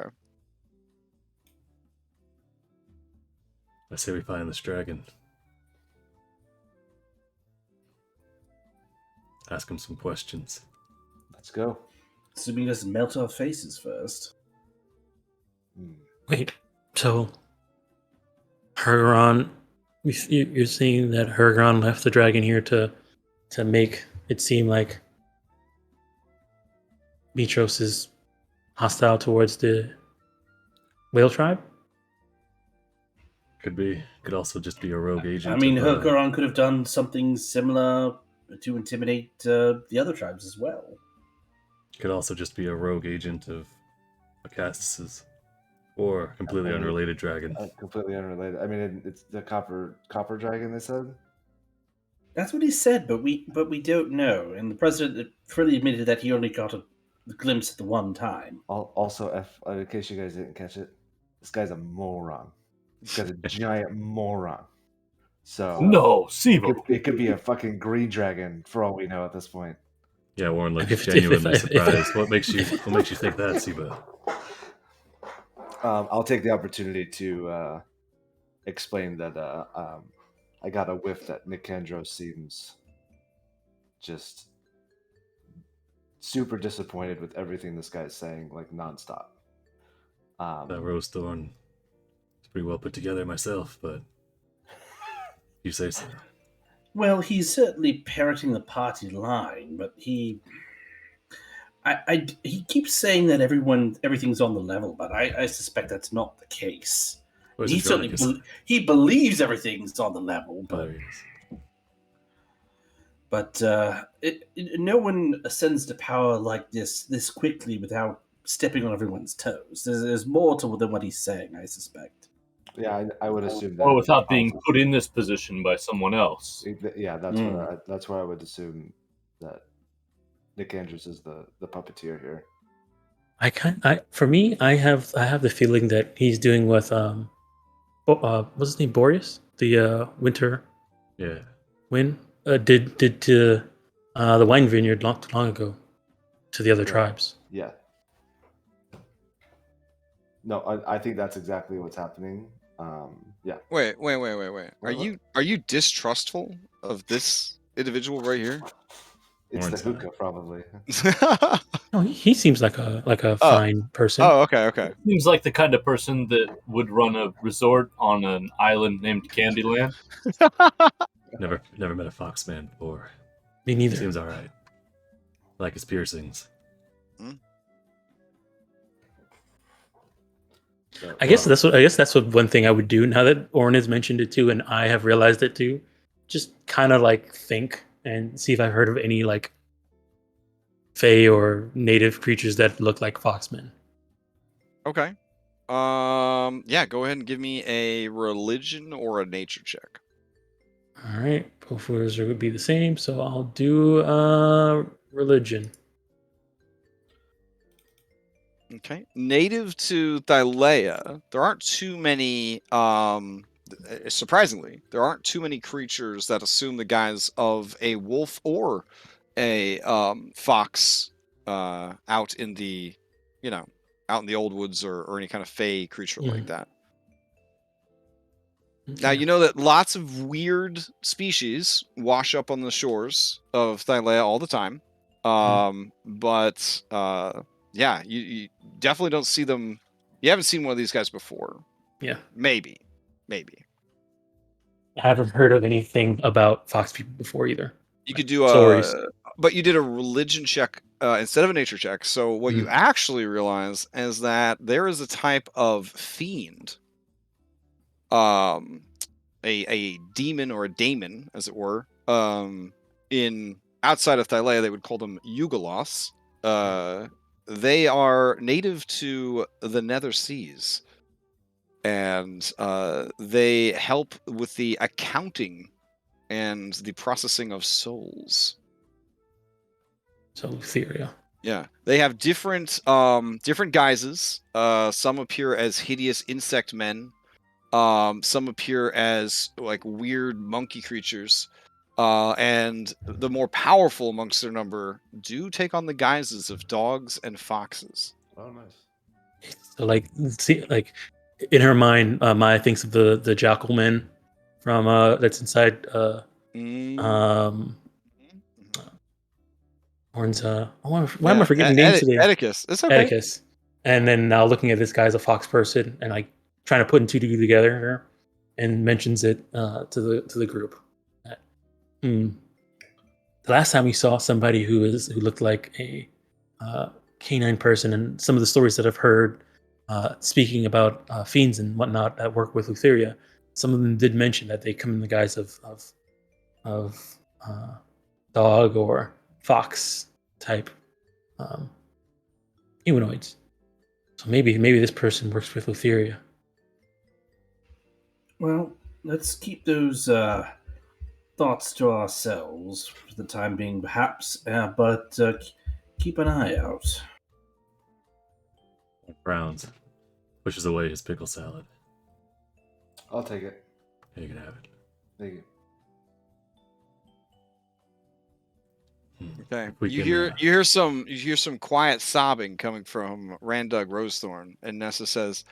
I say we find this dragon. Ask him some questions. Let's go. Assuming he doesn't melt our faces first. Wait, so Hergeron, you're saying that Hergeron left the dragon here to make it seem like Mitros is hostile towards the whale tribe? Could be. Could also just be a rogue agent. I mean, of, Hergeron could have done something similar to intimidate the other tribes as well. Could also just be a rogue agent of Acastus's. Or a completely unrelated dragon. Completely unrelated. I mean, it's the copper dragon. They said. That's what he said, but we don't know. And the president freely admitted that he only got a glimpse at the one time. Also, in case you guys didn't catch it, this guy's a moron. This guy's a giant moron. So No, Sibo. it could be a fucking green dragon for all we know at this point. Yeah, Warren looks If- genuinely if- surprised. What makes you think that, Sibo? I'll take the opportunity to explain that I got a whiff that Nicandro seems just super disappointed with everything this guy's saying, like nonstop. That rose thorn is pretty well put together myself, but you say so. Well, he's certainly parroting the party line, but he keeps saying that everything's on the level, but I suspect that's not the case. Where's He Andronicus? certainly he believes everything's on the level, Oh, but there he is. no one ascends to power like this quickly without stepping on everyone's toes. There's more to than what he's saying, I suspect. Yeah, I would assume that. Or without being put in this position by someone else. Yeah, that's where I would assume that Nick Andrews is the puppeteer here. For me, I have the feeling that he's doing with what's his name, Boreas, the winter Yeah. wind did to the wine vineyard not too long ago to the other tribes. Yeah. No, I think that's exactly what's happening. Yeah. Wait. Are you distrustful of this individual right here? It's Warren's the hookah, probably. No, he seems like a fine person. Oh, okay. Seems like the kind of person that would run a resort on an island named Candyland. Never met a foxman before. Me neither. Seems all right. Like his piercings. So, I guess that's what one thing I would do now that Oren has mentioned it too, and I have realized it too. Just kind of like think and see if I've heard of any like fae or native creatures that look like foxmen. Okay. Yeah, go ahead and give me a religion or a nature check. All right, both of those would be the same, so I'll do religion. Okay. Native to Thylea, there aren't too many surprisingly, there aren't too many creatures that assume the guise of a wolf or a fox out in the old woods or any kind of fey creature like that. Now, you know that lots of weird species wash up on the shores of Thylea all the time. But yeah, you definitely don't see them. You haven't seen one of these guys before. Yeah. Maybe. I haven't heard of anything about fox people before either. You could do Stories. but you did a religion check instead of a nature check. So what you actually realize is that there is a type of fiend, a demon or a daemon, as it were, in outside of Thylea they would call them Yugalos. They are native to the Nether Seas, and they help with the accounting and the processing of souls. So Theria. Yeah, they have different guises. Some appear as hideous insect men. Some appear as like weird monkey creatures. And the more powerful amongst their number do take on the guises of dogs and foxes. Oh, nice. So like in her mind, Maya thinks of the jackal men from that's inside Horns. Why am I forgetting names today? Atticus. It's okay. Atticus. And then now looking at this guy as a fox person and like trying to put two together and mentions it to the group. The last time we saw somebody who looked like a canine person, and some of the stories that I've heard speaking about fiends and whatnot that work with Lutheria, some of them did mention that they come in the guise of dog or fox type humanoids. So maybe this person works with Lutheria. Well, let's keep those thoughts to ourselves for the time being, perhaps, but keep an eye out. Frowns, pushes away his pickle salad. I'll take it. You can have it. Thank you. Okay. We You can, hear some quiet sobbing coming from Randug Rosethorn, and Nessa says,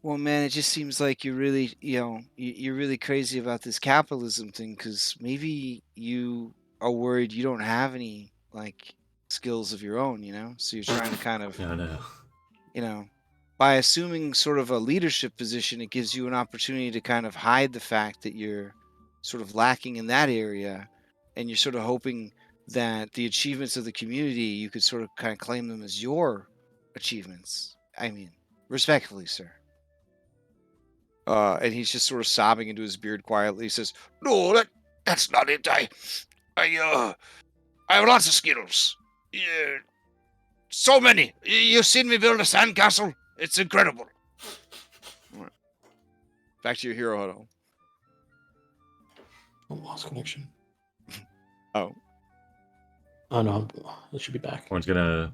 "Well, man, it just seems like you're really, you're really crazy about this capitalism thing, because maybe you are worried you don't have any like skills of your own, So you're trying to kind of, I know. by assuming sort of a leadership position, it gives you an opportunity to kind of hide the fact that you're sort of lacking in that area, and you're sort of hoping that the achievements of the community, you could sort of kind of claim them as your achievements. I mean, respectfully, sir." And he's just sort of sobbing into his beard quietly. He says, "No, that's not it. I have lots of skills. Yeah, so many. You've seen me build a sandcastle. It's incredible." All right. Back to your hero huddle. I lost connection. Oh. Oh no, it should be back. Horn's gonna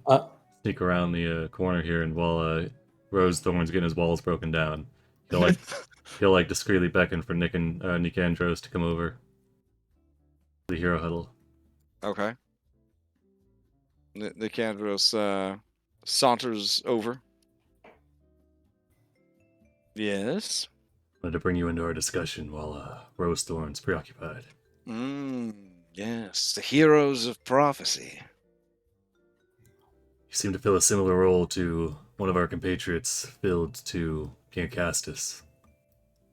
sneak around the corner here, and while Rose Thorn's getting his walls broken down, he'll discreetly beckon for Nick and Nicandros to come over. The hero huddle. Okay. Nicandros saunters over. Yes. Wanted to bring you into our discussion while Rose Thorn's preoccupied. Yes, the heroes of prophecy. You seem to fill a similar role to one of our compatriots filled to King Castus.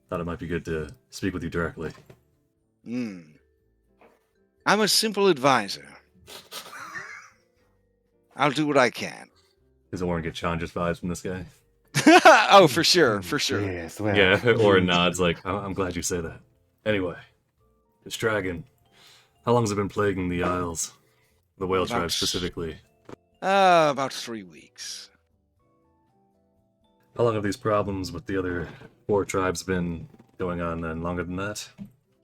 Thought it might be good to speak with you directly. I'm a simple advisor. I'll do what I can. Does Orin get Chandra's vibes from this guy? Oh, for sure. Yes, well. Yeah, Orin nods like, I'm glad you say that. Anyway, this dragon, how long has it been plaguing the Isles? The whale tribe specifically? About 3 weeks. How long have these problems with the other 4 tribes been going on then? Longer than that?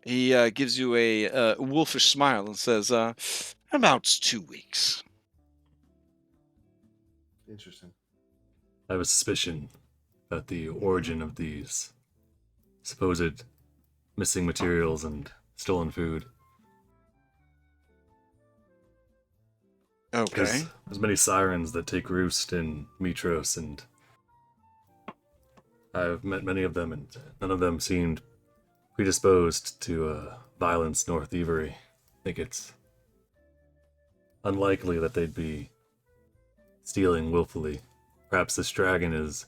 He gives you a wolfish smile and says, about 2 weeks. Interesting. I have a suspicion that the origin of these supposed missing materials and stolen food. Okay. There's many sirens that take roost in Mitros, and I've met many of them, and none of them seemed predisposed to violence nor thievery. I think it's unlikely that they'd be stealing willfully. Perhaps this dragon is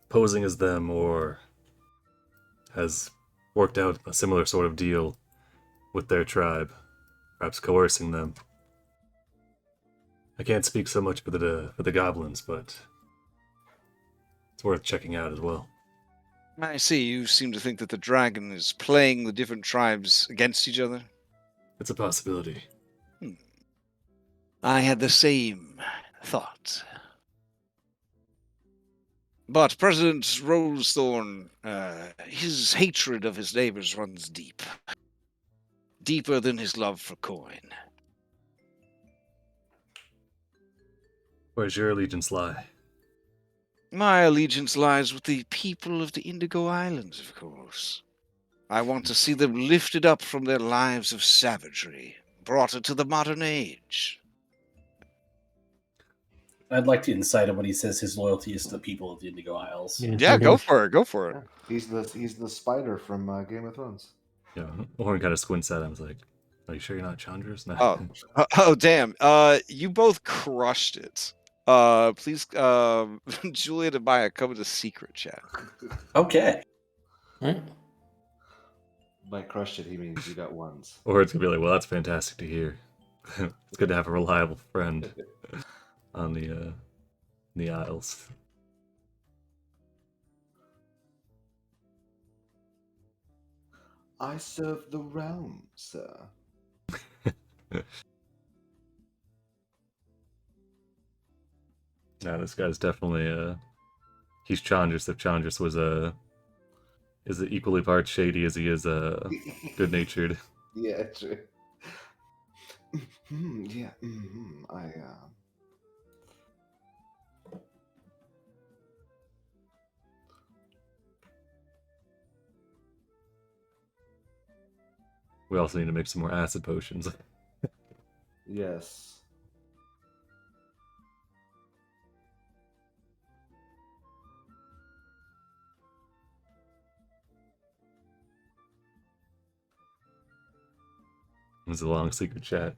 posing as them, or has worked out a similar sort of deal with their tribe, perhaps coercing them. I can't speak so much for the goblins, but it's worth checking out as well. I see. You seem to think that the dragon is playing the different tribes against each other. It's a possibility. I had the same thought. But President Rosethorn, his hatred of his neighbors runs deep. Deeper than his love for coin. Where's your allegiance lie? My allegiance lies with the people of the Indigo Islands, of course. I want to see them lifted up from their lives of savagery, brought into the modern age. I'd like to insight him when he says his loyalty is to the people of the Indigo Isles. Yeah, go for it. Go for it. Yeah, he's the spider from Game of Thrones. Yeah, Orin kind of squints at him. He's like, "Are you sure you're not Chandra's?" No. Oh, damn. You both crushed it. Please, Julian and Maya, come into secret chat. Okay. By crushed it, he means you got ones. Or it's gonna be like, "Well, that's fantastic to hear. It's good to have a reliable friend on the Isles." I serve the realm, sir. Yeah, this guy's definitely he's Chandras. If Chandras was is equally part shady as he is good natured. Yeah, true. Yeah. We also need to make some more acid potions. Yes. It was a long secret chat.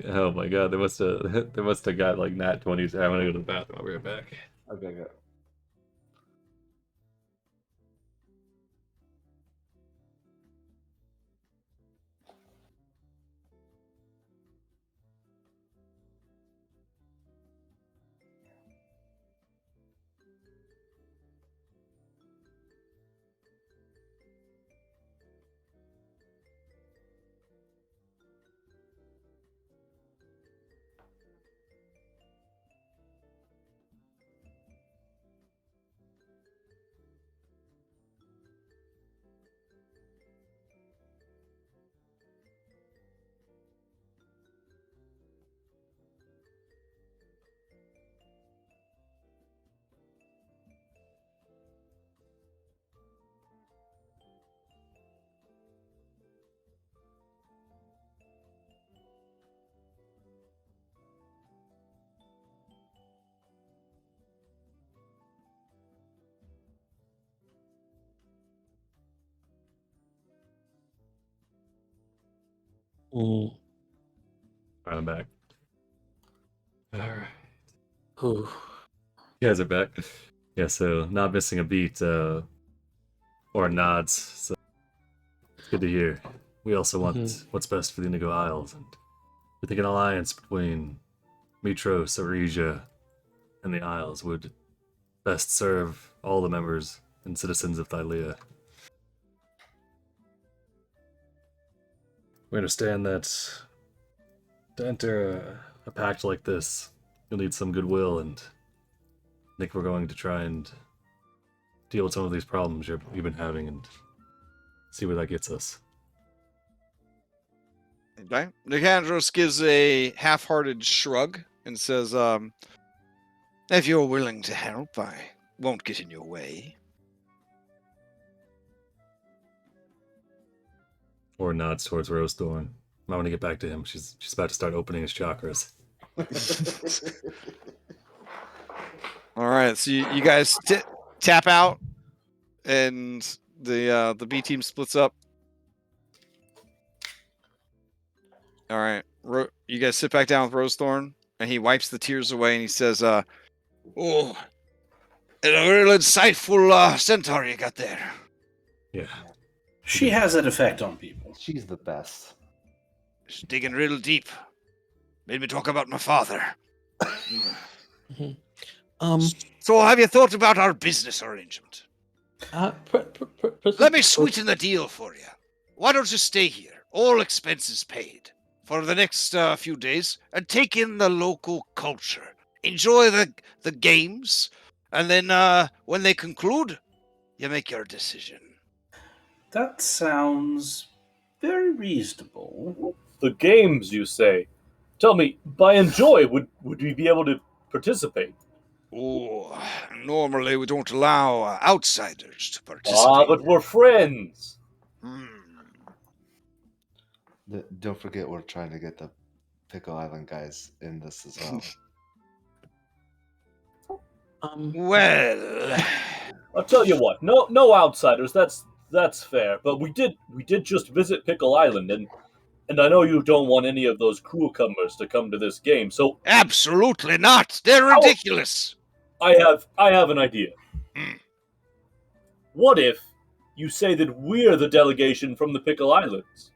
Oh my god, they must have got like nat 20s. I'm gonna go to the bathroom. I'll be right back. Okay, good. Alright, I'm back. Alright. Ooh. You guys are back. Yeah, so not missing a beat, or nods, so it's good to hear. We also want what's best for the Indigo Isles, and we think an alliance between Mitros, Arisia, and the Isles would best serve all the members and citizens of Thylea. We understand that to enter a pact like this, you'll need some goodwill, and I think we're going to try and deal with some of these problems you've been having and see where that gets us. Okay. Nicandros gives a half-hearted shrug and says, if you're willing to help, I won't get in your way. Or nods towards Rosethorn. I want to get back to him. She's about to start opening his chakras. All right, so you guys tap out, and the B team splits up. All right, you guys sit back down with Rosethorn, and he wipes the tears away, and he says, Oh, and a real insightful centaur you got there. Yeah. She has that effect on people. She's the best. She's digging real deep. Made me talk about my father. So have you thought about our business arrangement? Let me sweeten the deal for you. Why don't you stay here, all expenses paid, for the next few days, and take in the local culture. Enjoy the games, and then when they conclude, you make your decision. That sounds very reasonable. The games, you say? Tell me, by enjoy, would we be able to participate? Oh, normally we don't allow outsiders to participate. Ah, but we're friends. Don't forget, we're trying to get the Pickle Island guys in this as well. Well, I'll tell you what. No outsiders. That's fair. But we did just visit Pickle Island, and I know you don't want any of those crewcomers to come to this game. So absolutely not. They're ridiculous. I have an idea. What if you say that we're the delegation from the Pickle Islands?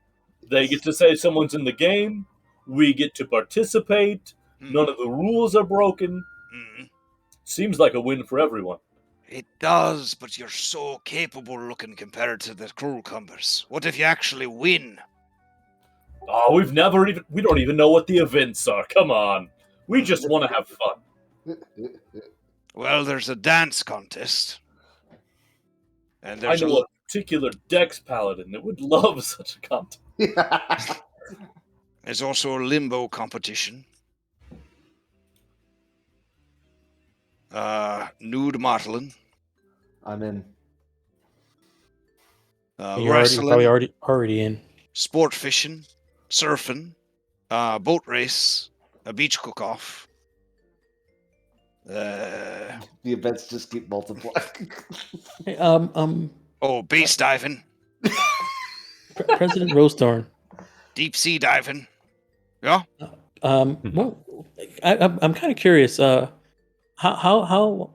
They get to say someone's in the game. We get to participate. None of the rules are broken. Seems like a win for everyone. It does, but you're so capable looking compared to the crewcumbers. What if you actually win? Oh, we don't even know what the events are. Come on. We just want to have fun. Well, there's a dance contest. And there's I know a particular Dex Paladin that would love such a contest. There's also a limbo competition. Nude modeling. I'm in. You're Wrestling. probably already in. Sport fishing. Surfing. Boat race. A beach cook-off. The events just keep multiplying. Hey, base diving. President Rosethorn. Deep sea diving. Yeah. Well, I'm kind of curious. How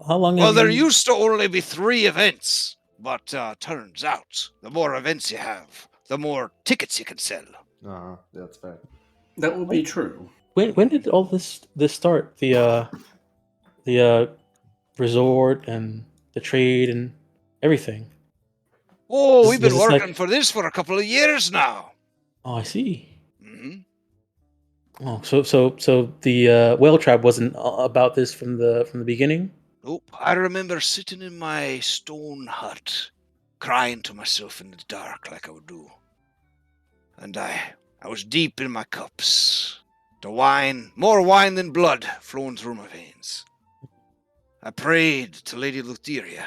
long? Well, have there you... used to only be 3 events, but turns out the more events you have, the more tickets you can sell. That's fair. That will be true. When did all this start? The resort and the trade and everything. Oh, we've been Is this working for this for a couple of years now. Oh, I see. Mm-hmm. Oh, so the whale tribe wasn't about this from the beginning. Nope. I remember sitting in my stone hut, crying to myself in the dark like I would do. And I was deep in my cups. The wine, more wine than blood, flowing through my veins. I prayed to Lady Lutheria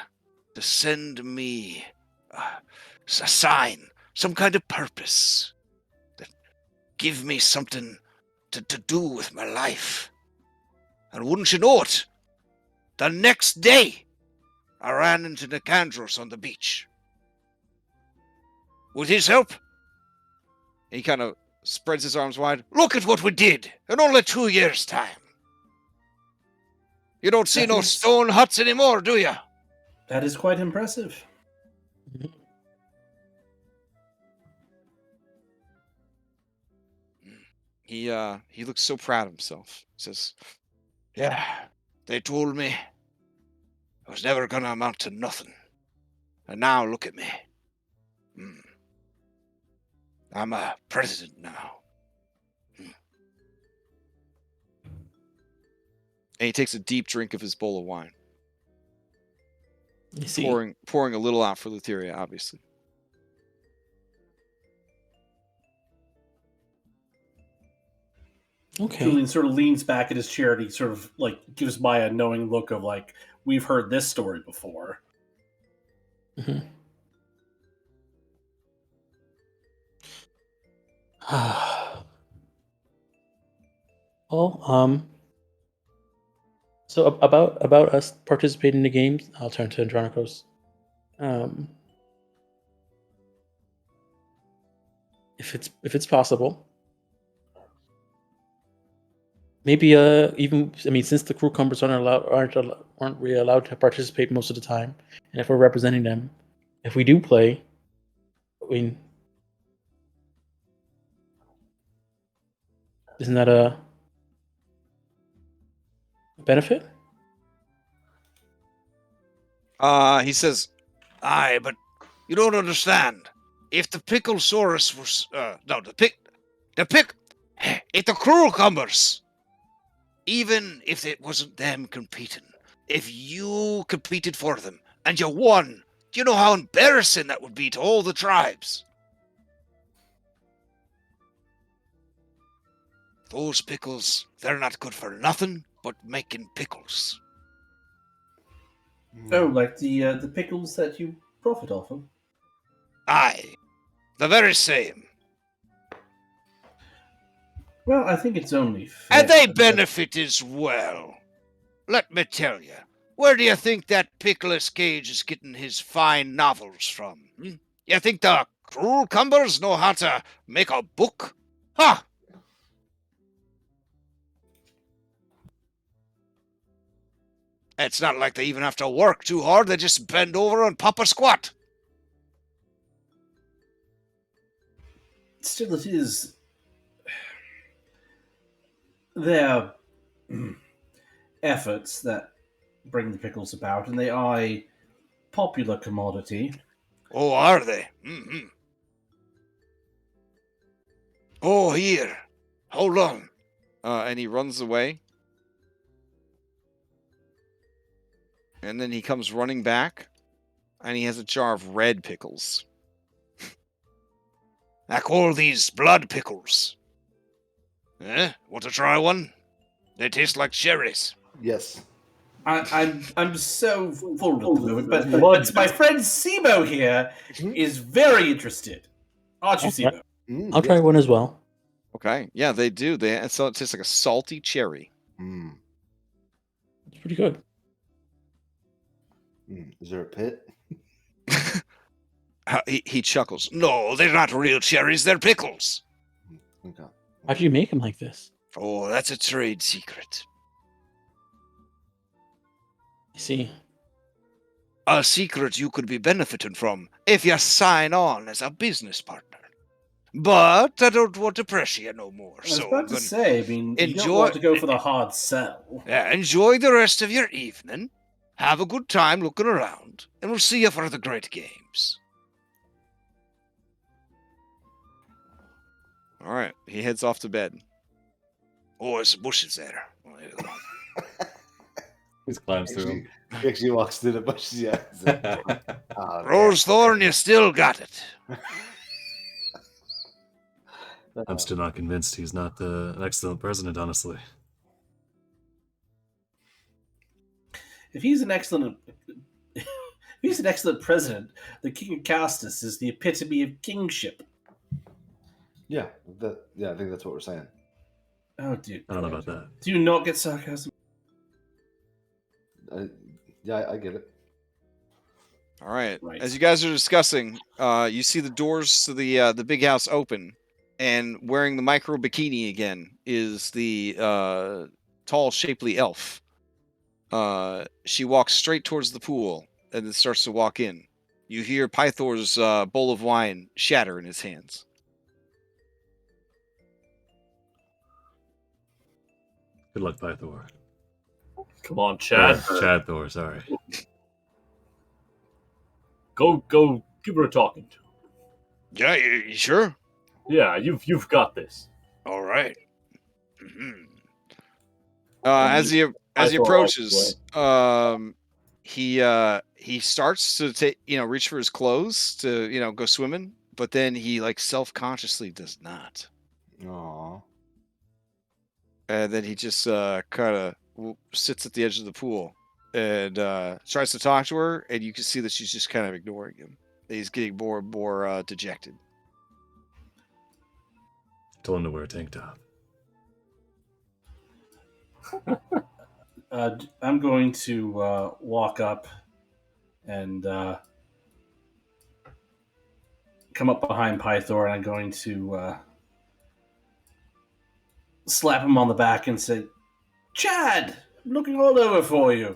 to send me a sign, some kind of purpose, that give me something to do with my life. And wouldn't you know it, the next day, I ran into Nicandros on the beach. With his help, he kind of spreads his arms wide. Look at what we did in only 2 years' time. You don't see no stone huts anymore, do you? That is quite impressive. He looks so proud of himself. He says, yeah, they told me I was never going to amount to nothing. And now look at me. I'm a president now. And he takes a deep drink of his bowl of wine. You see. Pouring a little out for Lutheria, obviously. Okay. Julian sort of leans back in his chair and he sort of like gives Maya a knowing look of like, we've heard this story before. Mm-hmm. Well, so about us participating in the games, I'll turn to Andronikos. If it's possible, maybe even since the cucumbers aren't really allowed to participate most of the time, and if we're representing them, if we do play, I mean, isn't that a benefit? He says, Aye, but you don't understand. If the Picklesaurus was, if the Cucumbers, even if it wasn't them competing, if you competed for them and you won, do you know how embarrassing that would be to all the tribes? Those pickles, they're not good for nothing but making pickles. Oh, like the pickles that you profit off of? Aye, the very same. Well, I think it's only fair. And they benefit as well. Let me tell you, where do you think that Pickles Cage is getting his fine novels from? You think the Cucumbers know how to make a book? Ha! It's not like they even have to work too hard. They just bend over and pop a squat. Still, it is their efforts that bring the pickles about, and they are a popular commodity. Oh, are they? Mm-hmm. Oh, here. Hold on. and he runs away. And then he comes running back, and he has a jar of red pickles. I call these blood pickles. Want to try one? They taste like cherries. Yes. I'm so full at the moment, but my friend Sibo here is very interested. Aren't you, Sibo? I'll try one as well. Okay, yeah, they do. So it tastes like a salty cherry. It's pretty good. Is there a pit? He chuckles. No, they're not real cherries. They're pickles. Okay. How do you make them like this? Oh, that's a trade secret. I see. A secret you could be benefiting from if you sign on as a business partner. But I don't want to pressure you no more. I was So about to say, you don't want to go for the hard sell. Yeah, enjoy the rest of your evening. Have a good time looking around, and we'll see you for the great games. All right, he heads off to bed. Oh, there's bushes there. Just climbs through He actually walks through the bushes. Yeah. them. Rose Thorn, you still got it. I'm still not convinced he's not an excellent president, honestly. If he's an excellent president, the King of Castus is the epitome of kingship. Yeah, I think that's what we're saying. Oh, dude. I don't know about that. Do you not get sarcasm? I get it. All right. Right. As you guys are discussing, you see the doors to the big house open, and wearing the micro bikini again is the tall, shapely elf. She walks straight towards the pool and then starts to walk in. You hear Pythor's bowl of wine shatter in his hands. Good luck, Pythor. Come on, Chad. Chad Thor, sorry. Go, give her a talking to. Yeah, you sure? Yeah, you've got this. All right. As he Pythor approaches, he starts to reach for his clothes to go swimming, but then he self-consciously does not. Aww. And then he just kind of sits at the edge of the pool and tries to talk to her, and you can see that she's just kind of ignoring him. He's getting more and more dejected. Told him to wear a tank top. I'm going to walk up and come up behind Pythor, and I'm going to slap him on the back and say, Chad, I'm looking all over for you.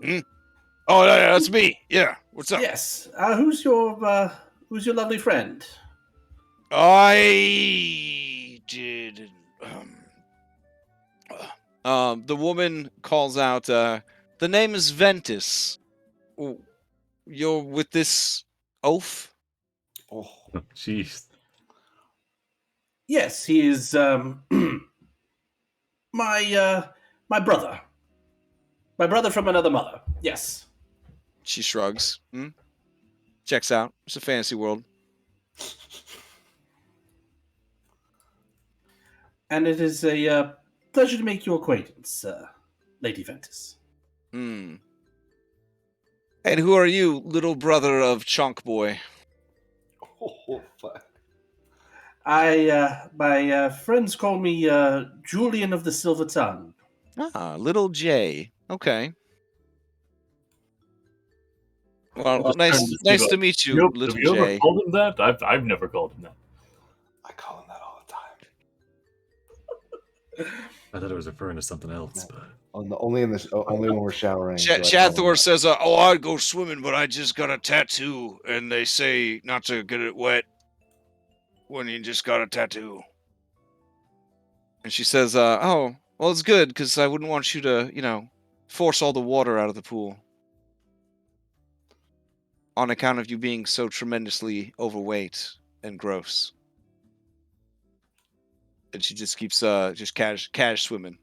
Oh, yeah, that's me. Yeah, what's up? Yes. Who's your lovely friend? I did. The woman calls out. The name is Ventus. Oh, you're with this oaf? Oh, Jeez. Yes, he is my brother. My brother from another mother. Yes. She shrugs. Checks out. It's a fantasy world. And it is a pleasure to make your acquaintance, Lady Ventus. And who are you, little brother of Chunk Boy? oh fuck. My friends call me Julian of the Silver Tongue. Ah, little J. Okay. Well, nice to meet you, Have little you ever J. called him that? I've never called him that. I call him that all the time. I thought it was referring to something else, but Only when we're showering. do I call him Shadthor that. says, "Oh, I'd go swimming, but I just got a tattoo, and they say not to get it wet when you just got a tattoo." And she says, "Oh, well, it's good because I wouldn't want you to, force all the water out of the pool on account of you being so tremendously overweight and gross." And she just keeps just cash swimming.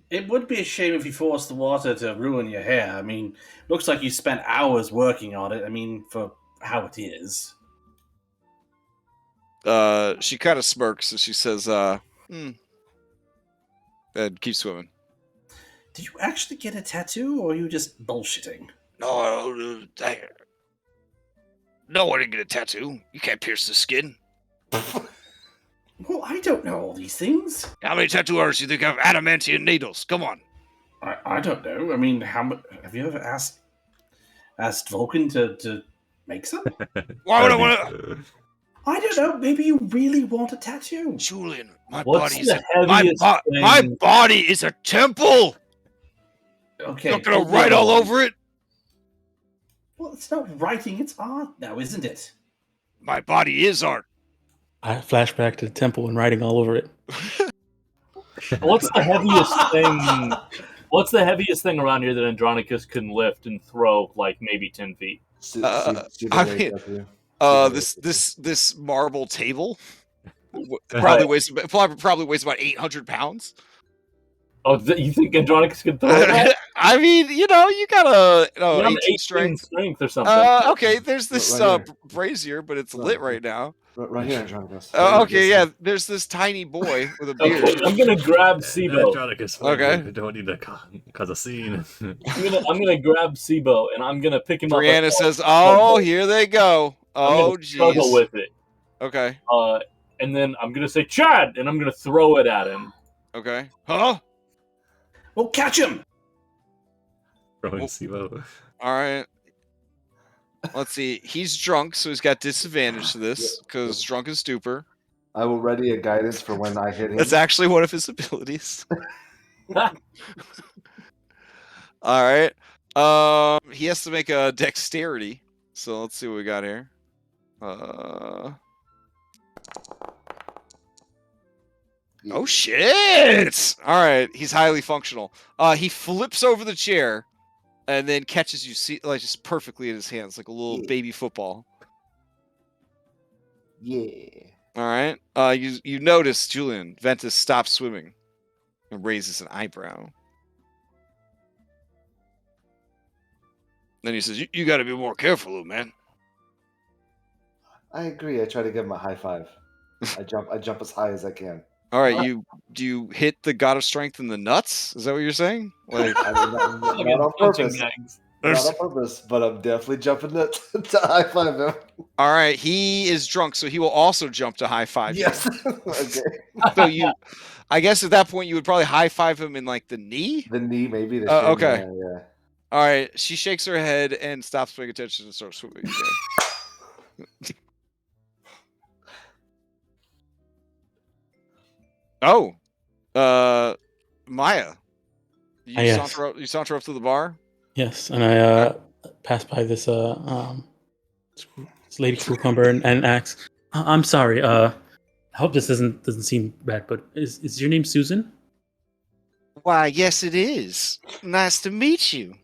It would be a shame if you forced the water to ruin your hair. I mean, looks like you spent hours working on it. I mean, for how it is. She kind of smirks and she says, and keeps swimming. Did you actually get a tattoo, or are you just bullshitting? No, no, I didn't get a tattoo. You can't pierce the skin. Well, I don't know all these things. How many tattoo artists do you think have adamantium needles? Come on. I don't know. I mean, have you ever asked Vulcan to make some? Why would I want That'd to? be- I don't know. Maybe you really want a tattoo. Julian, my What's body is the a, heaviest my thing? body is a temple. Okay. You're not gonna hold write all on. over it. Well, it's not writing. It's art now, isn't it? My body is art. I flashback to the temple and writing all over it. What's the heaviest thing? What's the heaviest thing around here that Andronicus can lift and throw like maybe 10 feet? See I the weight mean, up here. this marble table probably weighs about 800 pounds. Oh, you think Andronicus can throw that? I mean, you gotta, I'm 18 18 strength. strength or something. Okay, there's this Right here. brazier, but it's lit right now. Right here, Andronicus. Okay, yeah, there's this tiny boy with a beard. Okay, I'm gonna grab Sibo. Andronicus, Okay. we don't need to cause a scene. I'm gonna grab Sibo and I'm gonna pick him up. Brianna says, "Oh, here they go. I'm Oh, gonna struggle jeez. with it. Okay, And then I'm gonna say Chad, and I'm gonna throw it at him. okay. Huh? Well, catch him. Throwing Well- SIBO. All right. Let's see. He's drunk, so he's got disadvantage to this because drunk is stupor. I will ready a guidance for when I hit him. That's actually one of his abilities. All right. He has to make a dexterity. So let's see what we got here. Oh shit! All right, he's highly functional. He flips over the chair, and then catches you like just perfectly in his hands, like a little baby football. Yeah. All right. You notice Julian Ventus stops swimming and raises an eyebrow. Then he says, "You got to be more careful, little man." I agree. I try to give him a high five. I jump as high as I can. All right, do you hit the god of strength in the nuts? Is that what you're saying? Like, I mean, not on purpose. Not on purpose, but I'm definitely jumping to high five him. all right, he is drunk, so he will also jump to high five. you. Yes. Okay. So I guess at that point you would probably high five him in like the knee. The knee, maybe. The Oh, shin, okay. Yeah. All right, she shakes her head and stops paying attention and starts swimming again. Oh, Maya, you yes. saunter up to the bar. Yes, and I passed by this this lady cucumber and asked, "I'm sorry. I hope this doesn't seem bad, but is your name Susan?" Why, yes, it is. Nice to meet you.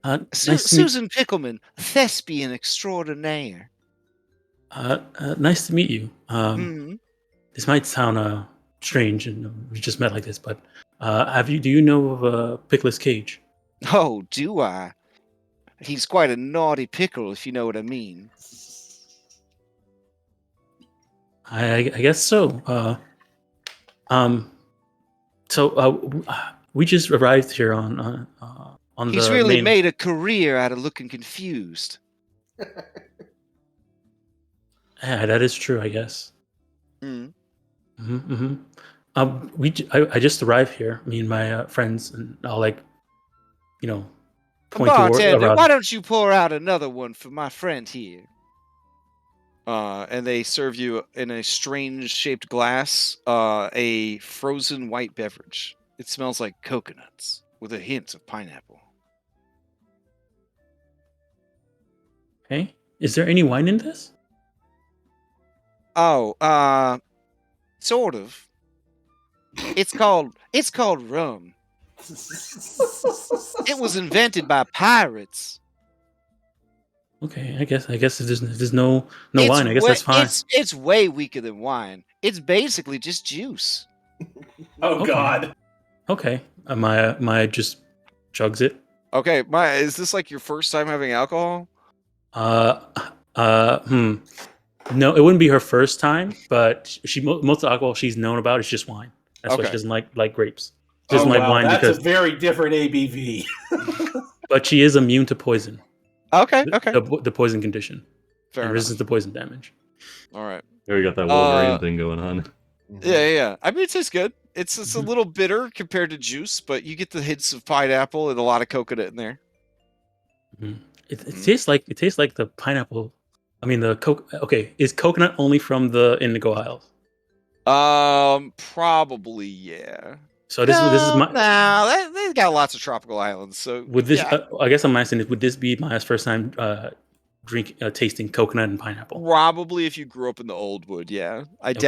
Nice to meet. Susan Pickleman, thespian extraordinaire. Nice to meet you. Hmm. This might sound strange, and we just met like this, but do you know of Pickle's Cage? Oh, do I? He's quite a naughty pickle, if you know what I mean. I guess so. We just arrived here on He's the really main. made a career out of looking confused. Yeah, that is true, I guess. Mm. I just arrived here. Me and my friends, and I'll point Bartender, around. why don't you pour out another one for my friend here? And they serve you in a strange-shaped glass a frozen white beverage. It smells like coconuts with a hint of pineapple. Okay, is there any wine in this? Oh, sort of. It's called rum. It was invented by pirates. Okay, I guess if there's no wine, I guess that's fine. It's way weaker than wine. It's basically just juice. Oh Okay. God. Okay, Maya just chugs it. Okay, Maya, is this like your first time having alcohol? No, it wouldn't be her first time, but most of the alcohol she's known about is just wine. That's why Okay. she doesn't like grapes. She doesn't Oh like wow, wine that's because, a very different ABV. but she is immune to poison. Okay. The poison condition Fair and enough. resistance to poison damage. All right. There we got that Wolverine thing going on. Yeah. I mean, it tastes good. It's a little bitter compared to juice, but you get the hints of pineapple and a lot of coconut in there. Mhm. It tastes like the pineapple. I mean the coke. Okay, is coconut only from the Indigo Isles? Probably yeah. So this is my. No, they've got lots of tropical islands. So Would this? yeah, I guess I'm asking, would this be my first time tasting coconut and pineapple? probably if you grew up in the old wood, yeah. I Okay.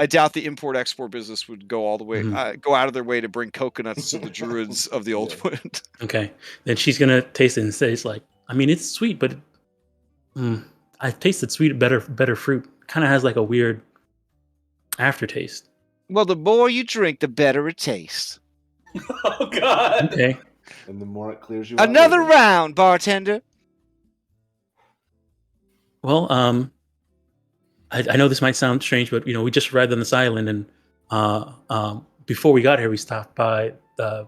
doubt the import export business would go all the way, Mhm. go out of their way to bring coconuts to the druids of the old wood. Okay, then she's gonna taste it and say, "It's like, I mean, it's sweet, but I've tasted sweet, better fruit. Kind of has like a weird aftertaste." Well, the more you drink, the better it tastes. Oh God. Okay. And the more it clears you out Another later. round, bartender. Well, I know this might sound strange, but we just arrived on this island, and before we got here, we stopped by the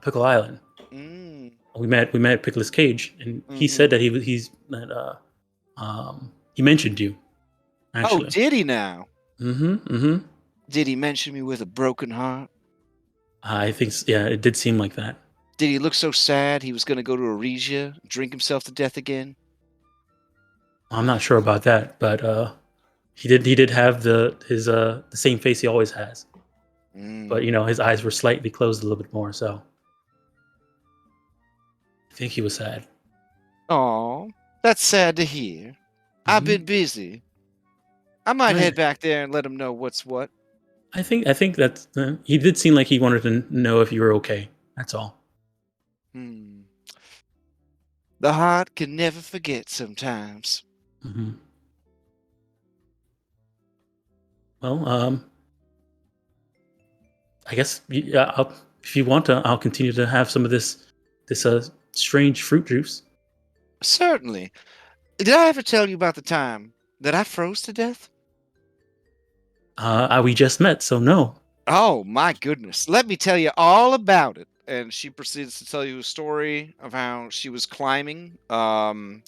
Pickle Island. Mm. We met Pickle's Cage, and he said that he mentioned you. Actually. Oh, did he now? Mm-hmm. Did he mention me with a broken heart? I think yeah, it did seem like that. Did he look so sad he was going to go to Aresia, drink himself to death again? I'm not sure about that, but he did have the same face he always has. But his eyes were slightly closed a little bit more, so I think he was sad. Oh, that's sad to hear. I've been busy. I might head back there and let him know what's what. I think that's he did seem like he wanted to know if you were okay. That's all. The heart can never forget sometimes. Mm-hmm. Well, I guess if you want to, I'll continue to have some of this strange fruit juice. Certainly. Did I ever tell you about the time that I froze to death? We just met, so no. Oh my goodness! Let me tell you all about it. And she proceeds to tell you a story of how she was climbing in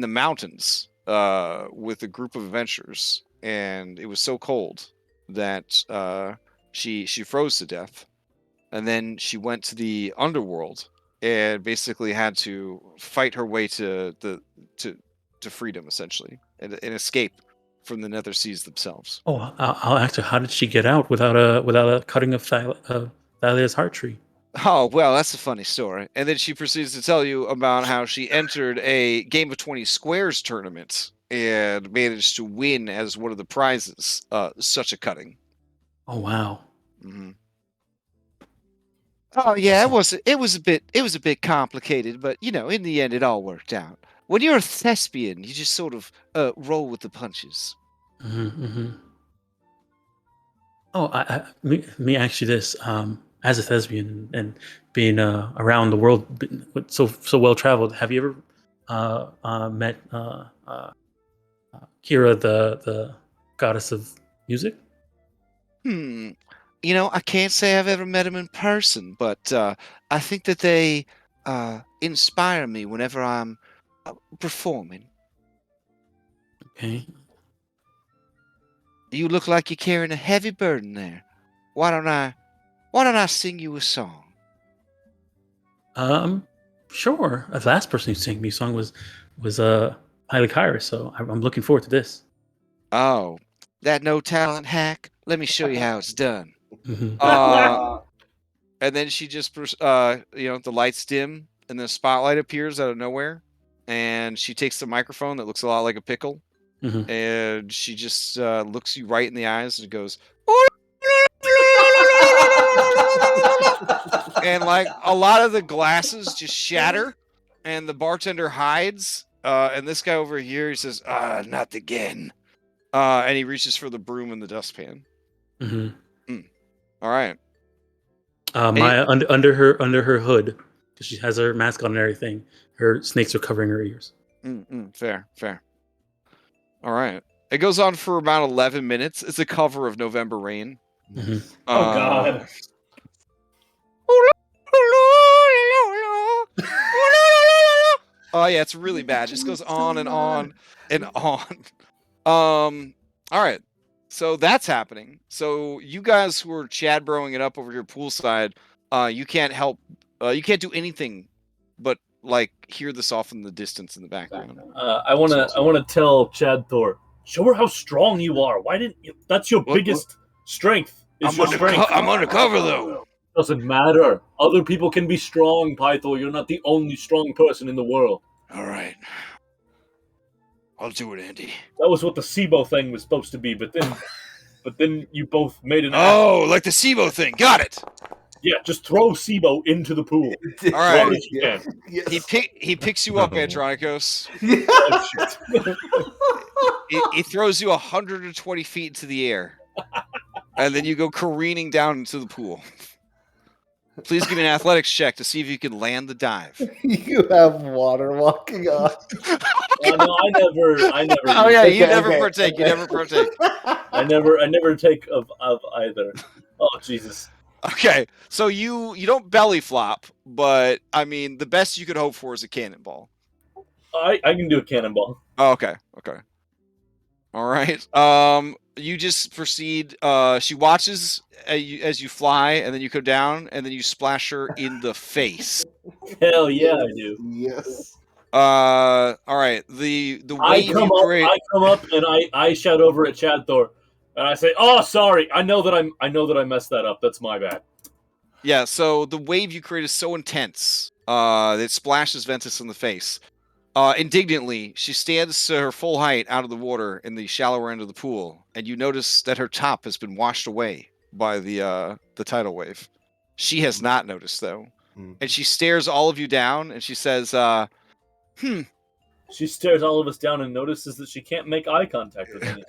the mountains with a group of adventurers, and it was so cold that she froze to death, and then she went to the underworld and basically had to fight her way to freedom, essentially, and escape from the Nether Seas themselves. Oh, I'll ask her. How did she get out without a cutting of Thylea's heart tree? Oh, well, that's a funny story. And then she proceeds to tell you about how she entered a Game of 20 Squares tournament and managed to win as one of the prizes. Such a cutting. Oh wow. Mm-hmm. Oh yeah, it was a bit complicated, but in the end, it all worked out. When you're a thespian, you just sort of roll with the punches. Mm-hmm. Oh, me ask you this. As a thespian and being around the world, so well traveled, have you ever met Kira, the goddess of music? I can't say I've ever met him in person, but I think that they inspire me whenever I'm performing. Okay. You look like you're carrying a heavy burden there. Why don't I sing you a song? Sure. The last person who sang me a song was Haile Kyra, so I'm looking forward to this. Oh, that no talent hack? Let me show you how it's done. Mhm. And then she just, the lights dim, and the spotlight appears out of nowhere, and she takes the microphone that looks a lot like a pickle, Mhm. and she just looks you right in the eyes and goes, and like a lot of the glasses just shatter, and the bartender hides, and this guy over here, he says, not again. And he reaches for the broom and the dustpan. Mhm. All right. Under her hood, because she has her mask on and everything. Her snakes are covering her ears. Fair. All right. It goes on for about 11 minutes. It's a cover of November Rain. Mhm. Oh God. Oh yeah, it's really bad. It just goes on and on and on. All right. So that's happening. So you guys who are Chad broing it up over here poolside, you can't help. You can't do anything but like hear this off in the distance in the background. I wanna tell Chad Thor, show her how strong you are. Why didn't you? That's your biggest strength. I'm undercover though. Doesn't matter. Other people can be strong, Pythor. You're not the only strong person in the world. All right. I'll do it, Andy. That was what the SIBO thing was supposed to be, but then you both made an Oh, like the SIBO thing. Got it. Yeah, just throw SIBO into the pool. All right. Yes. He picks you up, Andronicos. Oh, shit. He throws you 120 feet into the air, and then you go careening down into the pool. Please give me an athletics check to see if you can land the dive. You have water walking on. No, I never. Oh yeah, you Okay, never okay, partake. okay. You never partake. I never take of either. Oh Jesus. Okay, so you don't belly flop, but I mean the best you could hope for is a cannonball. I can do a cannonball. Oh, okay. All right. You just proceed. She watches as you fly, and then you go down, and then you splash her in the face. Hell yeah, I do. Yes. All right. The I wave come you up. create. I come up and I shout over at Chad Thor, and I say, "Oh, sorry. I know that I messed that up. That's my bad." Yeah. So the wave you create is so intense. It splashes Ventus in the face. Indignantly, she stands to her full height out of the water in the shallower end of the pool, and you notice that her top has been washed away by the tidal wave. She has not noticed though, and she stares all of you down, and she says, She stares all of us down and notices that she can't make eye contact with me.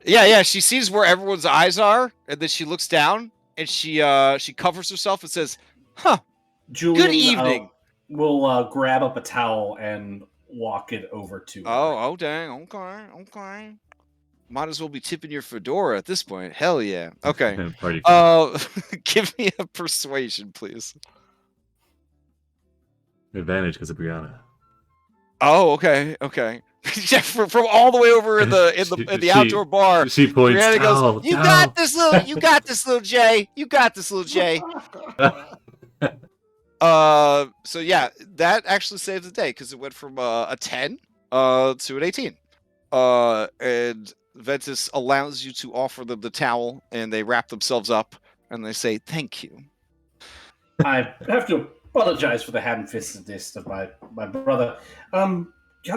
Yeah. She sees where everyone's eyes are, and then she looks down, and she covers herself and says, "Huh. Julian, Good evening." We'll grab up a towel and walk it over to her. Oh, dang. Okay. Might as well be tipping your fedora at this point. Hell yeah. Okay. Party. Give me a persuasion, please. Advantage because of Brianna. Oh, okay. Yeah, from all the way over in the outdoor bar. She points. Brianna goes, "Towel, You towel." got this little Jay. You got this little Jay. So yeah, that actually saved the day because it went from a 10 to an 18. And Ventus allows you to offer them the towel, and they wrap themselves up, and they say, thank you. I have to apologize for the ham-fistedness of my brother. Can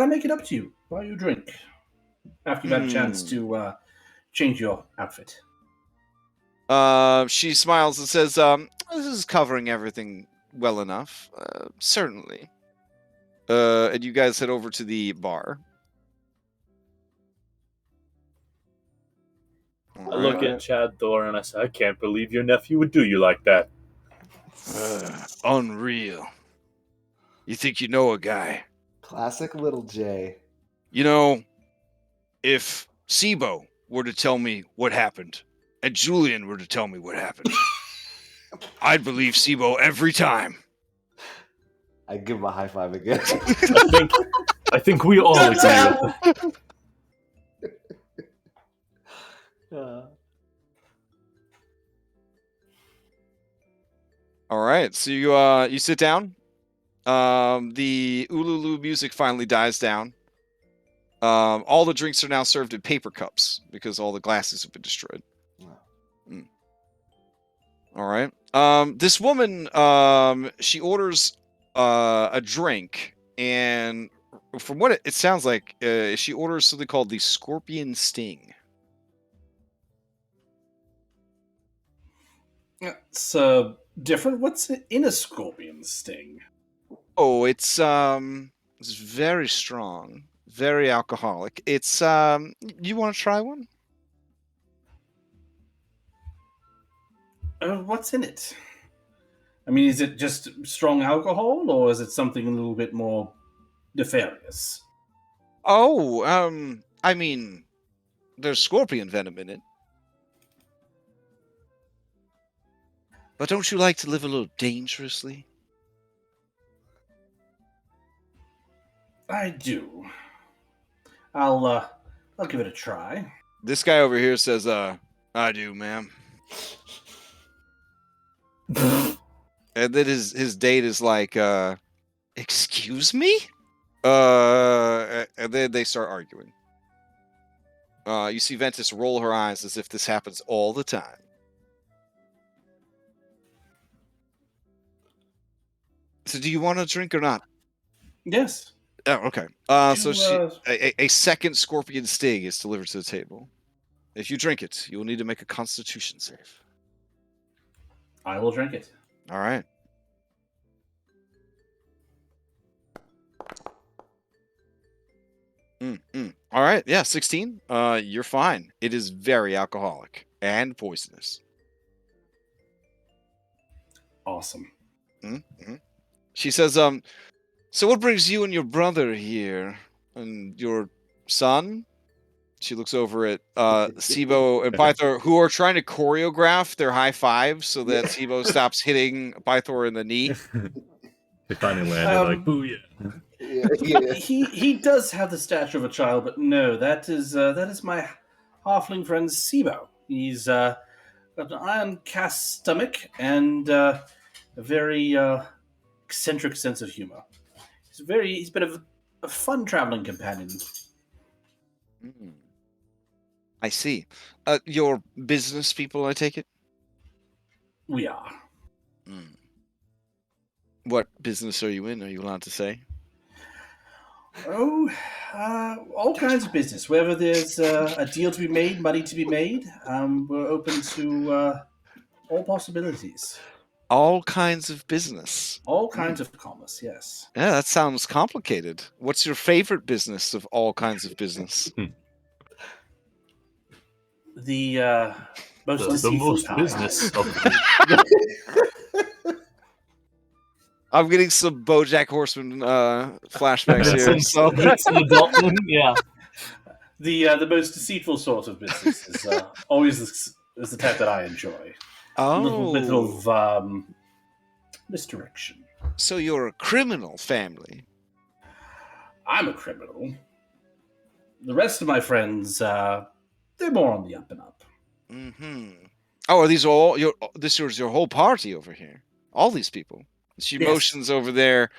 I make it up to you while you drink? After you've had a chance to change your outfit. She smiles and says, this is covering everything well enough. Certainly. And you guys head over to the bar. I look at Chad Thor and I say, I can't believe your nephew would do you like that. Unreal. You think you know a guy. Classic little J. You know, if Sibo were to tell me what happened, and Julian were to tell me what happened, I'd believe Sibo every time. I give him a high five again. I think we all agree. All right, so you sit down. The Ululu music finally dies down. All the drinks are now served in paper cups because all the glasses have been destroyed. All right. This woman, she orders a drink, and from what it sounds like, she orders something called the Scorpion Sting. It's different. What's in a scorpion sting? Oh, it's very strong, very alcoholic. It's you want to try one? What's in it? I mean, is it just strong alcohol, or is it something a little bit more nefarious? Oh, I mean, there's scorpion venom in it. But don't you like to live a little dangerously? I do. I'll give it a try. This guy over here says, I do, ma'am. And then his date is like, excuse me? And then they start arguing. You see Ventus roll her eyes as if this happens all the time. So do you want a drink or not? Yes. Oh, okay. So a second scorpion sting is delivered to the table. If you drink it, you will need to make a constitution save. I will drink it. All right. All right. Yeah, 16. You're fine. It is very alcoholic and poisonous. Awesome. Mm-hmm. She says, so what brings you and your brother here? And your son? She looks over at Sibo and Pythor, who are trying to choreograph their high five so that Sibo stops hitting Pythor in the knee. They finally landed, like, booyah. Yeah. He does have the stature of a child, but no, that is my halfling friend Sibo. He's got an iron cast stomach and a very eccentric sense of humor. He's been a fun traveling companion. I see. Your business people, I take it? We are. What business are you in? Are you allowed to say? Oh, all kinds of business. Wherever there's a deal to be made, money to be made, we're open to all possibilities. All kinds of business. All kinds of commerce, yes. Yeah, that sounds complicated. What's your favorite business of all kinds of business? The most The most business of I'm getting some BoJack Horseman flashbacks here. So It's an adult one, yeah. the most deceitful sort of business is always is the type that I enjoy. A little bit of misdirection. So you're a criminal family. I'm a criminal. The rest of my friends, they're more on the up and up. Mm-hmm. Oh, are these all your? This was your whole party over here. All these people. She Yes. motions over there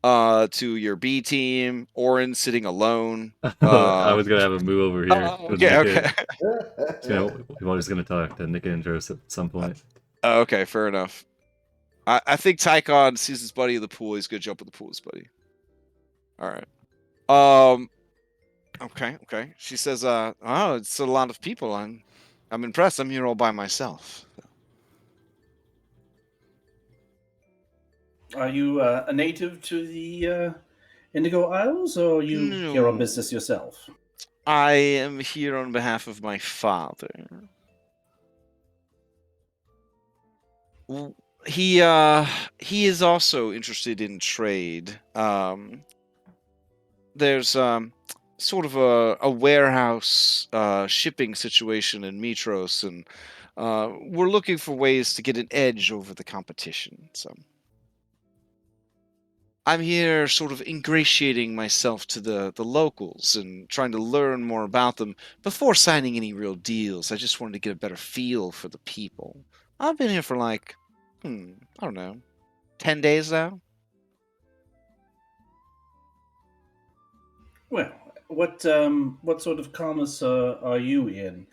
to your B team. Orin sitting alone. I was gonna have a move over here. with Okay, Nika. okay. We're just gonna talk to Nika and Joseph at some point. Okay, fair enough. I think Tychon sees his buddy in the pool. He's gonna jump in the pool with his buddy. All right. Okay. She says, "Oh, it's a lot of people. I'm impressed. I'm here all by myself." Are you a native to the Indigo Isles, or are you here on No. business yourself? I am here on behalf of my father. He is also interested in trade. There's sort of a warehouse shipping situation in Mitros, and we're looking for ways to get an edge over the competition. So I'm here sort of ingratiating myself to the locals and trying to learn more about them before signing any real deals. I just wanted to get a better feel for the people. I've been here for like, I don't know, 10 days now. Well, what sort of commerce are you in?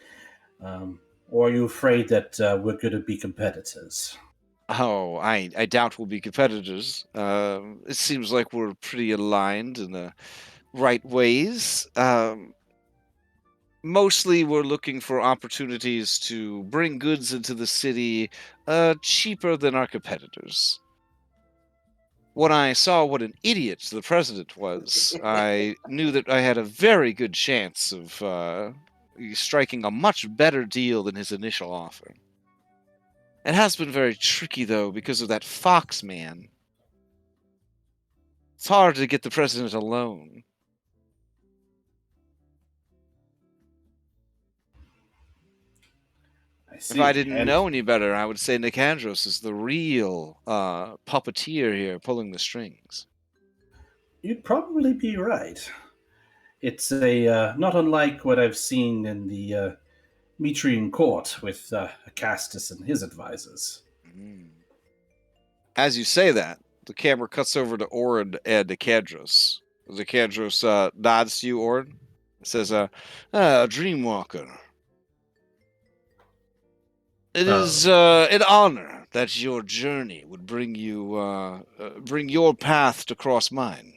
Or are you afraid that we're going to be competitors? Oh, I doubt we'll be competitors. It seems like we're pretty aligned in the right ways. Mostly we're looking for opportunities to bring goods into the city cheaper than our competitors. When I saw what an idiot the president was, I knew that I had a very good chance of striking a much better deal than his initial offer. It has been very tricky, though, because of that fox man. It's hard to get the president alone. I If see. I didn't And know any better, I would say Nicandros is the real puppeteer here, pulling the strings. you'd probably be right. It's a not unlike what I've seen in the Metrian court with Acastus and his advisors. Mm. As you say that, the camera cuts over to Orin and Nicandros. Nicandros nods to you, Orin. Says, Dreamwalker. It is an honor that your journey would bring you, bring your path to cross mine.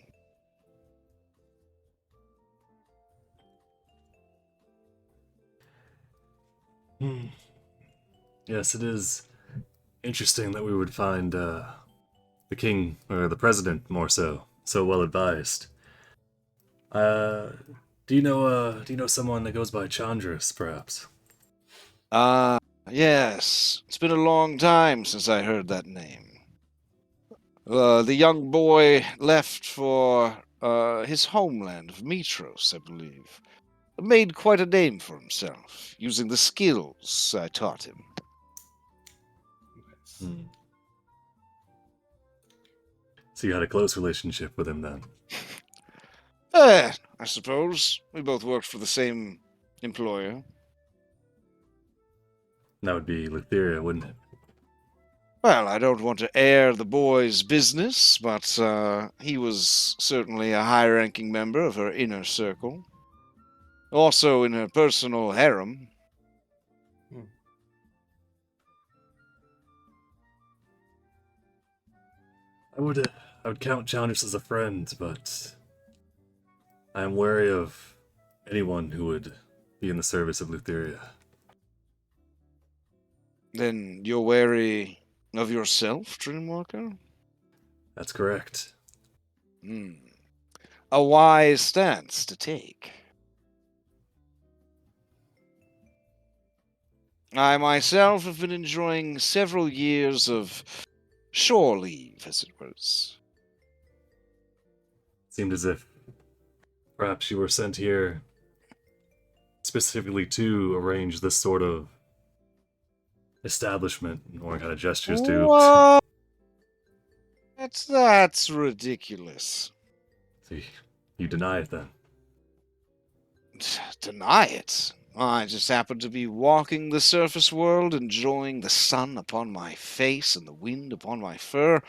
Yes, it is interesting that we would find the king, or the president more so well advised. Do you know someone that goes by Chandris, perhaps? Yes. It's been a long time since I heard that name. The young boy left for his homeland of Mitros, I believe. Made quite a name for himself, using the skills I taught him. So you had a close relationship with him then? I suppose. We both worked for the same employer. That would be Lutheria, wouldn't it? Well, I don't want to air the boy's business, but he was certainly a high-ranking member of her inner circle. Also in her personal harem. I would count Chandris as a friend, but I am wary of anyone who would be in the service of Lutheria. Then you're wary of yourself, Dreamwalker? That's correct. A wise stance to take. I myself have been enjoying several years of shore leave, as it was. Seemed as if perhaps you were sent here specifically to arrange this sort of establishment, or kind of gestures to. What? That's ridiculous. See, you deny it then? Deny it? I just happened to be walking the surface world, enjoying the sun upon my face and the wind upon my fur.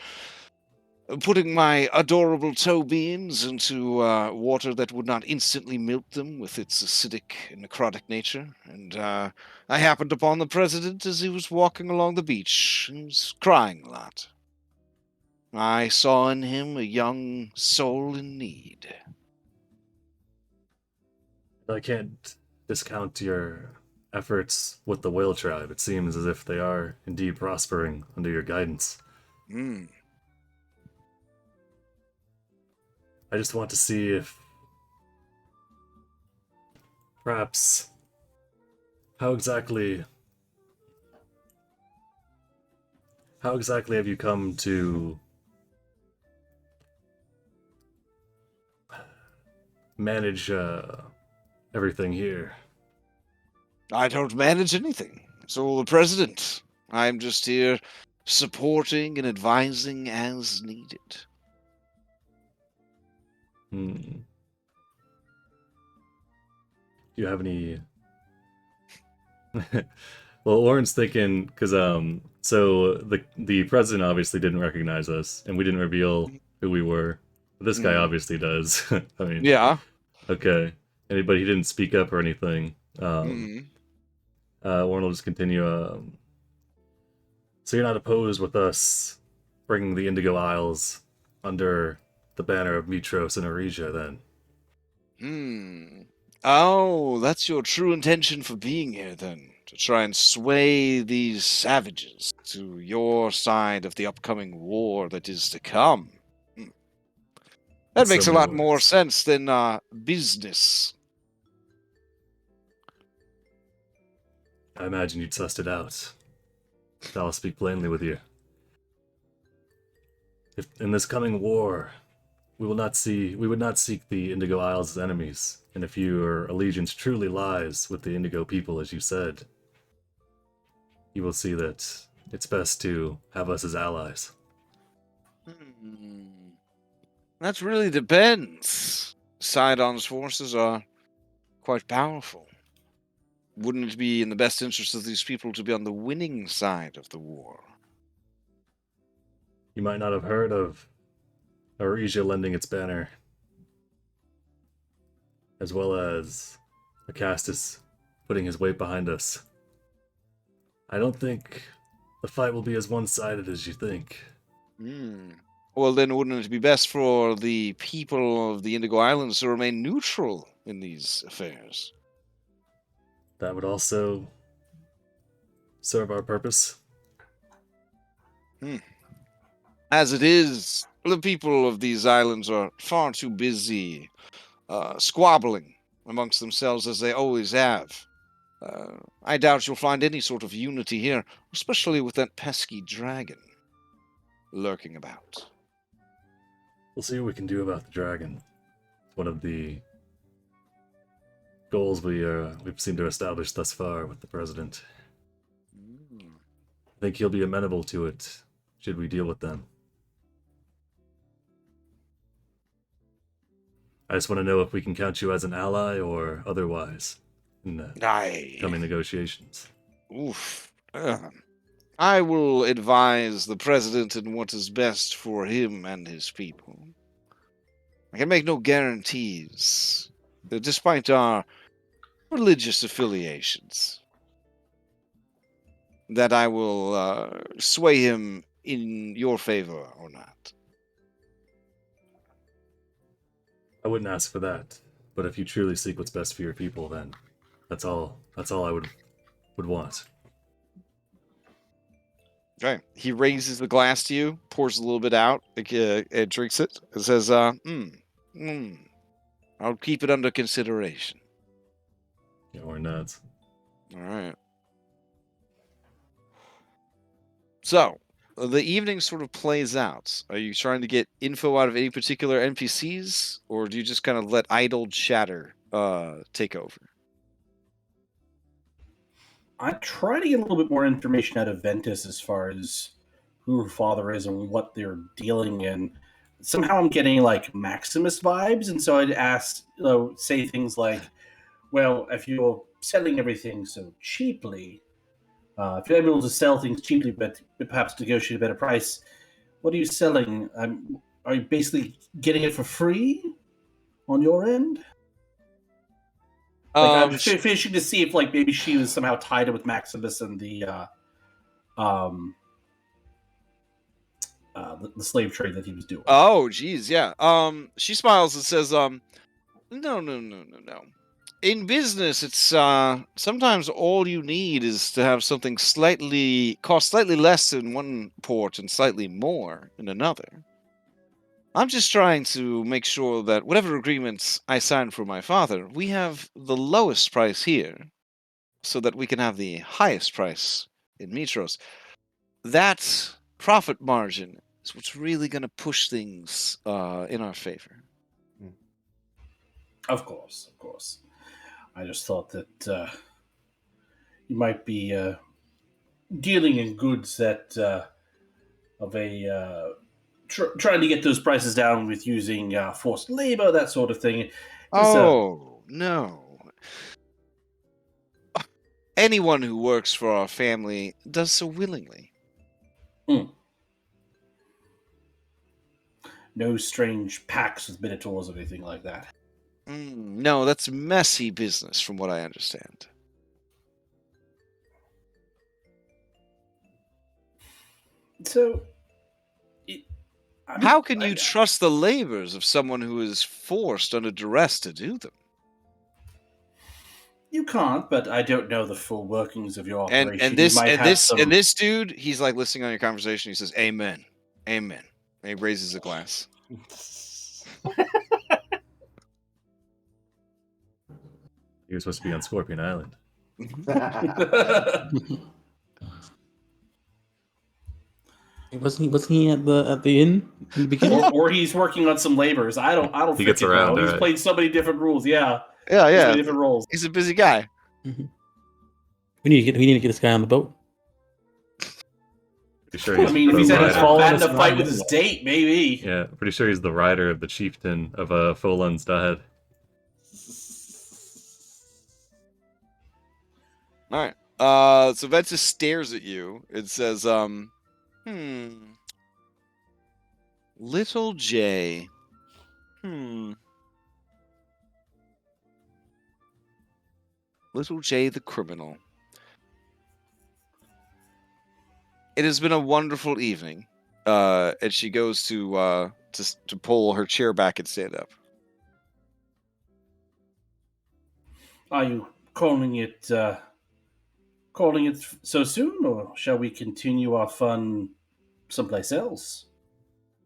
putting my adorable toe beans into water that would not instantly melt them with its acidic and necrotic nature. And I happened upon the president as he was walking along the beach. He was crying a lot. I saw in him a young soul in need. I can't discount your efforts with the whale tribe. It seems as if they are indeed prospering under your guidance. Hmm. I just want to see if perhaps how exactly have you come to manage everything here? I don't manage anything. It's all the president. I'm just here supporting and advising as needed. Hmm. Do you have any? Well, Oren's thinking because so the president obviously didn't recognize us, and we didn't reveal who we were. But this guy obviously does. I mean, Yeah. okay. Anybody, he didn't speak up or anything. Mm. Oren will just continue. So you're not opposed with us bringing the Indigo Isles under the banner of Mitros and Aresia, then? Hmm. Oh, that's your true intention for being here, then. To try and sway these savages to your side of the upcoming war that is to come. Hmm. That In so makes a many lot more words. sense than business. I imagine you'd sussed it out. I'll speak plainly with you. If in this coming war, we would not seek the Indigo Isles as enemies, and if your allegiance truly lies with the Indigo people, as you said, you will see that it's best to have us as allies. Hmm. That really depends. Sidon's forces are quite powerful. Wouldn't it be in the best interest of these people to be on the winning side of the war? You might not have heard of Aresia lending its banner, as well as Acastus putting his weight behind us. I don't think the fight will be as one-sided as you think. Hmm. Well, then wouldn't it be best for the people of the Indigo Islands to remain neutral in these affairs? That would also serve our purpose. As it is, the people of these islands are far too busy squabbling amongst themselves as they always have. I doubt you'll find any sort of unity here, especially with that pesky dragon lurking about. We'll see what we can do about the dragon. It's one of the goals we've seemed to establish thus far with the president. I think he'll be amenable to it should we deal with them. I just want to know if we can count you as an ally or otherwise in the coming negotiations. Oof. I will advise the president in what is best for him and his people. I can make no guarantees, despite our religious affiliations, that I will sway him in your favor or not. I wouldn't ask for that, but if you truly seek what's best for your people, then that's all I would want. Okay. He raises the glass to you, pours a little bit out, and drinks it, and says, I'll keep it under consideration. Yeah, or nuts. All right. So, the evening sort of plays out. Are you trying to get info out of any particular NPCs, or do you just kind of let idle chatter take over? I try to get a little bit more information out of Ventus as far as who her father is and what they're dealing in. Somehow I'm getting like Maximus vibes, and so I'd ask, say things like, "Well, if you're selling everything so cheaply, if you're able to sell things cheaply, but perhaps negotiate a better price, What are you selling? Are you basically getting it for free on your end? Like I'm fishing to see if like maybe she was somehow tied in with Maximus and the slave trade that he was doing. Oh, geez, yeah. She smiles and says, no. In business, it's sometimes all you need is to have something cost slightly less in one port and slightly more in another. I'm just trying to make sure that whatever agreements I sign for my father, we have the lowest price here, so that we can have the highest price in Mitros. That profit margin is what's really going to push things in our favor. Of course. I just thought that you might be dealing in goods that trying to get those prices down with using forced labor, that sort of thing. Oh, no. Anyone who works for our family does so willingly. No strange pacts with minotaurs or anything like that. No, that's messy business from what I understand. So, how can you trust the labors of someone who is forced under duress to do them? You can't, but I don't know the full workings of your operation. And this dude, he's like listening on your conversation. He says, "Amen, amen." And he raises a glass. He was supposed to be on Scorpion Island. Wasn't he at the inn in the beginning? or he's working on some labors. I don't. He gets around. Know. He's played so many different rules. Yeah. Yeah. Different roles. He's a busy guy. Mm-hmm. We need to get this guy on the boat. Sure I mean, if he's had a fight with his date, maybe. Yeah, pretty sure he's the rider of the chieftain of Folundstad. All right. So Ventus stares at you. It says, Little J. Little J the criminal. It has been a wonderful evening. And she goes to pull her chair back and stand up. Are you calling it so soon, or shall we continue our fun someplace else?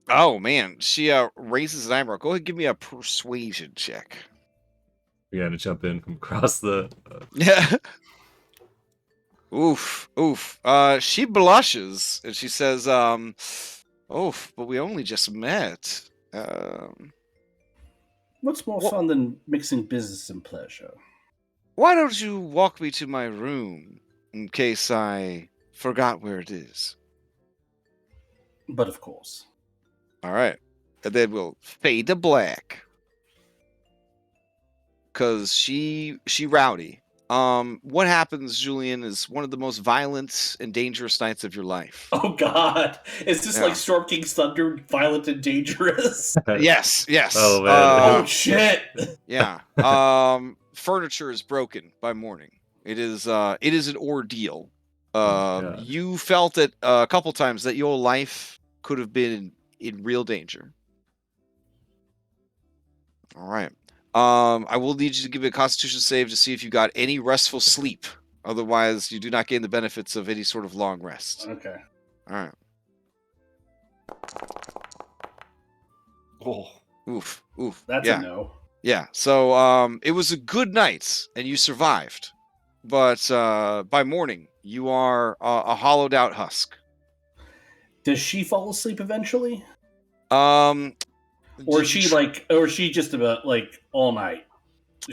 Oh man, she raises an eyebrow. Go ahead, and give me a persuasion check. We got to jump in from across the. Yeah. Oof. She blushes and she says, "Oof, but we only just met." What's more fun than mixing business and pleasure? Why don't you walk me to my room in case I forgot where it is? But of course. All right. And then we'll fade to black. Because she rowdy. What happens, Julian, is one of the most violent and dangerous nights of your life. Oh God. Is this like Storm King's Thunder, violent and dangerous? Yes. Oh man. Oh shit. Yeah. Furniture is broken by morning. It is an ordeal. You felt it a couple times that your life could have been in real danger. All right. I will need you to give me a Constitution save to see if you got any restful sleep. Otherwise, you do not gain the benefits of any sort of long rest. Okay. All right. Oh. Oof. That's a no. Yeah. So, it was a good night, and you survived. But by morning, you are a hollowed out husk. Does she fall asleep eventually? Or is she just about like all night?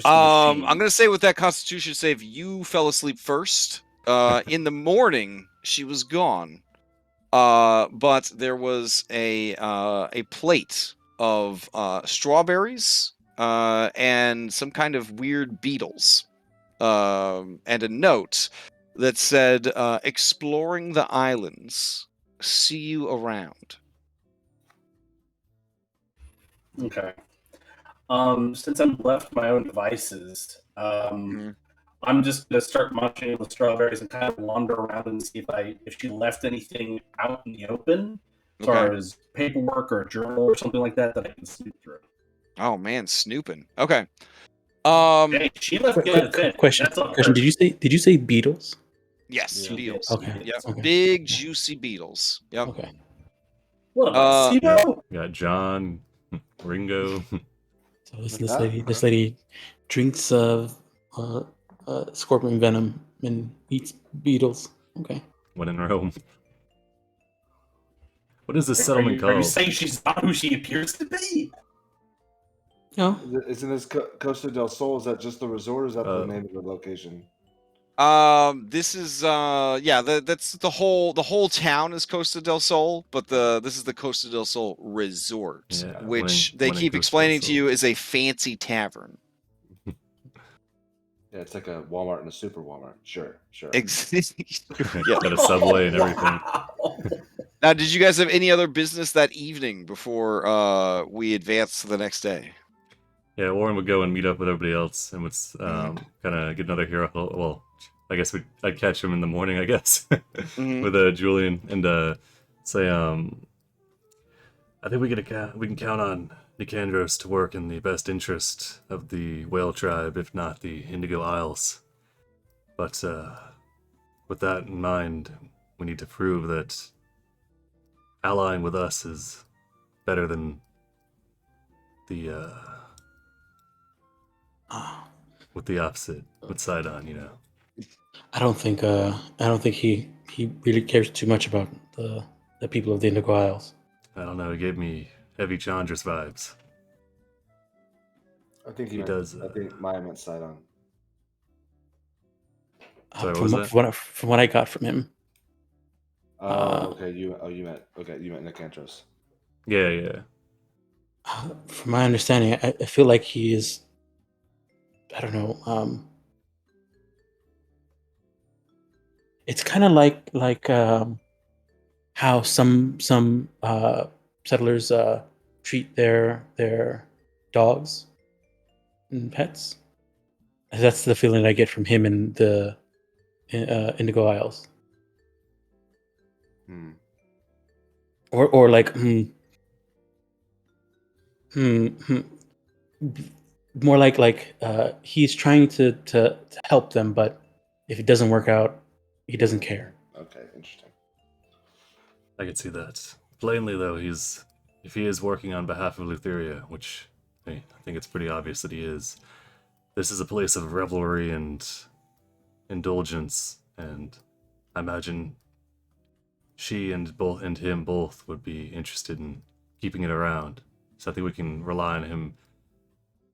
I'm gonna say with that Constitution save, you fell asleep first. In the morning, she was gone. But there was a plate of strawberries and some kind of weird beetles, and a note that said, "Exploring the islands. See you around." Okay. Since I'm left to my own devices, Mhm. I'm just gonna start munching the strawberries and kind of wander around and see if she left anything out in the open, as Okay. far as paperwork or a journal or something like that I can snoop through. Oh man, snooping. Okay. Hey, she left good and fit. Question. That's all Question. her. Did you say beetles? Yes, Yeah. beetles. Okay. Yep. Okay. Big juicy beetles. Yep. Okay. What am I, Yeah. SIBO? We got John, Ringo. So this lady drinks scorpion venom and eats beetles. Okay. When in Rome. What is this Are settlement you called? saying she's not who she appears to be? No. Isn't this Costa del Sol? Is that just the resort? Or is that the Oh. name of the location? This is that's the whole town is Costa del Sol, but this is the Costa del Sol resort, Yeah, which when they in keep Costa del explaining to Sol. you is a fancy tavern. Yeah, it's like a Walmart and a super Walmart. Sure. Yeah. Got a subway and everything. Wow. Now, did you guys have any other business that evening before we advance to the next day? Yeah, Warren would go and meet up with everybody else and would kind of get another hero. Well, I guess I'd catch him in the morning, I guess, with Julian and say, I think we can count on Nicandros to work in the best interest of the whale tribe, if not the Indigo Isles. But with that in mind, we need to prove that allying with us is better than the with the opposite, with Sidon, you know. I don't think he really cares too much about the people of the Indigo Isles. I don't know. He gave me heavy Chandras vibes. I think He does, I think Maya meant Sidon. Sorry, what was that? From what I got from him. Okay. You meant Nicandros. Yeah. From my understanding, I feel like he is. I don't know. It's kind of like how some settlers treat their dogs and pets. That's the feeling I get from him in the Indigo Isles. Or like more like he's trying to help them, but if it doesn't work out, he doesn't care. Okay, interesting. I can see that. Plainly, though, if he is working on behalf of Lutheria, which I think it's pretty obvious that he is, this is a place of revelry and indulgence, and I imagine she and him both would be interested in keeping it around. So I think we can rely on him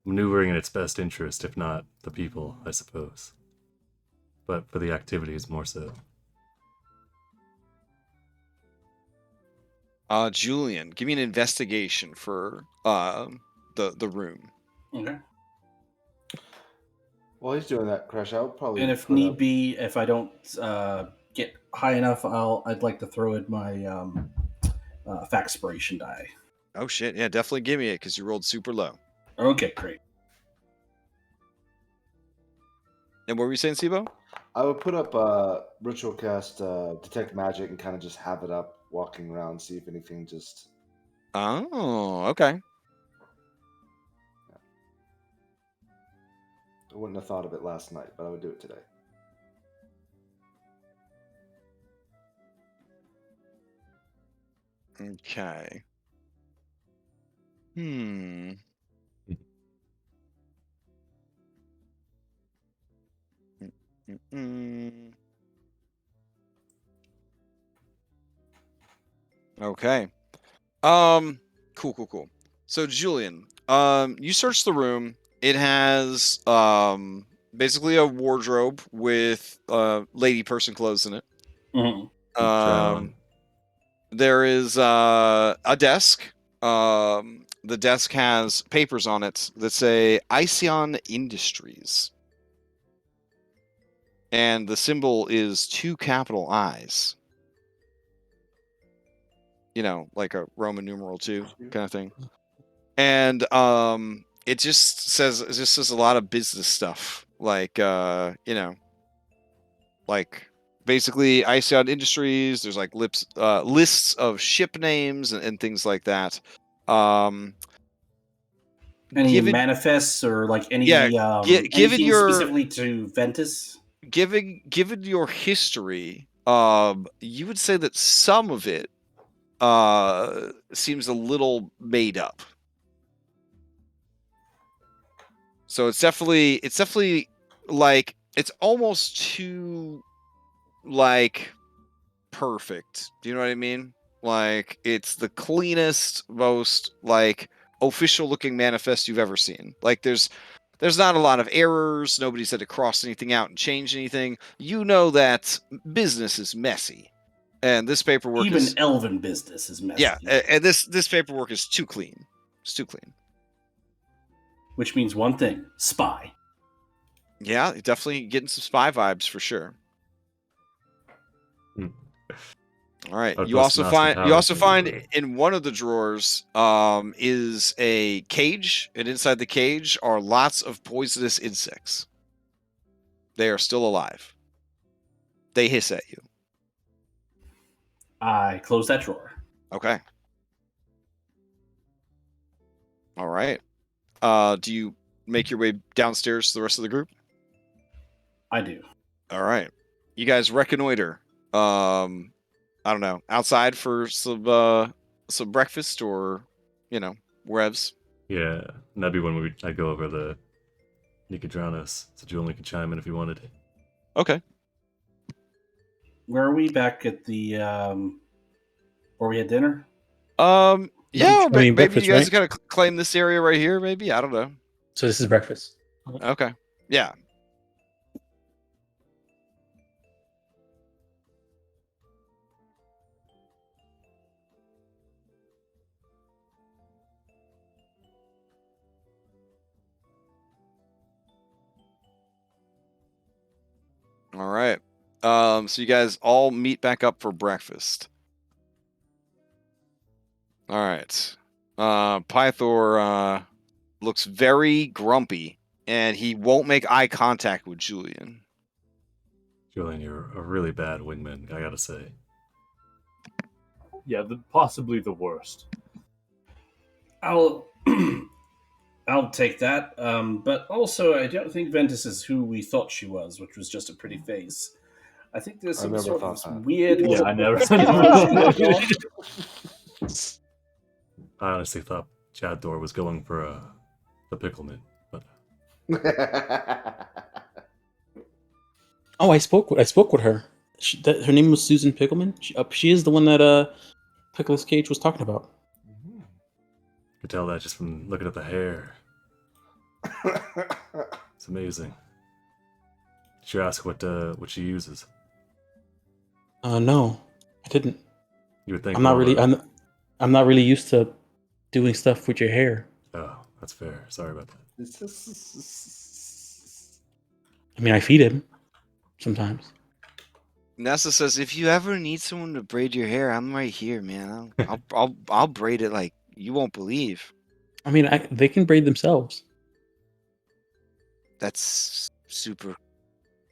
maneuvering in its best interest, if not the people, I suppose. But for the activities, more so. Julian, give me an investigation for the room. Okay. While he's doing that, Crash, I'll probably. And if need be, if I don't get high enough, I'd like to throw in my Faxpiration die. Oh shit! Yeah, definitely give me it because you rolled super low. Okay, great. And what were you saying, Sibo? I would put up ritual cast detect magic and kind of just have it up, walking around, see if anything just. Oh, okay. I wouldn't have thought of it last night, but I would do it today. Okay. Okay. Cool. So Julian, you search the room. It has basically a wardrobe with lady person clothes in it. Mm-hmm. There is a desk. The desk has papers on it that say Axium Industries. And the symbol is 2 capital I's. You know, like a Roman numeral 2 kind of thing. and it just says a lot of business stuff, like like basically Iceon Industries. There's like lists of ship names and things like that. Any Given manifests or like any given anything your specifically to Ventus? given your history, you would say that some of it seems a little made up. So it's definitely like it's almost too like perfect. Do you know what I mean? Like it's the cleanest, most like official looking manifest you've ever seen. Like there's not a lot of errors. Nobody's had to cross anything out and change anything. You know that business is messy, and this paperwork Even is elven business is messy. yeah, and this paperwork is too clean. It's too clean. Which means one thing: spy. Yeah, definitely getting some spy vibes for sure. All right. I'd You bust also an Austin find Powers movie. in one of the drawers is a cage, and inside the cage are lots of poisonous insects. They are still alive. They hiss at you. I close that drawer. Okay. All right. Do you make your way downstairs to the rest of the group? I do. All right. You guys reconnoiter. I don't know, outside for some breakfast or, wherevs. Yeah, and that'd be when I'd go over the Nicodranos, so Julian could chime in if he wanted. Okay. Where are we? Back at the where we had dinner? Yeah, or maybe breakfast, you guys right? gotta claim this area right here. Maybe, I don't know. So this is breakfast. Okay. Yeah. All right. So you guys all meet back up for breakfast. All right. Pythor looks very grumpy, and he won't make eye contact with Julian. Julian, you're a really bad wingman, I gotta say. Yeah, possibly the worst. I'll take that. But also, I don't think Ventus is who we thought she was, which was just a pretty face. I think there's I some never sort thought of that. weird. Yeah, I never. I honestly thought Chad Thor was going for the Pickleman, but Oh, I spoke with her. Her name was Susan Pickleman. She is the one that Pickle's Cage was talking about. could tell that just from looking at the hair. It's amazing. Did you ask what she uses? No, I didn't. You would think I'm not more, really. I'm not really used to doing stuff with your hair. Oh, that's fair. Sorry about that. I mean, I feed him sometimes. Nessa says, "If you ever need someone to braid your hair, I'm right here, man. I'll braid it like you won't believe." I mean, they can braid themselves. That's super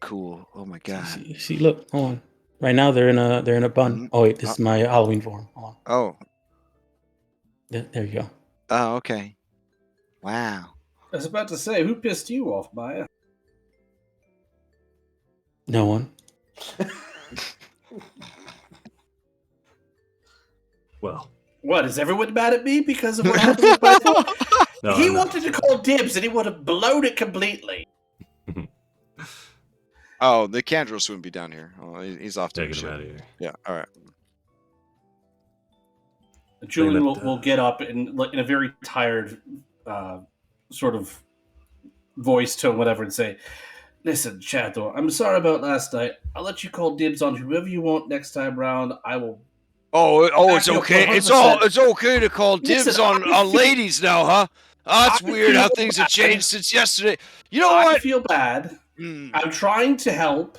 cool. Oh my god. See, look, hold on. Right now they're in a bun. Mhm. Oh wait, this is my Halloween form. Hold on. Oh. There you go. Oh, okay. Wow. I was about to say, who pissed you off, Maya? No one. Well, What, is everyone mad at me because of what happened with my phone? no, He I'm not. wanted to call dibs and he would have blown it completely. Oh, the Candros wouldn't be down here. Oh, he's off to Yeah, the get him ship. out of here. Yeah. All right. Julian that, will get up in a very tired sort of voice tone, whatever, and say, "Listen, Chathor, I'm sorry about last night. I'll let you call dibs on whoever you want next time round. I will." Oh, it's Back up okay. 100%. It's okay to call dibs Listen, on I feel- ladies now, huh? Oh, that's I weird how feel things have bad. changed since yesterday. You know I what? feel bad. Hmm. I'm trying to help,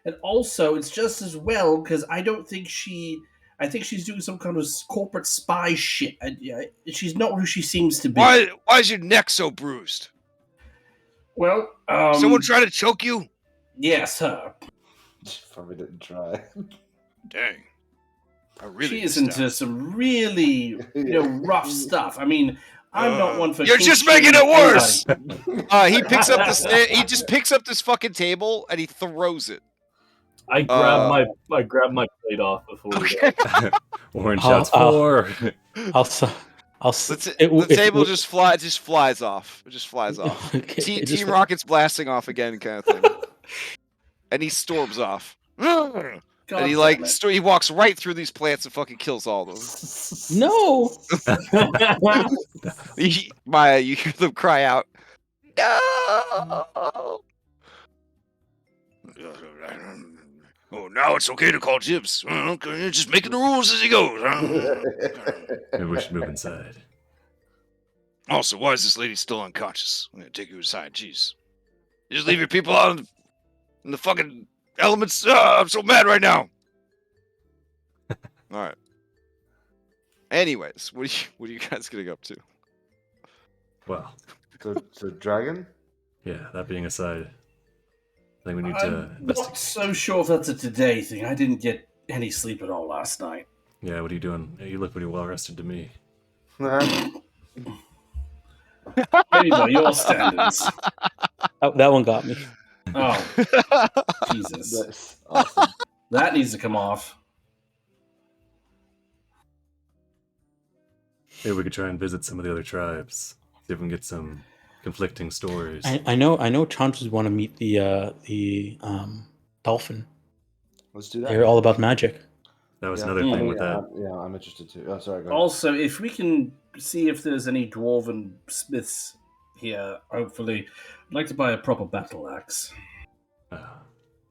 and also it's just as well because I don't think she I think she's doing some kind of corporate spy shit. She's not who she seems to be. Why is your neck so bruised? Well, Someone try to choke you? yes, her. Probably didn't try. Dang. I really She is missed into out. some really, rough stuff. I mean, I'm not one for. You're just kink-shaming making it worse! anybody. He picks up this. He just picks up this fucking table and he throws it. I grab my plate off before we go. Warren I'll- shots I'll- 4. The table just flies off. It just flies off. Team Rocket's blasting off again, kind of thing. And he storms off. God And he damn it. he walks right through these plants and fucking kills all of them. No. Maya, you hear them cry out, "No!" Oh, now it's okay to call dibs. Okay, just making the rules as he goes. Maybe we should move inside. Also, why is this lady still unconscious? I'm gonna take you aside. Jeez, you just leave your people out in the fucking elements. I'm so mad right now. All right. Anyways, what are you guys getting up to? Well, So dragon? yeah, that being aside, I think we need to I'm not investigate. so sure if that's a today thing. I didn't get any sleep at all last night. Yeah, what are you doing? You look pretty well rested to me. Maybe by your standards. That one got me. Oh, Jesus. Nice. Awesome. That needs to come off. Maybe we could try and visit some of the other tribes. See if we can get some conflicting stories. I know Chances want to meet the dolphin. Let's do that. They're all about magic. That was Yeah. another Mm. thing with that. I'm interested too. Oh, sorry. Go ahead. Also, if we can see if there's any dwarven smiths here, hopefully, I'd like to buy a proper battle axe.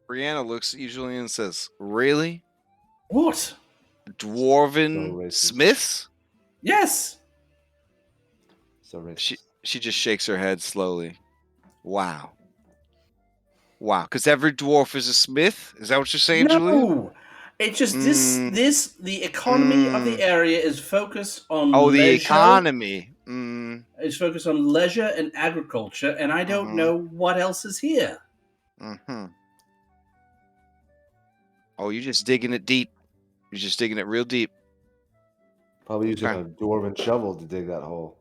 Brianna looks at you, Julian, and says, "Really? What? So Dwarven racist. smiths?" Yes. So racist. She just shakes her head slowly. Wow. Because every dwarf is a smith? Is that what you're saying, Julian? No. It's just Mm. the economy of the area is focused on Oh, the leisure. economy. It's focused on leisure and agriculture, and I don't Mhm. know what else is here. Mm-hmm. Oh, you're just digging it deep. You're just digging it real deep. Probably using Okay. a dwarven shovel to dig that hole.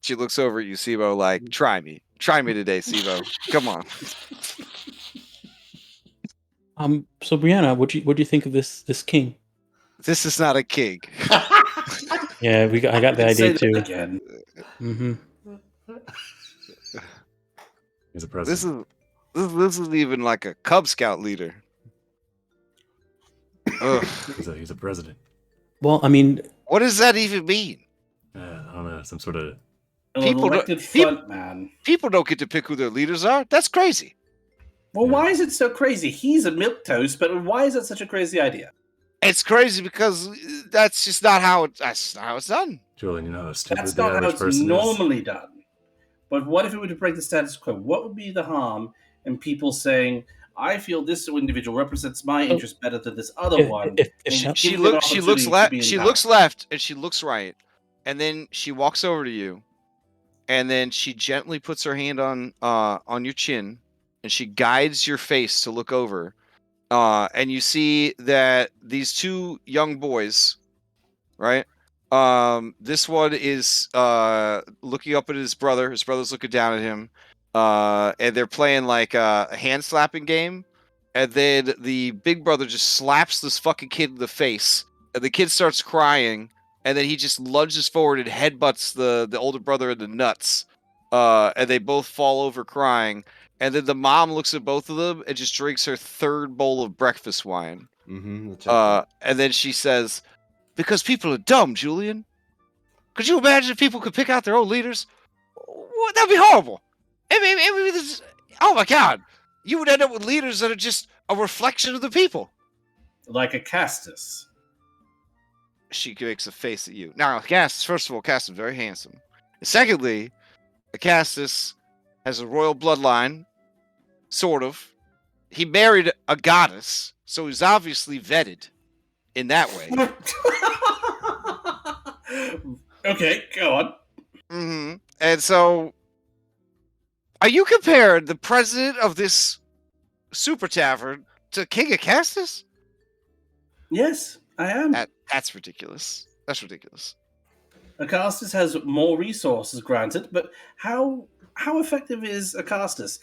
She looks over at you, Sibo, like, try me. Try me today, Sibo. Come on. So Brianna, what do you think of this king? This is not a king. Yeah, I got the Say idea that too. again. Mm-hmm. He's a This president. this isn't even like a Cub Scout leader. Ugh. He's a president. Well, I mean, What does that even mean? I don't know, some sort of. An People don't- elected people- front man. People don't get to pick who their leaders are. That's crazy. Well, Yeah. why is it so crazy? He's a milquetoast, but why is that such a crazy idea? It's crazy because that's just not how it's done. Julian, you know how stupid That's the not how average it's person is. normally done. But what if it were to break the status quo? What would be the harm in people saying, "I feel this individual represents my interest better than this other one"? if and Sha- give She them an looks opportunity to left. be in She power? looks left and she looks right, and then she walks over to you, and then she gently puts her hand on your chin, and she guides your face to look over, and you see that these two young boys, right? This one is looking up at his brother. His brother's looking down at him, and they're playing like a hand slapping game. And then the big brother just slaps this fucking kid in the face, and the kid starts crying. And then he just lunges forward and headbutts the older brother in the nuts, and they both fall over crying. And then the mom looks at both of them and just drinks her third bowl of breakfast wine. Mm-hmm. And then she says, "Because people are dumb, Julian. Could you imagine if people could pick out their own leaders? Well, that'd be horrible. Oh my God, you would end up with leaders that are just a reflection of the people." Like a Castus. She makes a face at you. Now, Castus, first of all, Castus is very handsome. Secondly, Castus has a royal bloodline, sort of. He married a goddess, so he's obviously vetted. in that way. Okay, go on. Hmm. And so, are you comparing the president of this super tavern to King Acastus? Yes, I am. That's ridiculous. That's ridiculous. Acastus has more resources, granted, but how effective is Acastus?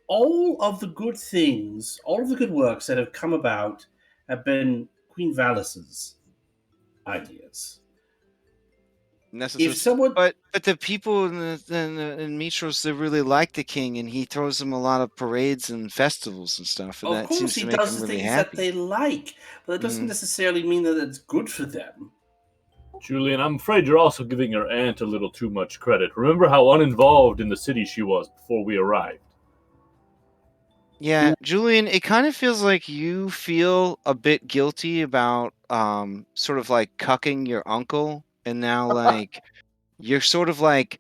All of the good things, all of the good works that have come about have been Queen Valis's ideas. If someone, But the people in Mitros, they really like the king, and he throws them a lot of parades and festivals and stuff, and of that course, seems he to make does them the really things that happy. they like, but that doesn't necessarily mean that it's good for them. Julian, I'm afraid you're also giving your aunt a little too much credit. Remember how uninvolved in the city she was before we arrived? Yeah, Julian, it kind of feels like you feel a bit guilty about sort of like cucking your uncle, and now like you're sort of like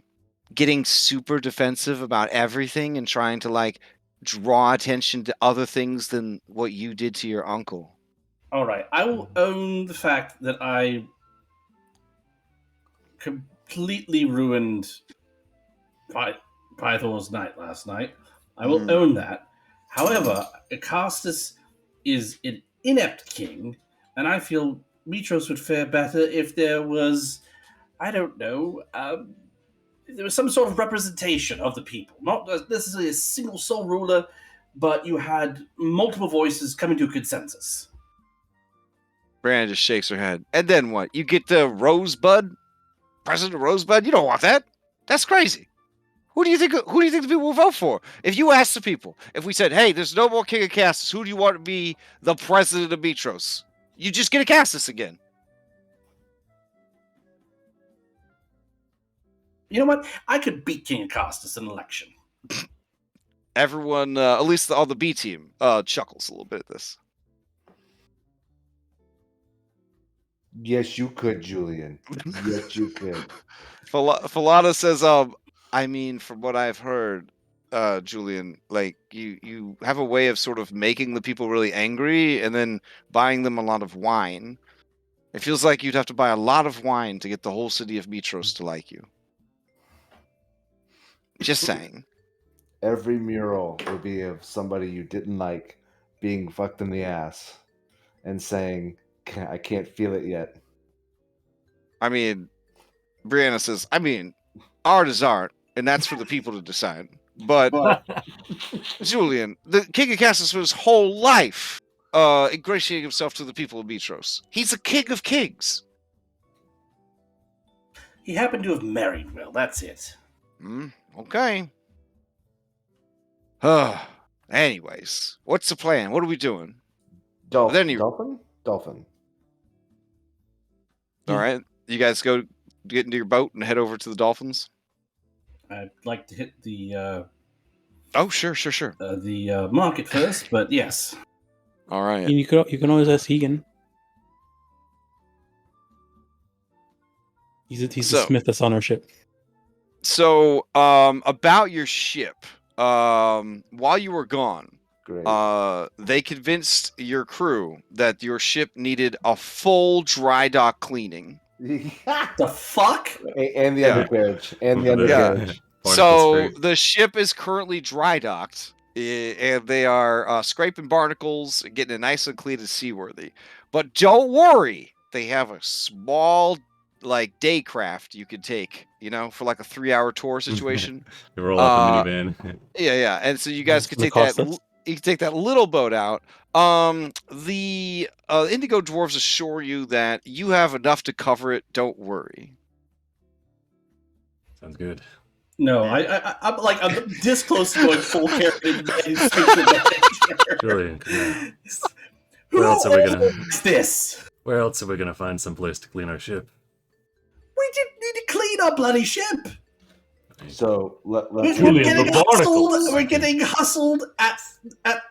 getting super defensive about everything and trying to like draw attention to other things than what you did to your uncle. All right, I will own the fact that I completely ruined Pythor's night last night. I will own that. However, Acastus is an inept king, and I feel Mitros would fare better if there was, I don't know, there was some sort of representation of the people. Not necessarily a single sole ruler, but you had multiple voices coming to a consensus. Brandon just shakes her head. And then what? You get the Rosebud? President Rosebud? You don't want that. That's crazy. Who do you think the people will vote for? If you ask the people, if we said, hey, there's no more King of Castus, who do you want to be the president of Mitros? You just get a Castus again. You know what? I could beat King Acastus in an election. Everyone, at least all the B team, chuckles a little bit at this. Yes, you could, Julian. Yes, you could. Falana says, I mean, from what I've heard, Julian, like you have a way of sort of making the people really angry and then buying them a lot of wine. It feels like you'd have to buy a lot of wine to get the whole city of Mitros to like you. Just saying. Every mural would be of somebody you didn't like being fucked in the ass and saying, I can't feel it yet. I mean, Brianna says, I mean, art is art, and that's for the people to decide. But Julian, the King of Castus for his whole life ingratiating himself to the people of Mitros. He's a king of kings. He happened to have married well, that's it. Okay. Anyways, what's the plan? What are we doing? Dolphin? All right. You guys go get into your boat and head over to the Dolphins? I'd like to hit the Oh, sure. the market first, but yes. All right. You can always ask Egan. He's the smith that's on our ship. So, about your ship, while you were gone, Great. they convinced your crew that your ship needed a full dry dock cleaning. The fuck? And the undercarriage. And the undercarriage. So the ship is currently dry docked, and they are scraping barnacles and getting it nice and clean and seaworthy. But don't worry, they have a small like day craft you could take, for like a 3-hour tour situation. You roll off the minivan. Yeah, and so you guys could take that. You can take that little boat out. The Indigo Dwarves assure you that you have enough to cover it. Don't worry. Sounds good. No, I'm this close to going full character. Julian, Who else are we gonna- is this? where else are we gonna find some place to clean our ship? We didn't need to clean our bloody ship. So We're Julian, getting the hustled. barnacles. We're getting hustled at. Had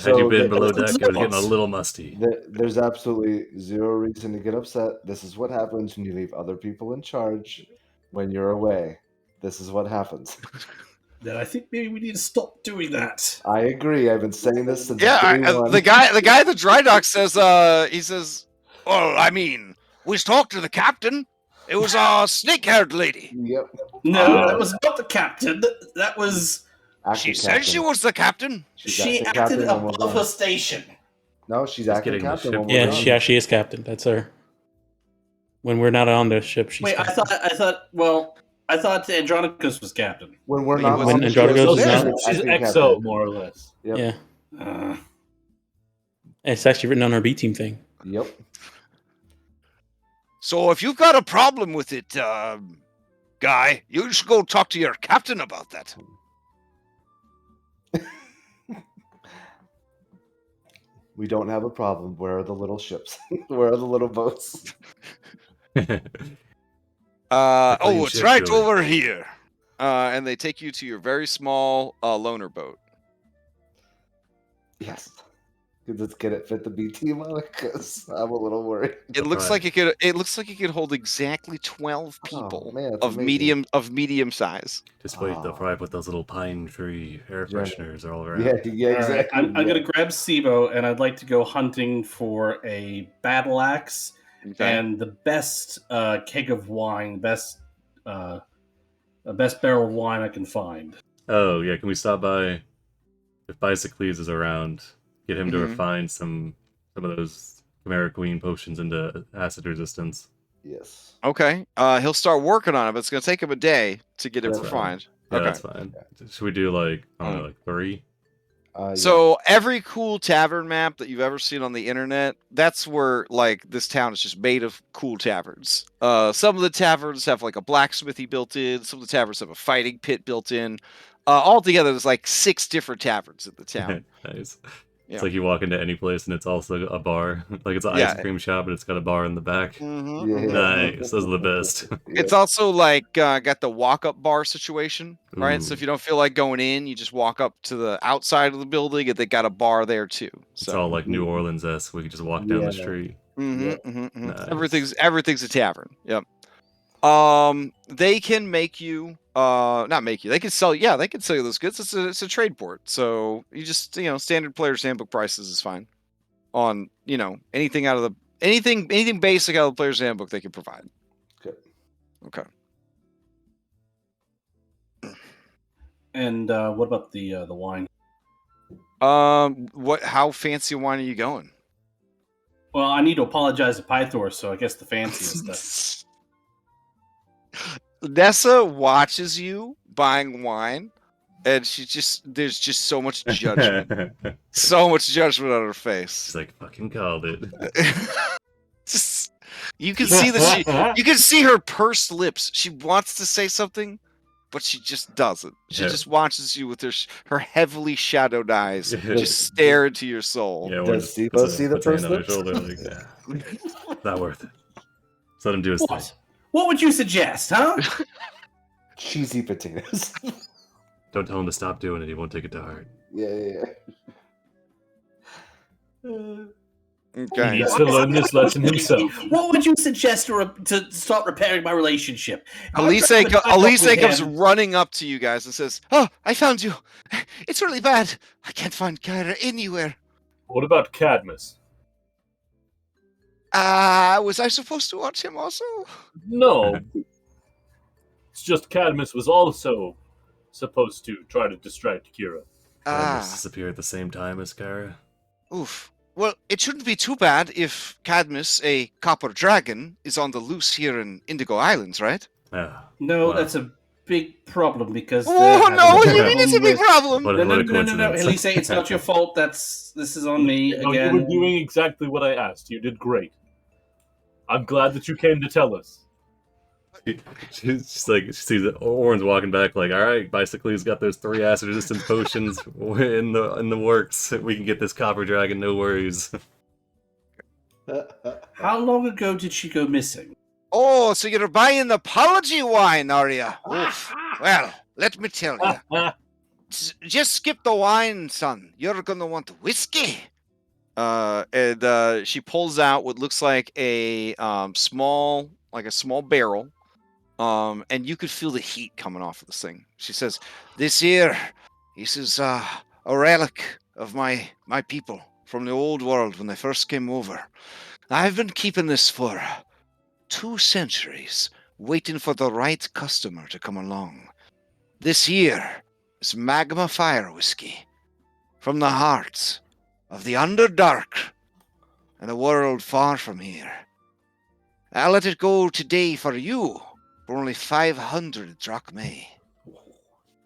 you been below deck, it was getting a little musty. There's absolutely zero reason to get upset. This is what happens when you leave other people in charge when you're away. This is what happens. then I think maybe we need to stop doing that. I agree. I've been saying this since Yeah, day one. the guy at the dry dock says, he says, well, I mean, we talked to the captain. It was a snake-haired lady. Yep. No, that was not the captain. That was... She said she was the captain. She the acted captain when we're above gone. her station. No, she's acting getting the captain. ship when we're Yeah, gone. she is captain. That's her. When we're not on the ship, she's Wait, captain. I thought Andronicus was captain. When we're He not was- on When the Andronicus ship, was So not- she's acting XO, captain. more or less. Yep. Yeah, Uh, it's actually written on her B team thing. Yep. So if you've got a problem with it, guy, you should go talk to your captain about that. We don't have a problem. Where are the little ships? Where are the little boats? clean It's ship, right Joey. over here. And they take you to your very small loaner boat. Yes. Can it fit the B team on it? Because I'm a little worried. It looks Right. like it could. It looks like it could hold exactly 12 Oh, people man, that's of amazing. medium size. Just wait, they'll Oh. probably put those little pine tree air Yeah. fresheners all around. Yeah, all right, exactly. I'm going to grab Sibo, and I'd like to go hunting for a battle axe and the best keg of wine, best barrel of wine I can find. Oh yeah, can we stop by if Bicycles is around? Get him to Mhm. refine some of those Chimera Queen potions into acid resistance. Yes. Okay. He'll start working on it, but it's gonna take him a day to get it That's fine. refined. Yeah, Okay. that's fine. Should we do like I don't know, like 3? Yeah. So every cool tavern map that you've ever seen on the internet, that's where like this town is just made of cool taverns. Some of the taverns have like a blacksmithy built in. Some of the taverns have a fighting pit built in. Altogether, there's like 6 different taverns in the town. Nice. Yeah. It's like you walk into any place and it's also a bar. Like it's an Yeah. ice cream shop, but it's got a bar in the back. Mhm, Yeah. mhm. Nice. Those are the best. It's also like got the walk-up bar situation, right? So Ooh. if you don't feel like going in, you just walk up to the outside of the building, and they got a bar there too. It's So all like New Orleans-esque. We could just walk down the Yeah. street. mhm, Yeah. mhm, mhm. Nice. everything's a tavern. Yep. They can make you, not make you. They can sell. Yeah, they can sell you those goods. It's a trade port. So you just standard player's handbook prices is fine. On anything out of the anything basic out of the player's handbook they can provide. Good. Okay. And what about the wine? How fancy wine are you going? Well, I need to apologize to Pythor, so I guess the fanciest. Nessa watches you buying wine, and there's just so much judgment, so much judgment on her face. She's like, fucking called it. Just, you can see you can see her pursed lips. She wants to say something, but she just doesn't. She Yeah. just watches you with her heavily shadowed eyes, Yeah. just stare into your soul. Yeah, Does Sibo see the puts a hand on her person? shoulder, like, not worth it. Just let him do his thing. What would you suggest, huh? Cheesy potatoes. Don't tell him to stop doing it. He won't take it to heart. Yeah. He Okay. needs to learn this lesson himself. What would you suggest to start repairing my relationship? Elise I'm trying to hook up with comes him. running up to you guys and says, "Oh, I found you. It's really bad. I can't find Kyra anywhere. What about Cadmus? Was I supposed to watch him also? No. It's just Cadmus was also supposed to try to distract Kira. Cadmus disappear at the same time as Kara. Oof. Well, it shouldn't be too bad if Cadmus, a copper dragon, is on the loose here in Indigo Islands, right? Yeah. No, Wow. that's a big problem because. Oh no! What do you mean problem it's a big with- problem? What, No, what a no, coincidence. Elise, it's not your fault. This is on me No, again. you were doing exactly what I asked. You did great. I'm glad that you came to tell us. She's like, she sees that Orin's walking back, like, all right, Bicycle's got those 3 acid resistance potions in the works. We can get this copper dragon, no worries. How long ago did she go missing? Oh, so you're buying the apology wine, are you? Oof. Well, let me tell you. Just skip the wine, son. You're gonna want whiskey. And she pulls out what looks like a small barrel and you could feel the heat coming off of this thing. She says, "This here, this is a relic of my people from the old world when they first came over. I've been keeping this for 2 centuries, waiting for the right customer to come along. This here is magma fire whiskey from the heart of the Underdark and a world far from here. I'll let it go today for you for only 500 drachmae.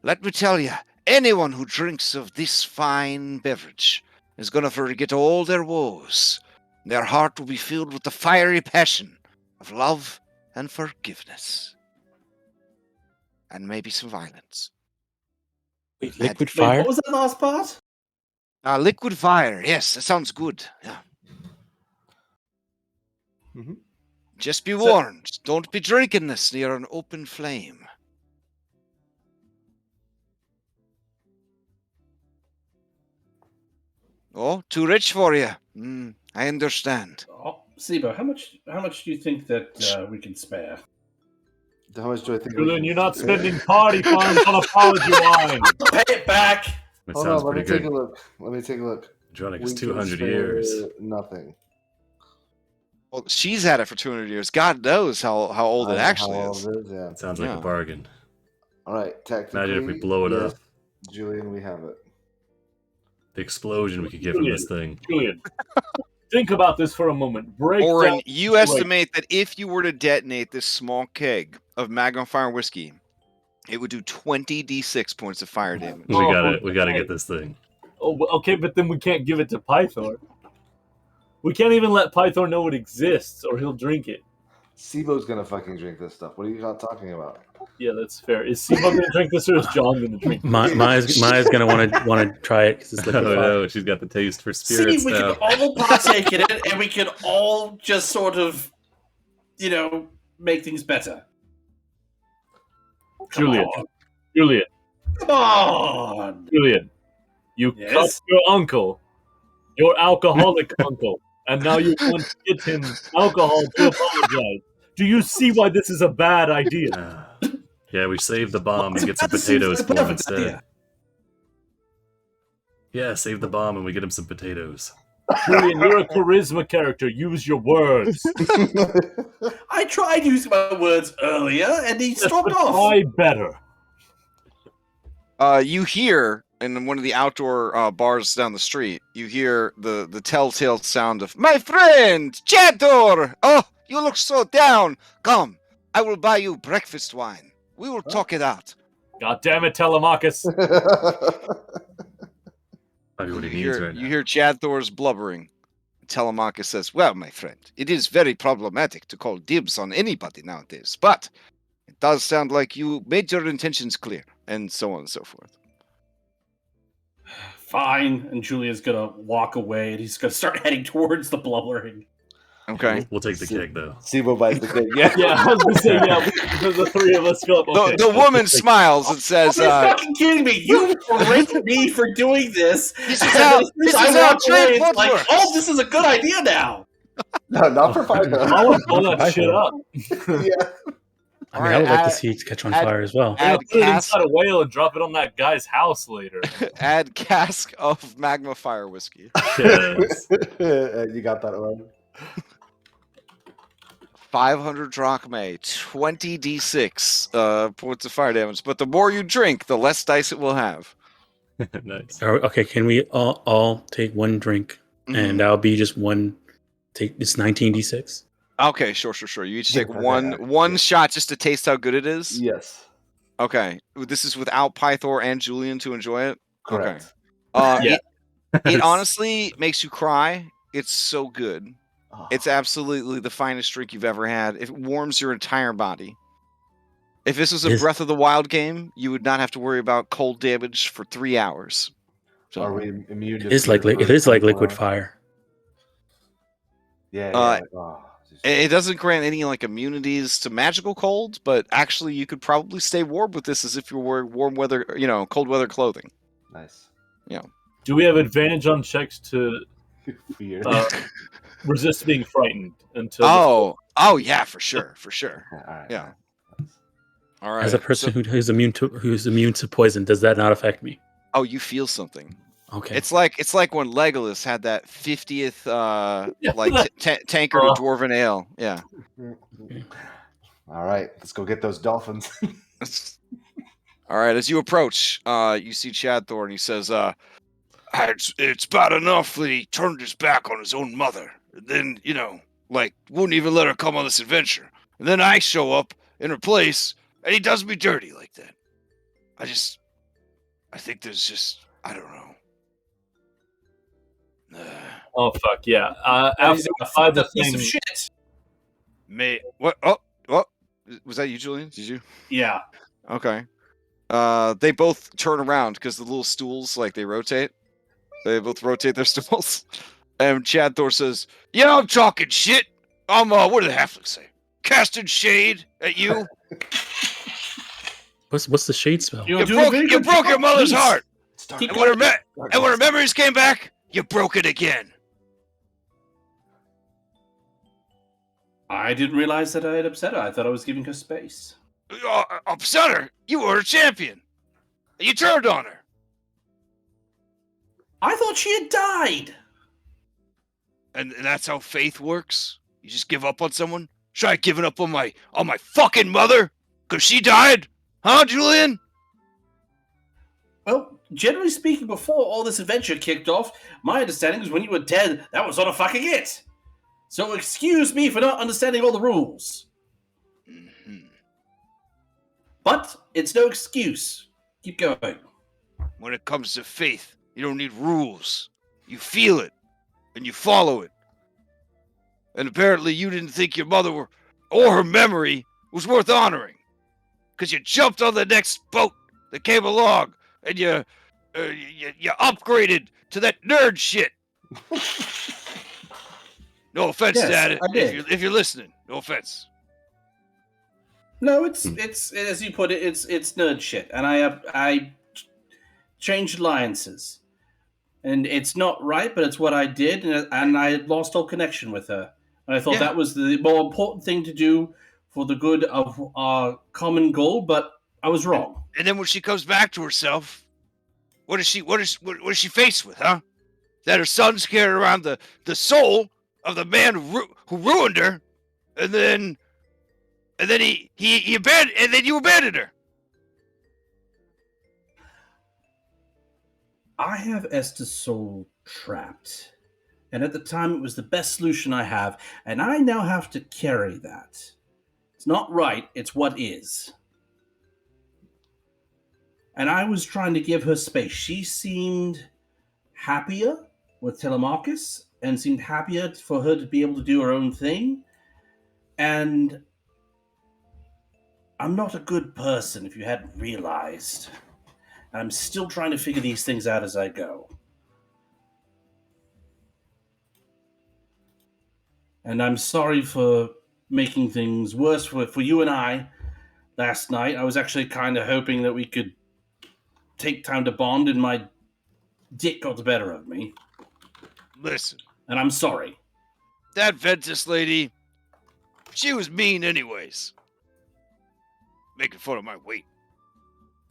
Let me tell you, anyone who drinks of this fine beverage is going to forget all their woes. Their heart will be filled with the fiery passion of love and forgiveness. And maybe some violence." Wait, liquid Wait, fire? what was that last part? Liquid fire. Yes, that sounds good. Yeah. Mhm. Just be warned. Don't be drinking this near an open flame. Oh, too rich for you. I understand. Oh, Sibo, how much do you think that we can spare? How much do I think? Julian, you're not spending party funds on apology wine. Pay it back. It Hold sounds on, let me pretty take a good. look. Let me take a look. Dronic We is can 200 spare years. Nothing. Well, she's had it for 200 years. God knows how old it actually how is. old it is, yeah. It sounds like Yeah. a bargain. All right, technically. Imagine if we blow it yes, up. Julian, we have it. The explosion we could get from this thing. Julian, think about this for a moment. Break Oren, down you the situation. estimate that if you were to detonate this small keg of magma fire whiskey, it would do 20 d6 points of fire damage. We gotta get this thing. Oh, okay, but then we can't give it to Pythor. We can't even let Pythor know it exists, or he'll drink it. Sibo's gonna fucking drink this stuff. What are you not talking about? Yeah, that's fair. Is Sibo gonna drink this, or is John gonna drink it? Maya's gonna want to try it because it's Oh liquid fire. no, she's got the taste for spirits See, we now. can all partake in it, and we can all just sort of, make things better. Julian, on. Julian, Come on. Julian, you Yes? cut your uncle, your alcoholic uncle, and now you want to get him alcohol to apologize. Do you see why this is a bad idea? Yeah, we save the bomb and get some That seems potatoes like for a him perfect instead. idea. Yeah, save the bomb and we get him some potatoes. Julian, you're a charisma character. Use your words. I tried using my words earlier, and he stopped off. Try better. You hear in one of the outdoor bars down the street, you hear the telltale sound of, "My friend, Chador! Oh, you look so down. Come, I will buy you breakfast wine. We will talk it out." God damn it, Telemachus. Probably what he You needs hear, right you now. hear Chadthor's blubbering. Telemachus says, "Well, my friend, it is very problematic to call dibs on anybody nowadays, but it does sound like you made your intentions clear," and so on and so forth. Fine. And Julia's gonna walk away, and he's gonna start heading towards the blubbering. Okay. We'll take the keg though. Sibo bites the keg. Yeah. Yeah, I was gonna say, the three of us go up. Okay. The woman smiles and says, Are you fucking kidding me? You berated me for doing this. This is and how- then as soon as this I is how walk away, trade it's blood like, works. oh, this is a good idea now. No, not for fire. I would blow that shit up. Yeah. I mean, I would like to see it catch on fire as well. I'm gonna Add put it cask, inside a whale and drop it on that guy's house later. add cask of magma fire whiskey. Yes. You got that one. 500 drachmae, 20 d6 points of fire damage. But the more you drink, the less dice it will have. Nice. Okay, can we all take one drink, and that'll be just one? Take this 19d6. Okay, sure. You each take Yeah, one shot just to taste how good it is. Yes. Okay, this is without Pythor and Julian to enjoy it. Correct. Yeah. It honestly makes you cry. It's so good. Oh. It's absolutely the finest drink you've ever had. It warms your entire body. If this was a Yes. Breath of the Wild game, you would not have to worry about cold damage for 3 hours. So, Are we immune to It is like fear for it is like 24 liquid hours? fire. Yeah. Uh, Oh, it doesn't grant any like immunities to magical cold, but actually you could probably stay warm with this as if you were wearing warm weather, cold weather clothing. nice. Do we have advantage on checks to Fear. resist being frightened until? Oh yeah, for sure. All right. Yeah. All right. As a person who's immune to poison, does that not affect me? Oh, you feel something. Okay. It's like when Legolas had that 50th tankard of dwarven ale. Yeah. All right, let's go get those dolphins. All right. As you approach, you see Chad Thorne. He says, "It's bad enough that he turned his back on his own mother, and then wouldn't even let her come on this adventure. And then I show up in her place, and he does me dirty like that. I think there's just, I don't know." Oh fuck yeah! He's After a I find the piece thing, of shit. What? Oh, was that you, Julian? Did you? Yeah. Okay. They both turn around because the little stools, they rotate. They both rotate their stools. And Chad Thor says, "Yeah, I'm talking shit. I'm, what did the halflings say? Casting shade at you? What's the shade spell? You broke your mother's heart. Keep And when her memories came back, you broke it again." I didn't realize that I had upset her. I thought I was giving her space. Upset her? You were a champion. You turned on her. I thought she had died. And that's how faith works? You just give up on someone? Try giving up on my fucking mother? Because she died? Huh, Julian? Well, generally speaking, before all this adventure kicked off, my understanding was when you were dead, that was sort of fucking it. So excuse me for not understanding all the rules. Mm-hmm. But it's no excuse. Keep going. When it comes to faith, you don't need rules. You feel it, and you follow it. And apparently you didn't think your mother or her memory was worth honoring. Because you jumped on the next boat that came along, and you upgraded to that nerd shit. No offense, Yes, Dad, I did. if you're listening. No offense. No, it's as you put it, it's nerd shit, and I changed alliances, and it's not right, but it's what I did, and I had lost all connection with her, and I thought that was the more important thing to do for the good of our common goal, but I was wrong. And then when she comes back to herself, what is she faced with, huh? That her son's carrying around the soul of the man who ruined her, and then he abandoned, and then you abandoned her. I have Esther's soul trapped, and at the time it was the best solution I have, and I now have to carry that. It's not right, it's what is. And I was trying to give her space. She seemed happier with Telemachus, and seemed happier for her to be able to do her own thing. And I'm not a good person, if you hadn't realized. I'm still trying to figure these things out as I go. And I'm sorry for making things worse for you and I last night. I was actually kind of hoping that we could take time to bond, and my dick got the better of me. Listen. And I'm sorry. That Ventus lady, she was mean anyways. Making fun of my weight.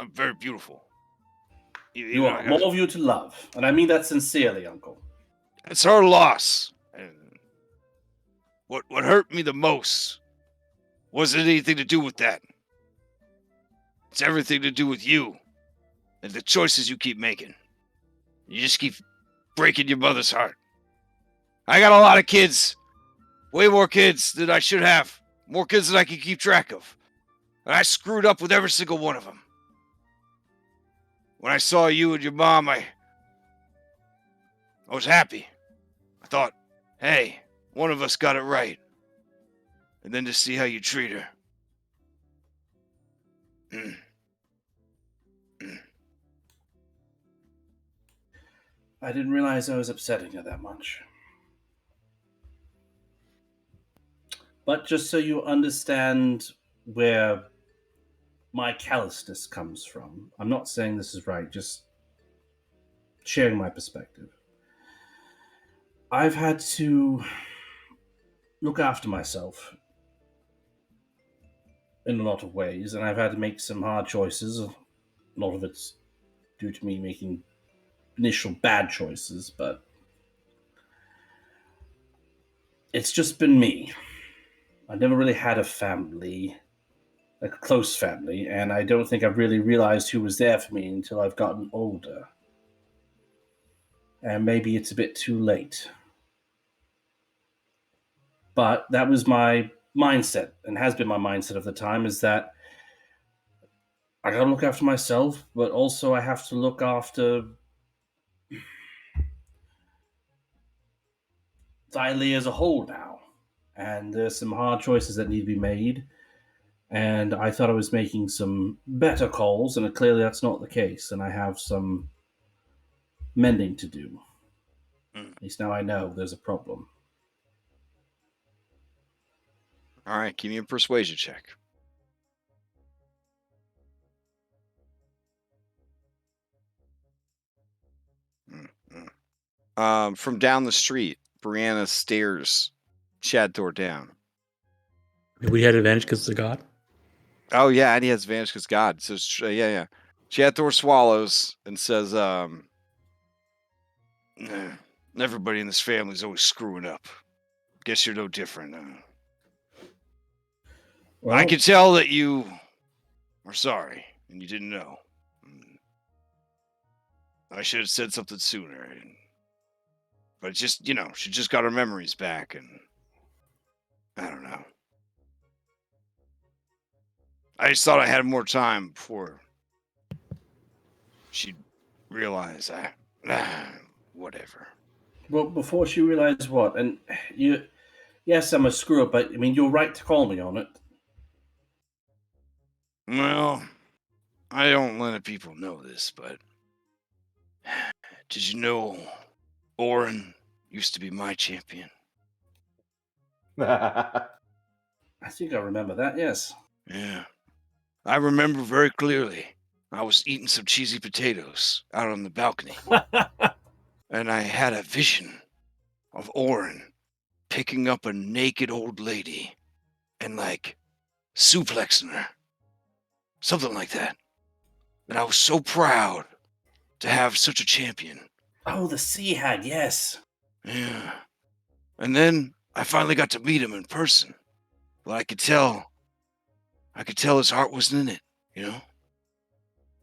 I'm very beautiful. You are more of you to love. And I mean that sincerely, Uncle. It's her loss. And what hurt me the most wasn't anything to do with that. It's everything to do with you and the choices you keep making. You just keep breaking your mother's heart. I got a lot of kids. Way more kids than I should have. More kids than I can keep track of. And I screwed up with every single one of them. When I saw you and your mom, I was happy. I thought, hey, one of us got it right. And then to see how you treat her. I didn't realize I was upsetting her that much. But just so you understand where my callousness comes from, I'm not saying this is right, just sharing my perspective. I've had to look after myself in a lot of ways, and I've had to make some hard choices. A lot of it's due to me making initial bad choices, but it's just been me. I never really had a family, like a close family, and I don't think I've really realized who was there for me until I've gotten older. And maybe it's a bit too late. But that was my mindset, and has been my mindset of the time, is that I gotta look after myself, but also I have to look after Thylea as a whole now. And there's some hard choices that need to be made. And I thought I was making some better calls, and clearly that's not the case. And I have some mending to do. At least now I know there's a problem. All right, give me a persuasion check. From down the street, Brianna stares Shadthor down. We had advantage because it's a god. Oh yeah, and he has advantage because God. So yeah. Shadthor swallows and says, everybody in this family's always screwing up. Guess you're no different. Well, I could tell that you were sorry and you didn't know. I should have said something sooner. But just, she just got her memories back, and I don't know. I just thought I had more time before she'd realize whatever. Well, before she realized what? And yes, I'm a screw up, but I mean, you're right to call me on it. Well, I don't let people know this, but did you know Oren used to be my champion? I think I remember that, yes. Yeah. I remember very clearly. I was eating some cheesy potatoes out on the balcony. And I had a vision of Oren picking up a naked old lady and, suplexing her. Something like that. And I was so proud to have such a champion. Oh, the Sea Hag, yes. Yeah. And then I finally got to meet him in person. But I could tell his heart wasn't in it,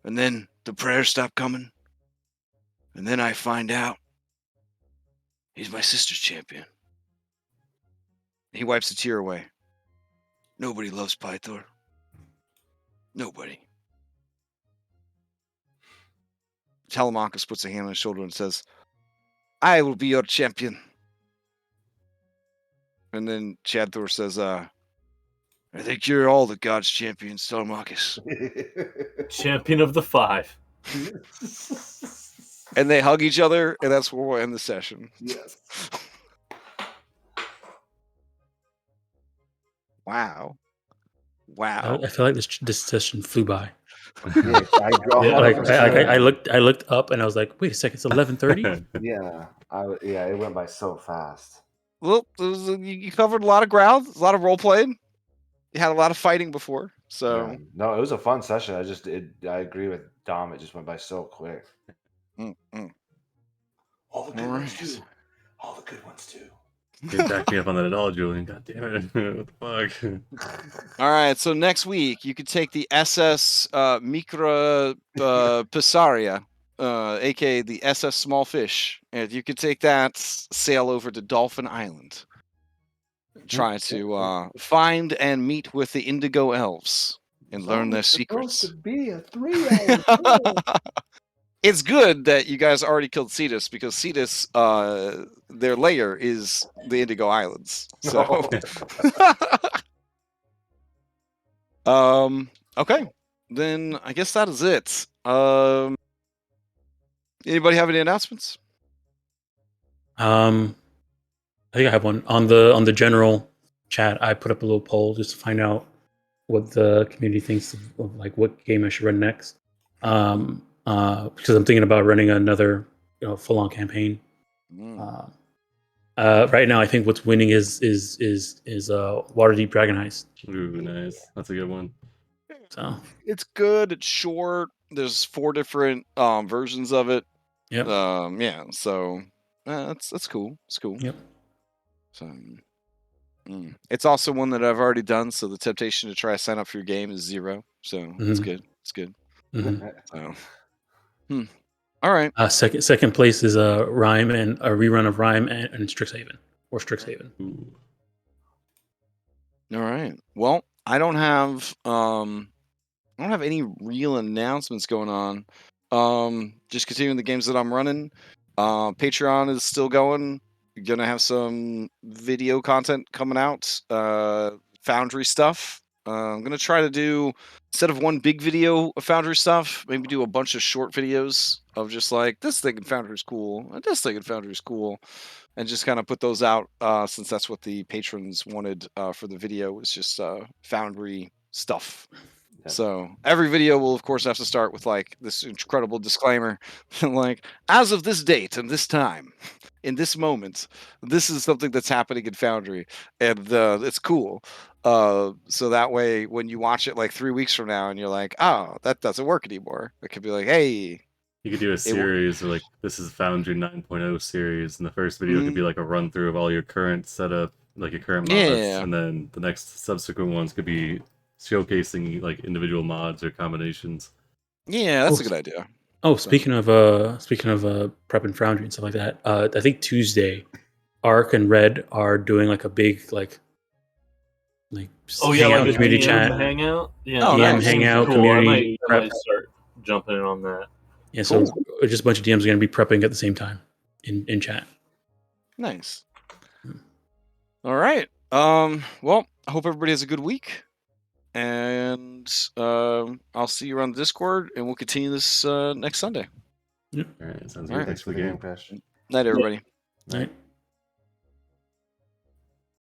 And then the prayers stopped coming. And then I find out he's my sister's champion. He wipes a tear away. Nobody loves Pythor. Nobody. Telemachus puts a hand on his shoulder and says, I will be your champion. And then Shadthor says, I think you're all the gods' champions, Telemachus. Champion of the 5. And they hug each other, and that's where we'll end the session. Yes. Wow. I feel like this session flew by. Yes, I draw. Yeah, I looked up and I was like, wait a second, it's 11:30. Yeah, it went by so fast. Well, you covered a lot of ground, a lot of role playing. You had a lot of fighting before, so Yeah. No, it was a fun session. I agree with Dom. It just went by so quick. All the good ones too. All the good ones too. Get back me up on that at all, Julian. God damn it. What the fuck? All right, so next week you could take the SS Micra Pisaria, aka the SS Small Fish, and you could take that, sail over to Dolphin Island, try to find and meet with the Indigo Elves and learn their secrets. Supposed to be a 3-hour. It's good that you guys already killed Cetus, because Cetus, their lair is the Indigo Islands. So, okay, then I guess that is it. Anybody have any announcements? I think I have one on the general chat. I put up a little poll just to find out what the community thinks of what game I should run next. Because I'm thinking about running another full-on campaign. Right now, I think what's winning is Waterdeep Dragon Heist. Ooh, nice. That's a good one. So It's good. It's short. There's 4 different versions of it. yep. Yeah. So that's cool. It's cool. Yep. So it's also one that I've already done. So the temptation to try to sign up for your game is 0. So it's Mhm. good. It's good. Mhm. So, all right. Second place is a Rhyme and a rerun of Rhyme and Strixhaven or Strixhaven. Ooh. All right. Well, I don't have any real announcements going on. Just continuing the games that I'm running. Patreon is still going. Gonna have some video content coming out. Foundry stuff. I'm gonna try to do, instead of one big video of Foundry stuff, maybe do a bunch of short videos of just like, this thing in Foundry is cool, and this thing in Foundry is cool, and just kind of put those out, since that's what the patrons wanted for the video, was just Foundry stuff. Yep. So every video will, of course, have to start with like this incredible disclaimer, like, as of this date and this time, in this moment, this is something that's happening in Foundry, and it's cool. So that way, when you watch it like 3 weeks from now, and you're like, oh, that doesn't work anymore, it could be like, hey, You could do a series or like this is Foundry 9.0 series, and the first video could be like a run through of all your current setup, like your current mods, Yeah. and then the next subsequent ones could be showcasing like individual mods or combinations. yeah, that's a good idea. Oh, speaking of prep and Foundry and stuff like that, I think Tuesday, Arc and Red are doing like a big like Oh yeah, hangout, like a community DM chat. hangout. Yeah, Oh, DM nice. hangout, cool. community I prep. might start jumping in on that. Yeah, so just a bunch of DMs are going to be prepping at the same time in chat. Nice. All right. Well, I hope everybody has a good week, and I'll see you around the Discord, and we'll continue this next Sunday. All right, sounds All good. right. Thanks for the game, game. Crash. Night, everybody. All right.